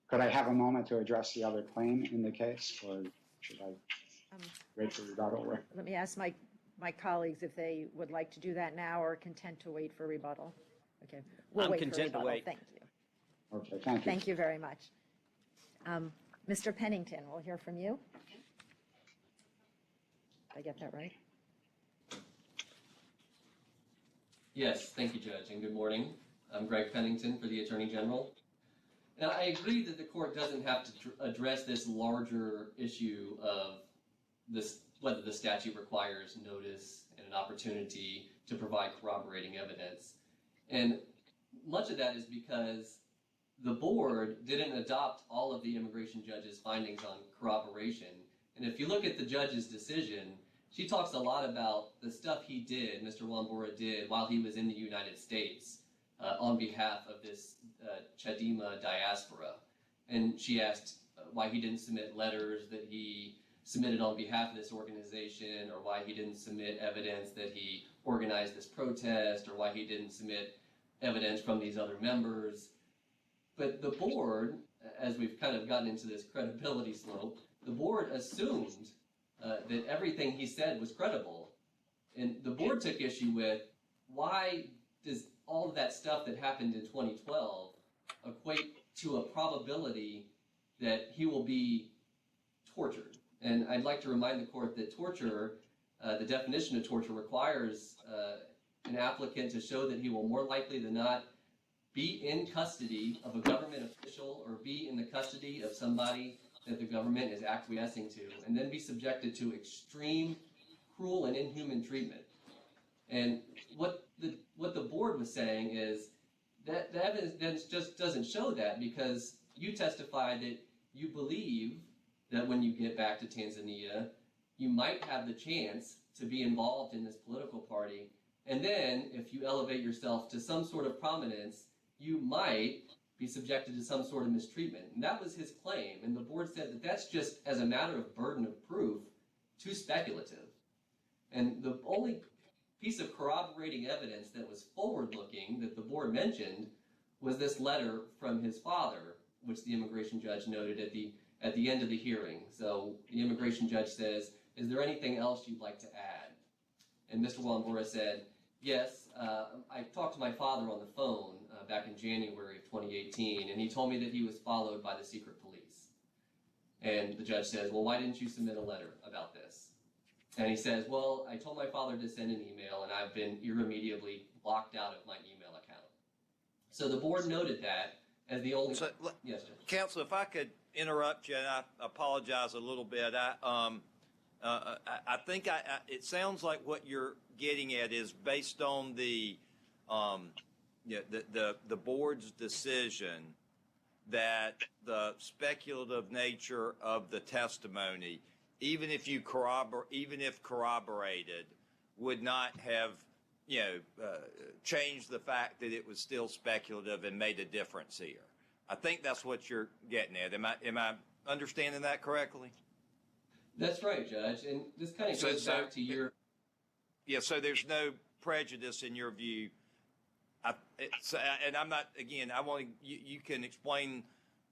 Could I have a moment to address the other claim in the case, or should I wait for rebuttal? Let me ask my colleagues if they would like to do that now or content to wait for rebuttal. Okay, I'm content to wait. Thank you. Okay, thank you. Thank you very much. Mr. Pennington, we'll hear from you. Did I get that right? Yes, thank you, Judge, and good morning. I'm Greg Pennington for the Attorney General. Now, I agree that the court doesn't have to address this larger issue of whether the statute requires notice and an opportunity to provide corroborating evidence. And much of that is because the board didn't adopt all of the immigration judge's findings on corroboration. And if you look at the judge's decision, she talks a lot about the stuff he did, Mr. Wambura did, while he was in the United States on behalf of this Chadema diaspora. And she asked why he didn't submit letters that he submitted on behalf of this organization, or why he didn't submit evidence that he organized this protest, or why he didn't submit evidence from these other members. But the board, as we've kind of gotten into this credibility slope, the board assumed that everything he said was credible. And the board took issue with, why does all of that stuff that happened in 2012 equate to a probability that he will be tortured? And I'd like to remind the court that torture, the definition of torture requires an applicant to show that he will more likely than not be in custody of a government official or be in the custody of somebody that the government is acquiescing to, and then be subjected to extreme, cruel, and inhuman treatment. And what the board was saying is that the evidence just doesn't show that, because you testified that you believe that when you get back to Tanzania, you might have the chance to be involved in this political party. And then if you elevate yourself to some sort of prominence, you might be subjected to some sort of mistreatment. And that was his claim. And the board said that that's just, as a matter of burden of proof, too speculative. And the only piece of corroborating evidence that was forward-looking that the board mentioned was this letter from his father, which the immigration judge noted at the end of the hearing. So the immigration judge says, is there anything else you'd like to add? And Mr. Wambura said, yes, I talked to my father on the phone back in January of 2018, and he told me that he was followed by the secret police. And the judge says, well, why didn't you submit a letter about this? And he says, well, I told my father to send an email, and I've been irremediably blocked out of my email account. So the board noted that as the only... Yes, Judge. Counsel, if I could interrupt you, and I apologize a little bit. I think it sounds like what you're getting at is based on the board's decision that the speculative nature of the testimony, even if corroborated, would not have, changed the fact that it was still speculative and made a difference here. I think that's what you're getting at. Am I understanding that correctly? That's right, Judge. And this kind of goes back to your... Yeah, so there's no prejudice in your view. And I'm not, again, I want you can explain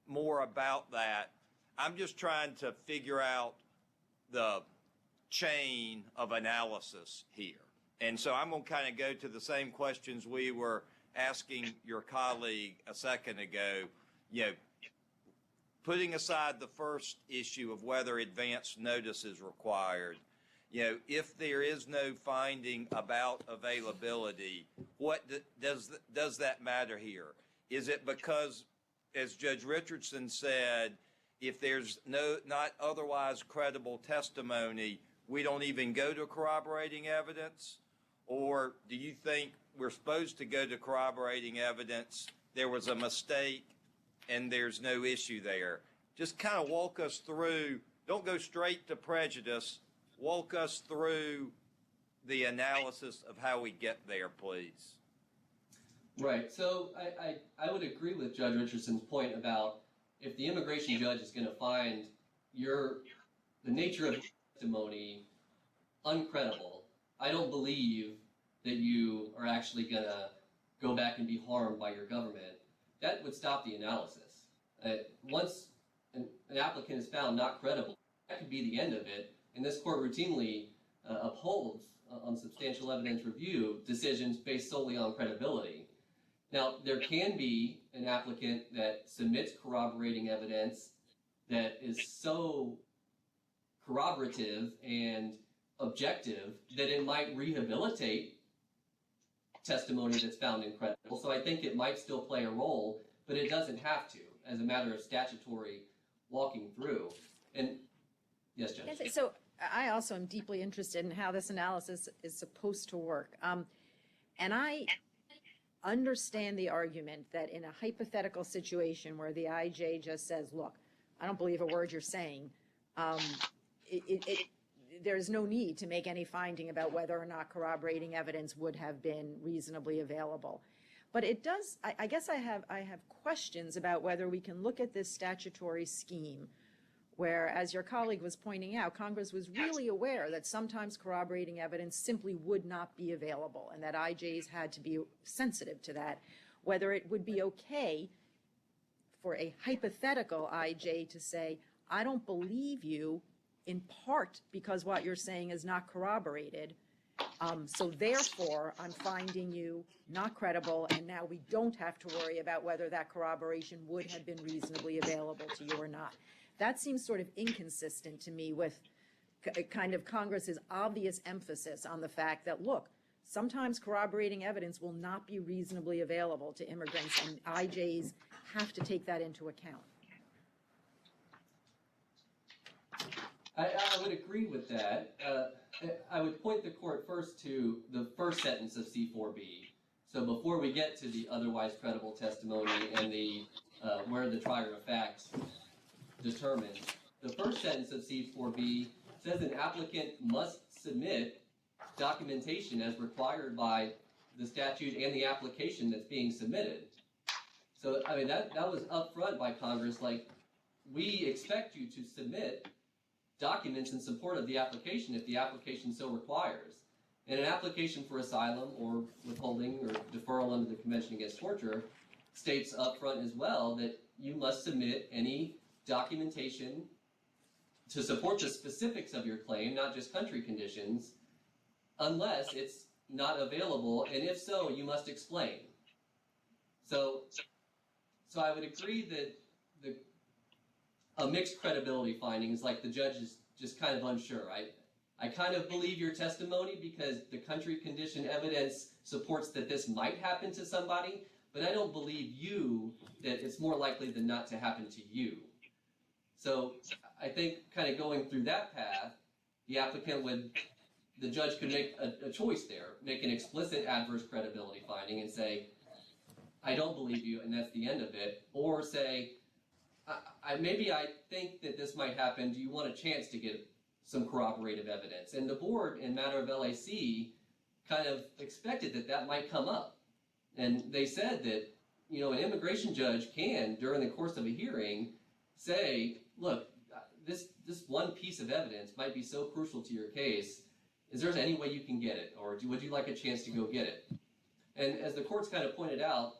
more about that. I'm just trying to figure out the chain of analysis here. And so I'm going to kind of go to the same questions we were asking your colleague a second ago, putting aside the first issue of whether advance notice is required. If there is no finding about availability, what does that matter here? Is it because, as Judge Richardson said, if there's not otherwise credible testimony, we don't even go to corroborating evidence? Or do you think we're supposed to go to corroborating evidence, there was a mistake, and there's no issue there? Just kind of walk us through, don't go straight to prejudice, walk us through the analysis of how we get there, please. Right. So I would agree with Judge Richardson's point about if the immigration judge is going to find the nature of your testimony uncredible, I don't believe that you are actually going to go back and be harmed by your government. That would stop the analysis. Once an applicant is found not credible, that could be the end of it. And this court routinely upholds on substantial evidence review decisions based solely on credibility. Now, there can be an applicant that submits corroborating evidence that is so corroborative and objective that it might rehabilitate testimony that's found incredible. So I think it might still play a role, but it doesn't have to as a matter of statutory walking through. And yes, Judge. Yes, so I also am deeply interested in how this analysis is supposed to work. And I understand the argument that in a hypothetical situation where the IJ just says, look, I don't believe a word you're saying, there's no need to make any finding about whether or not corroborating evidence would have been reasonably available. But it does, I guess I have questions about whether we can look at this statutory scheme where, as your colleague was pointing out, Congress was really aware that sometimes corroborating evidence simply would not be available and that IJs had to be sensitive to that, whether it would be okay for a hypothetical IJ to say, I don't believe you in part because what you're saying is not corroborated. So therefore, I'm finding you not credible, and now we don't have to worry about whether that corroboration would have been reasonably available to you or not. That seems sort of inconsistent to me with kind of Congress's obvious emphasis on the fact that, look, sometimes corroborating evidence will not be reasonably available to immigrants, and IJs have to take that into account. I would agree with that. I would point the court first to the first sentence of C4B. So before we get to the otherwise credible testimony and the where the trier of fact determined, the first sentence of C4B says an applicant must submit documentation as required by the statute and the application that's being submitted. So, I mean, that was upfront by Congress, like, we expect you to submit documents in support of the application if the application so requires. And an application for asylum or withholding or deferral under the Convention Against Torture states upfront as well that you must submit any documentation to support the specifics of your claim, not just country conditions, unless it's not available, and if so, you must explain. So I would agree that a mixed credibility finding is like the judge is just kind of unsure. I kind of believe your testimony because the country condition evidence supports that this might happen to somebody, but I don't believe you that it's more likely than not to happen to you. So I think kind of going through that path, the judge could make a choice there, make an explicit adverse credibility finding and say, I don't believe you, and that's the end of it, or say, maybe I think that this might happen. Do you want a chance to get some corroborative evidence? And the board, in matter of LAC, kind of expected that that might come up. And they said that, you know, an immigration judge can, during the course of a hearing, say, look, this one piece of evidence might be so crucial to your case. Is there any way you can get it? Or would you like a chance to go get it? And as the courts kind of pointed out,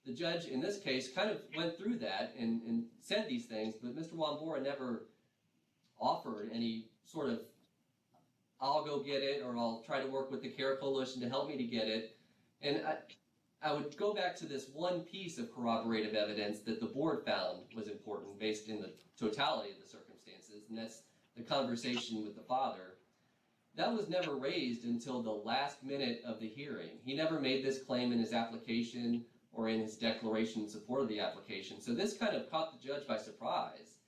the judge in this case kind of went through that and said these things, but Mr. Wambora never offered any sort of, I'll go get it, or I'll try to work with the CARE Coalition to help me to get it. And I would go back to this one piece of corroborative evidence that the board found was important based in the totality of the circumstances, and that's the conversation with the father. That was never raised until the last minute of the hearing. He never made this claim in his application or in his declaration in support of the application. So this kind of caught the judge by surprise.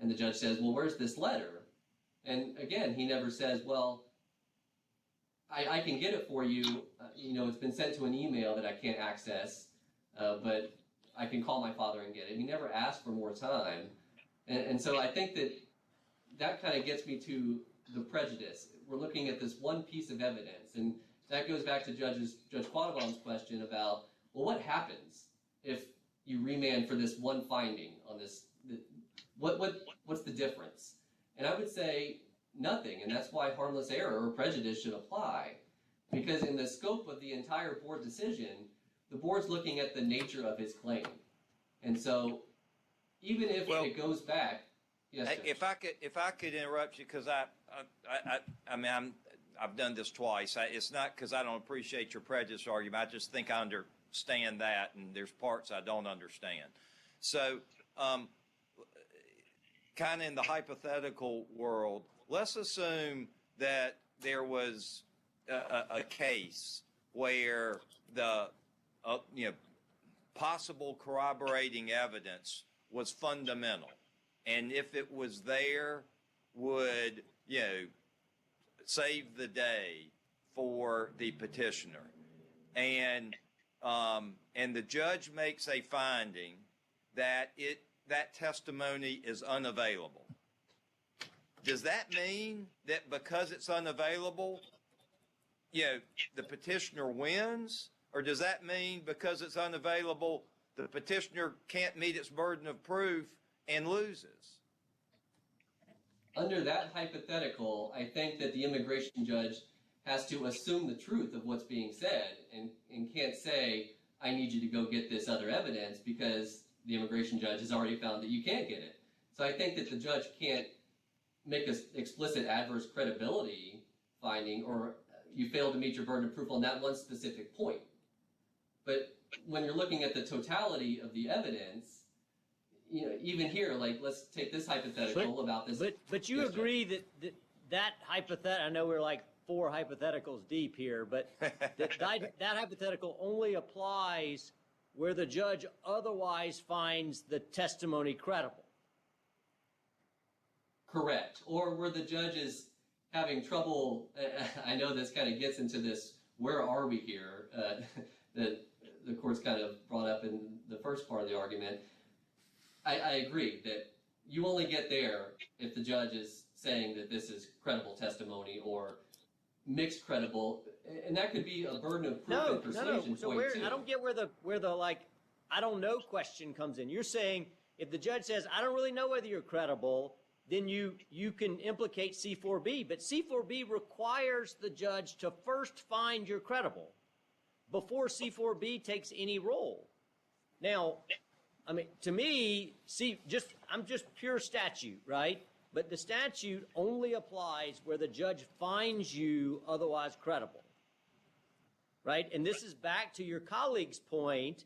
And the judge says, well, where's this letter? And again, he never says, well, I can get it for you. You know, it's been sent to an email that I can't access, but I can call my father and get it. He never asked for more time. And so I think that kind of gets me to the prejudice. We're looking at this one piece of evidence, and that goes back to Judge Quattlebaum's question about, well, what happens if you remand for this one finding on this? What's the difference? And I would say nothing, and that's why harmless error or prejudice should apply, because in the scope of the entire board decision, the board's looking at the nature of his claim. And so even if it goes back, yes, Judge. If I could interrupt you, because I mean, I've done this twice. It's not because I don't appreciate your prejudice argument. I just think I understand that, and there's parts I don't understand. So, kind of in the hypothetical world, let's assume that there was a case where the possible corroborating evidence was fundamental, and if it was there, would save the day for the petitioner, and the judge makes a finding that that testimony is unavailable. Does that mean that because it's unavailable, the petitioner wins? Or does that mean because it's unavailable, the petitioner can't meet its burden of proof and loses? Under that hypothetical, I think that the immigration judge has to assume the truth of what's being said and can't say, I need you to go get this other evidence, because the immigration judge has already found that you can't get it. So I think that the judge can't make an explicit adverse credibility finding, or you fail to meet your burden of proof on that one specific point. But when you're looking at the totality of the evidence, even here, like, let's take this hypothetical about this. But you agree that hypothetical, I know we're like 4 hypotheticals deep here, but that hypothetical only applies where the judge otherwise finds the testimony credible. Correct. Or where the judge is having trouble, I know this kind of gets into this, where are we here, that the court's kind of brought up in the first part of the argument. I agree that you only get there if the judge is saying that this is credible testimony or mixed credible, and that could be a burden of proof and persuasion. So I don't get where the like, I don't know question comes in. You're saying if the judge says, I don't really know whether you're credible, then you can implicate C4B, but C4B requires the judge to first find you're credible before C4B takes any role. Now, I mean, to me, I'm just pure statute, right? But the statute only applies where the judge finds you otherwise credible, right? And this is back to your colleague's point,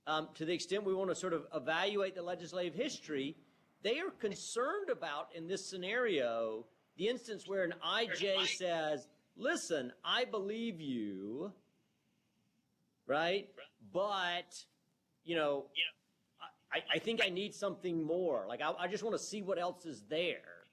to the extent we want to sort of evaluate the legislative history, they are concerned about, in this scenario, the instance where an IJ says, listen, I believe you, right? But, I think I need something more. Like, I just want to see what else is there,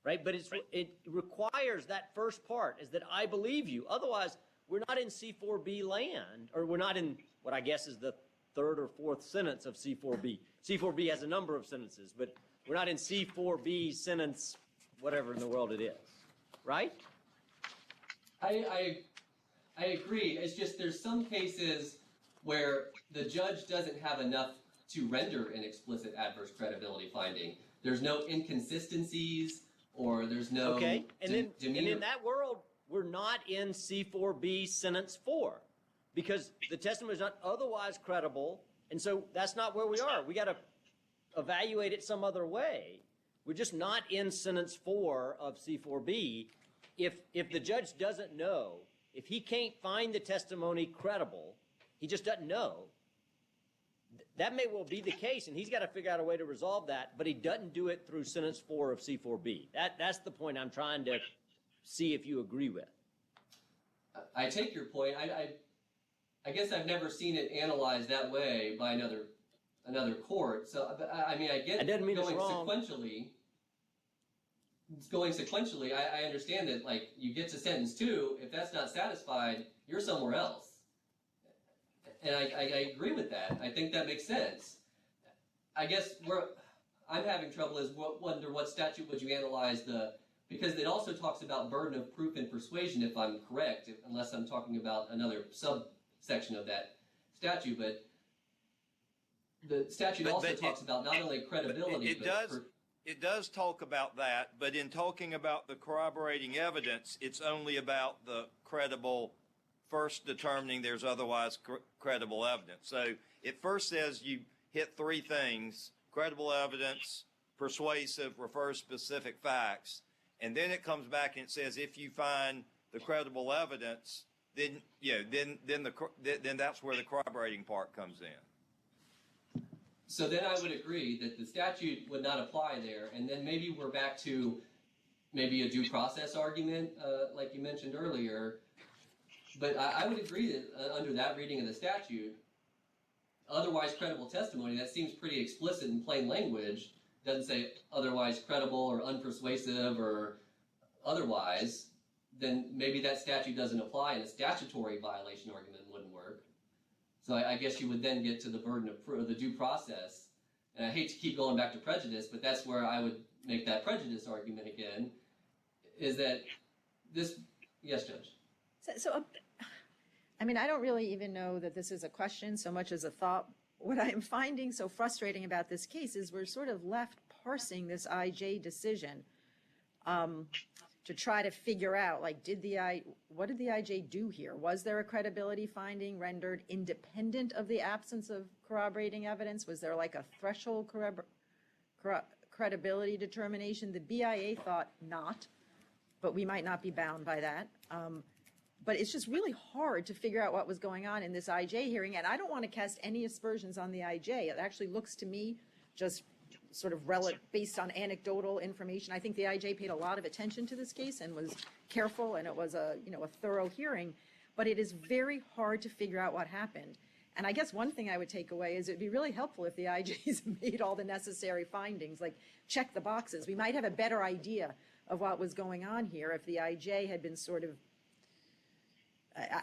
right? But it requires that first part, is that I believe you. Otherwise, we're not in C4B land, or we're not in what I guess is the third or fourth sentence of C4B. C4B has a number of sentences, but we're not in C4B sentence, whatever in the world it is, right? I agree. It's just there's some cases where the judge doesn't have enough to render an explicit adverse credibility finding. There's no inconsistencies or there's no Okay, and demeanor. in that world, we're not in C4B sentence 4 because the testimony is not otherwise credible, and so that's not where we are. We got to evaluate it some other way. We're just not in sentence 4 of C4B. If the judge doesn't know, if he can't find the testimony credible, he just doesn't know. That may well be the case, and he's got to figure out a way to resolve that, but he doesn't do it through sentence 4 of C4B. That's the point I'm trying to see if you agree with. I take your point. I guess I've never seen it analyzed that way by another court. So I mean, I get I didn't mean going it's wrong. sequentially. Going sequentially, I understand that like you get to sentence 2, if that's not satisfied, you're somewhere else. And I agree with that. I think that makes sense. I guess where I'm having trouble is wonder what statute would you analyze because it also talks about burden of proof and persuasion, if I'm correct, unless I'm talking about another subsection of that statute. But the statute also talks about not only credibility, It does talk about that, but in talking about the corroborating evidence, it's only about the credible, first determining there's otherwise credible evidence. So it first says you hit 3 things: credible evidence, persuasive, refers specific facts, and then it comes back and it says if you find the credible evidence, then then that's where the corroborating part comes in. So then I would agree that the statute would not apply there, and then maybe we're back to maybe a due process argument, like you mentioned earlier. But I would agree that under that reading of the statute, otherwise credible testimony, that seems pretty explicit in plain language. It doesn't say otherwise credible or unpersuasive or otherwise. Then maybe that statute doesn't apply and a statutory violation argument wouldn't work. So I guess you would then get to the burden of the due process. And I hate to keep going back to prejudice, but that's where I would make that prejudice argument again, is that this, yes, Judge? So I mean, I don't really even know that this is a question so much as a thought. What I'm finding so frustrating about this case is we're sort of left parsing this IJ decision to try to figure out, like, what did the IJ do here? Was there a credibility finding rendered independent of the absence of corroborating evidence? Was there like a threshold credibility determination? The BIA thought not, but we might not be bound by that. But it's just really hard to figure out what was going on in this IJ hearing, and I don't want to cast any aspersions on the IJ. It actually looks to me just sort of based on anecdotal information. I think the IJ paid a lot of attention to this case and was careful, and it was a thorough hearing, but it is very hard to figure out what happened. And I guess one thing I would take away is it'd be really helpful if the IJs made all the necessary findings, like check the boxes. We might have a better idea of what was going on here if the IJ had been sort of,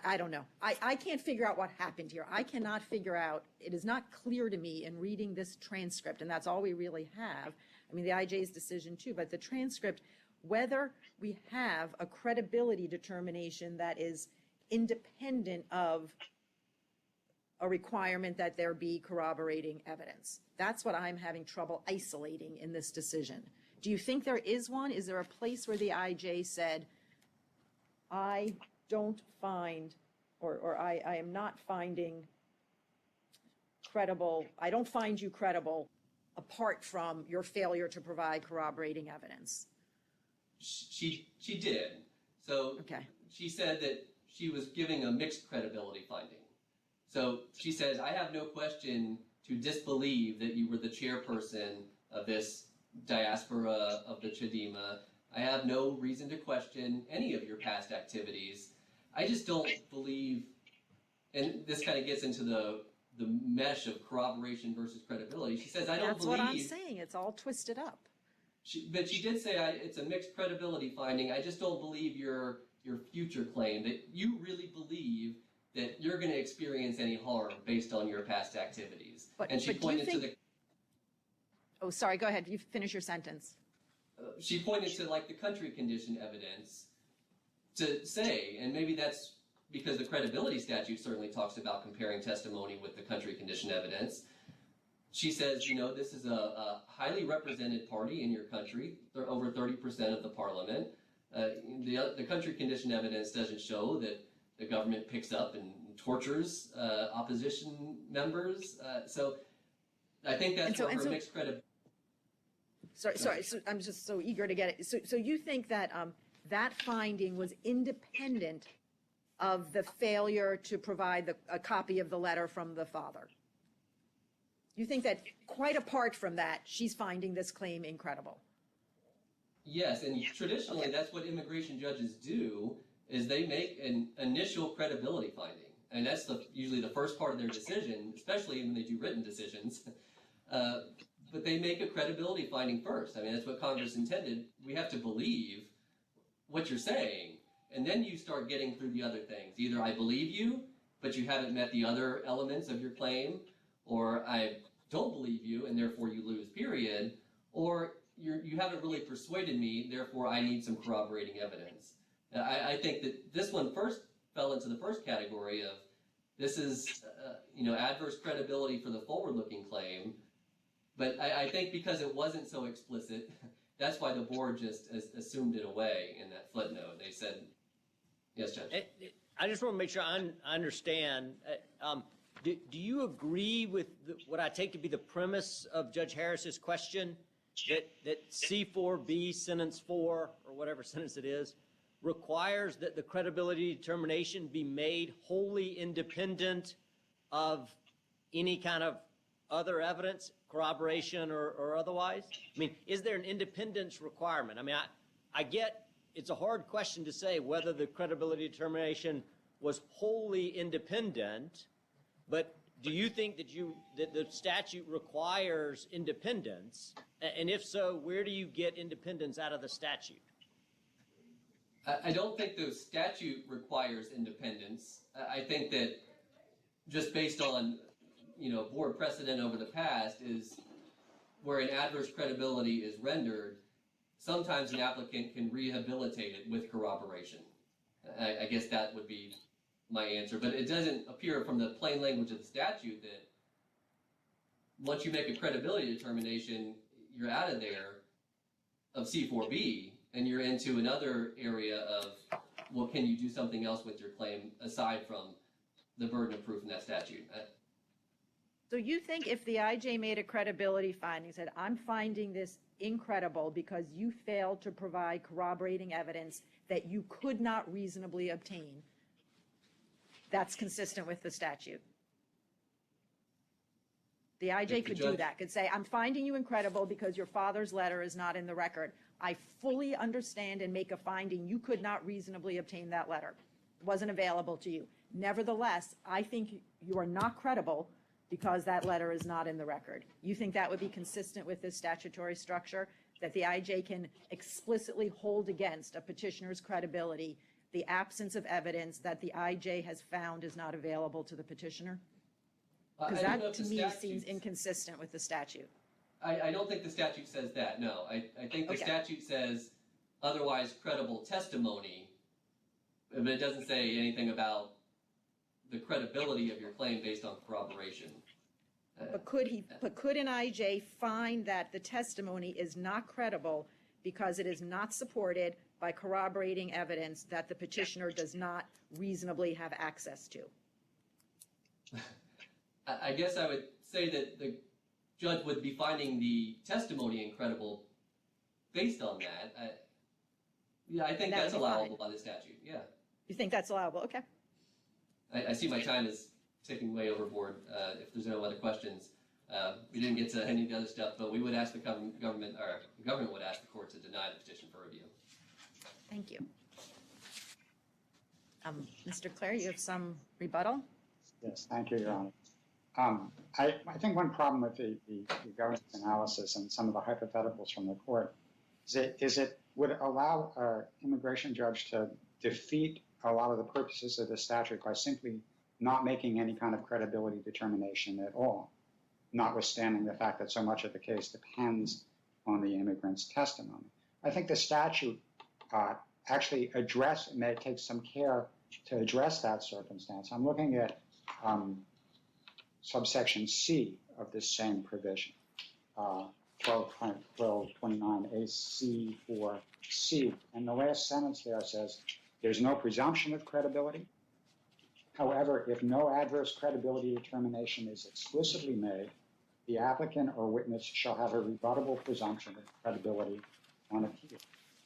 I don't know. I can't figure out what happened here. I cannot figure out, it is not clear to me in reading this transcript, and that's all we really have. I mean, the IJ's decision too, but the transcript, whether we have a credibility determination that is independent of a requirement that there be corroborating evidence. That's what I'm having trouble isolating in this decision. Do you think there is one? Is there a place where the IJ said, I don't find, or I am not finding credible, I don't find you credible apart from your failure to provide corroborating evidence? She did. So okay. She said that she was giving a mixed credibility finding. So she says, I have no question to disbelieve that you were the chairperson of this diaspora of the Chadema. I have no reason to question any of your past activities. I just don't believe, and this kind of gets into the mesh of corroboration versus credibility. She says, I don't believe. That's what I'm saying. It's all twisted up. But she did say it's a mixed credibility finding. I just don't believe your future claim that you really believe that you're going to experience any harm based on your past activities. And she but do you pointed to think... the... Oh, sorry, go ahead. You finish your sentence. She pointed to like the country condition evidence to say, and maybe that's because the credibility statute certainly talks about comparing testimony with the country condition evidence. She says, you know, this is a highly represented party in your country. They're over 30% of the parliament. The country condition evidence doesn't show that the government picks up and tortures opposition members. So I think that's where her mixed credibility. Sorry. So I'm just so eager to get it. So you think that that finding was independent of the failure to provide a copy of the letter from the father? You think that quite apart from that, she's finding this claim incredible? Yes, and traditionally that's what immigration judges do, is they make an initial credibility finding. And that's usually the first part of their decision, especially when they do written decisions. But they make a credibility finding first. I mean, that's what Congress intended. We have to believe what you're saying. And then you start getting through the other things. Either I believe you, but you haven't met the other elements of your claim, or I don't believe you, and therefore you lose, period, or you haven't really persuaded me, therefore I need some corroborating evidence. I think that this one first fell into the first category of this is, adverse credibility for the forward-looking claim. But I think because it wasn't so explicit, that's why the board just assumed it away in that footnote. They said, yes, Judge. I just want to make sure I understand. Do you agree with what I take to be the premise of Judge Harris's question, that C4B, sentence 4, or whatever sentence it is, requires that the credibility determination be made wholly independent of any kind of other evidence, corroboration or otherwise? I mean, is there an independence requirement? I mean, I get it's a hard question to say whether the credibility determination was wholly independent, but do you think that the statute requires independence? And if so, where do you get independence out of the statute? I don't think the statute requires independence. I think that just based on, board precedent over the past is where an adverse credibility is rendered, sometimes an applicant can rehabilitate it with corroboration. I guess that would be my answer, but it doesn't appear from the plain language of the statute that once you make a credibility determination, you're out of there of C4B and you're into another area of, well, can you do something else with your claim aside from the burden of proof in that statute? So you think if the IJ made a credibility finding, said, I'm finding this incredible because you failed to provide corroborating evidence that you could not reasonably obtain, that's consistent with the statute? The IJ could do that, could say, I'm finding you incredible because your father's letter is not in the record. I fully understand and make a finding you could not reasonably obtain that letter. It wasn't available to you. Nevertheless, I think you are not credible because that letter is not in the record. You think that would be consistent with this statutory structure, that the IJ can explicitly hold against a petitioner's credibility the absence of evidence that the IJ has found is not available to the petitioner? Because that, to me, seems inconsistent with the statute. I don't think the statute says that, no. I think the statute says otherwise credible testimony, but it doesn't say anything about the credibility of your claim based on corroboration. But could an IJ find that the testimony is not credible because it is not supported by corroborating evidence that the petitioner does not reasonably have access to? I guess I would say that the judge would be finding the testimony incredible based on that. I think that's allowable by the statute, yeah. You think that's allowable? Okay. I see my time is ticking way overboard. If there's no other questions, we didn't get to any of the other stuff, but we would ask the government would ask the court to deny the petition for review. Thank you. Mr. Clare, you have some rebuttal? Yes, thank you, Your Honor. I think one problem with the government's analysis and some of the hypotheticals from the court is it would allow an immigration judge to defeat a lot of the purposes of the statute by simply not making any kind of credibility determination at all, notwithstanding the fact that so much of the case depends on the immigrant's testimony. I think the statute actually may take some care to address that circumstance. I'm looking at subsection C of this same provision, 1229AC4C, and the last sentence there says, there's no presumption of credibility. However, if no adverse credibility determination is explicitly made, the applicant or witness shall have a rebuttable presumption of credibility on appeal.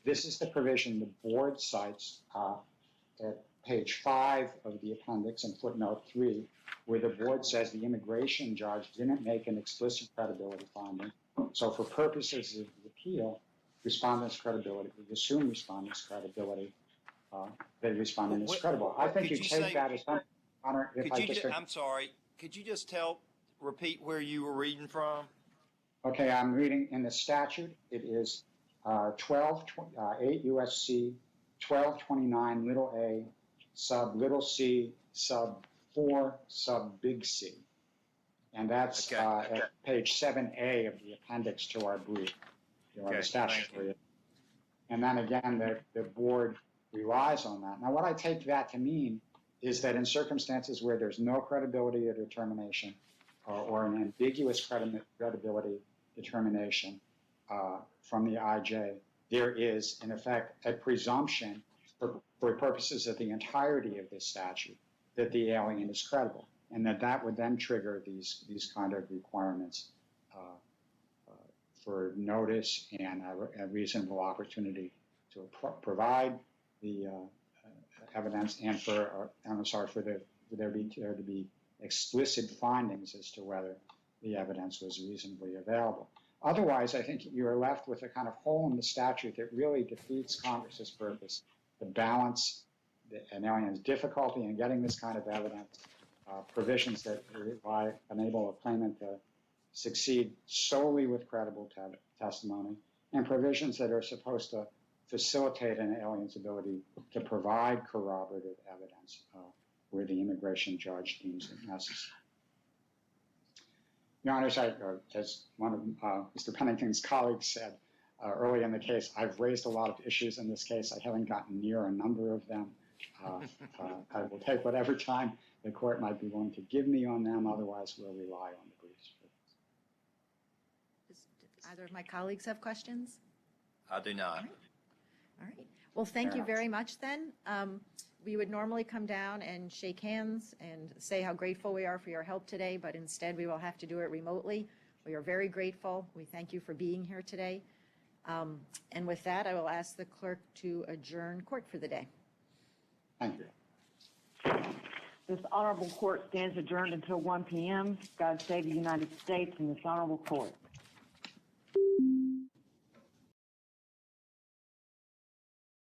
This is the provision the board cites at page 5 of the appendix in footnote 3, where the board says the immigration judge didn't make an explicit credibility finding. So for purposes of the appeal, respondent's credibility, we assume respondent's credibility, the respondent is credible. I think you take that as something, Honor, if I just... I'm sorry, could you just repeat where you were reading from? Okay, I'm reading in the statute. It is 8 U.S.C. 1229 little a sub little c sub 4 sub big C. And that's at page 7A of the appendix to our brief, the statutory. And then again, the board relies on that. Now, what I take that to mean is that in circumstances where there's no credibility or determination or an ambiguous credibility determination from the IJ, there is, in effect, a presumption for purposes of the entirety of this statute that the alien is credible, and that would then trigger these kind of requirements for notice and a reasonable opportunity to provide the evidence, and for there to be explicit findings as to whether the evidence was reasonably available. Otherwise, I think you're left with a kind of hole in the statute that really defeats Congress's purpose to balance an alien's difficulty in getting this kind of evidence, provisions that enable a claimant to succeed solely with credible testimony, and provisions that are supposed to facilitate an alien's ability to provide corroborative evidence where the immigration judge deems it necessary. Your Honors, as one of Mr. Pennington's colleagues said early in the case, I've raised a lot of issues in this case. I haven't gotten near a number of them. I will take whatever time the court might be willing to give me on them. Otherwise, we'll rely on the briefs. Does either of my colleagues have questions? I do not. All right. Well, thank you very much then. We would normally come down and shake hands and say how grateful we are for your help today, but instead we will have to do it remotely. We are very grateful. We thank you for being here today. And with that, I will ask the clerk to adjourn court for the day. Thank you. This honorable court stands adjourned until 1 p.m. God save the United States and this honorable court.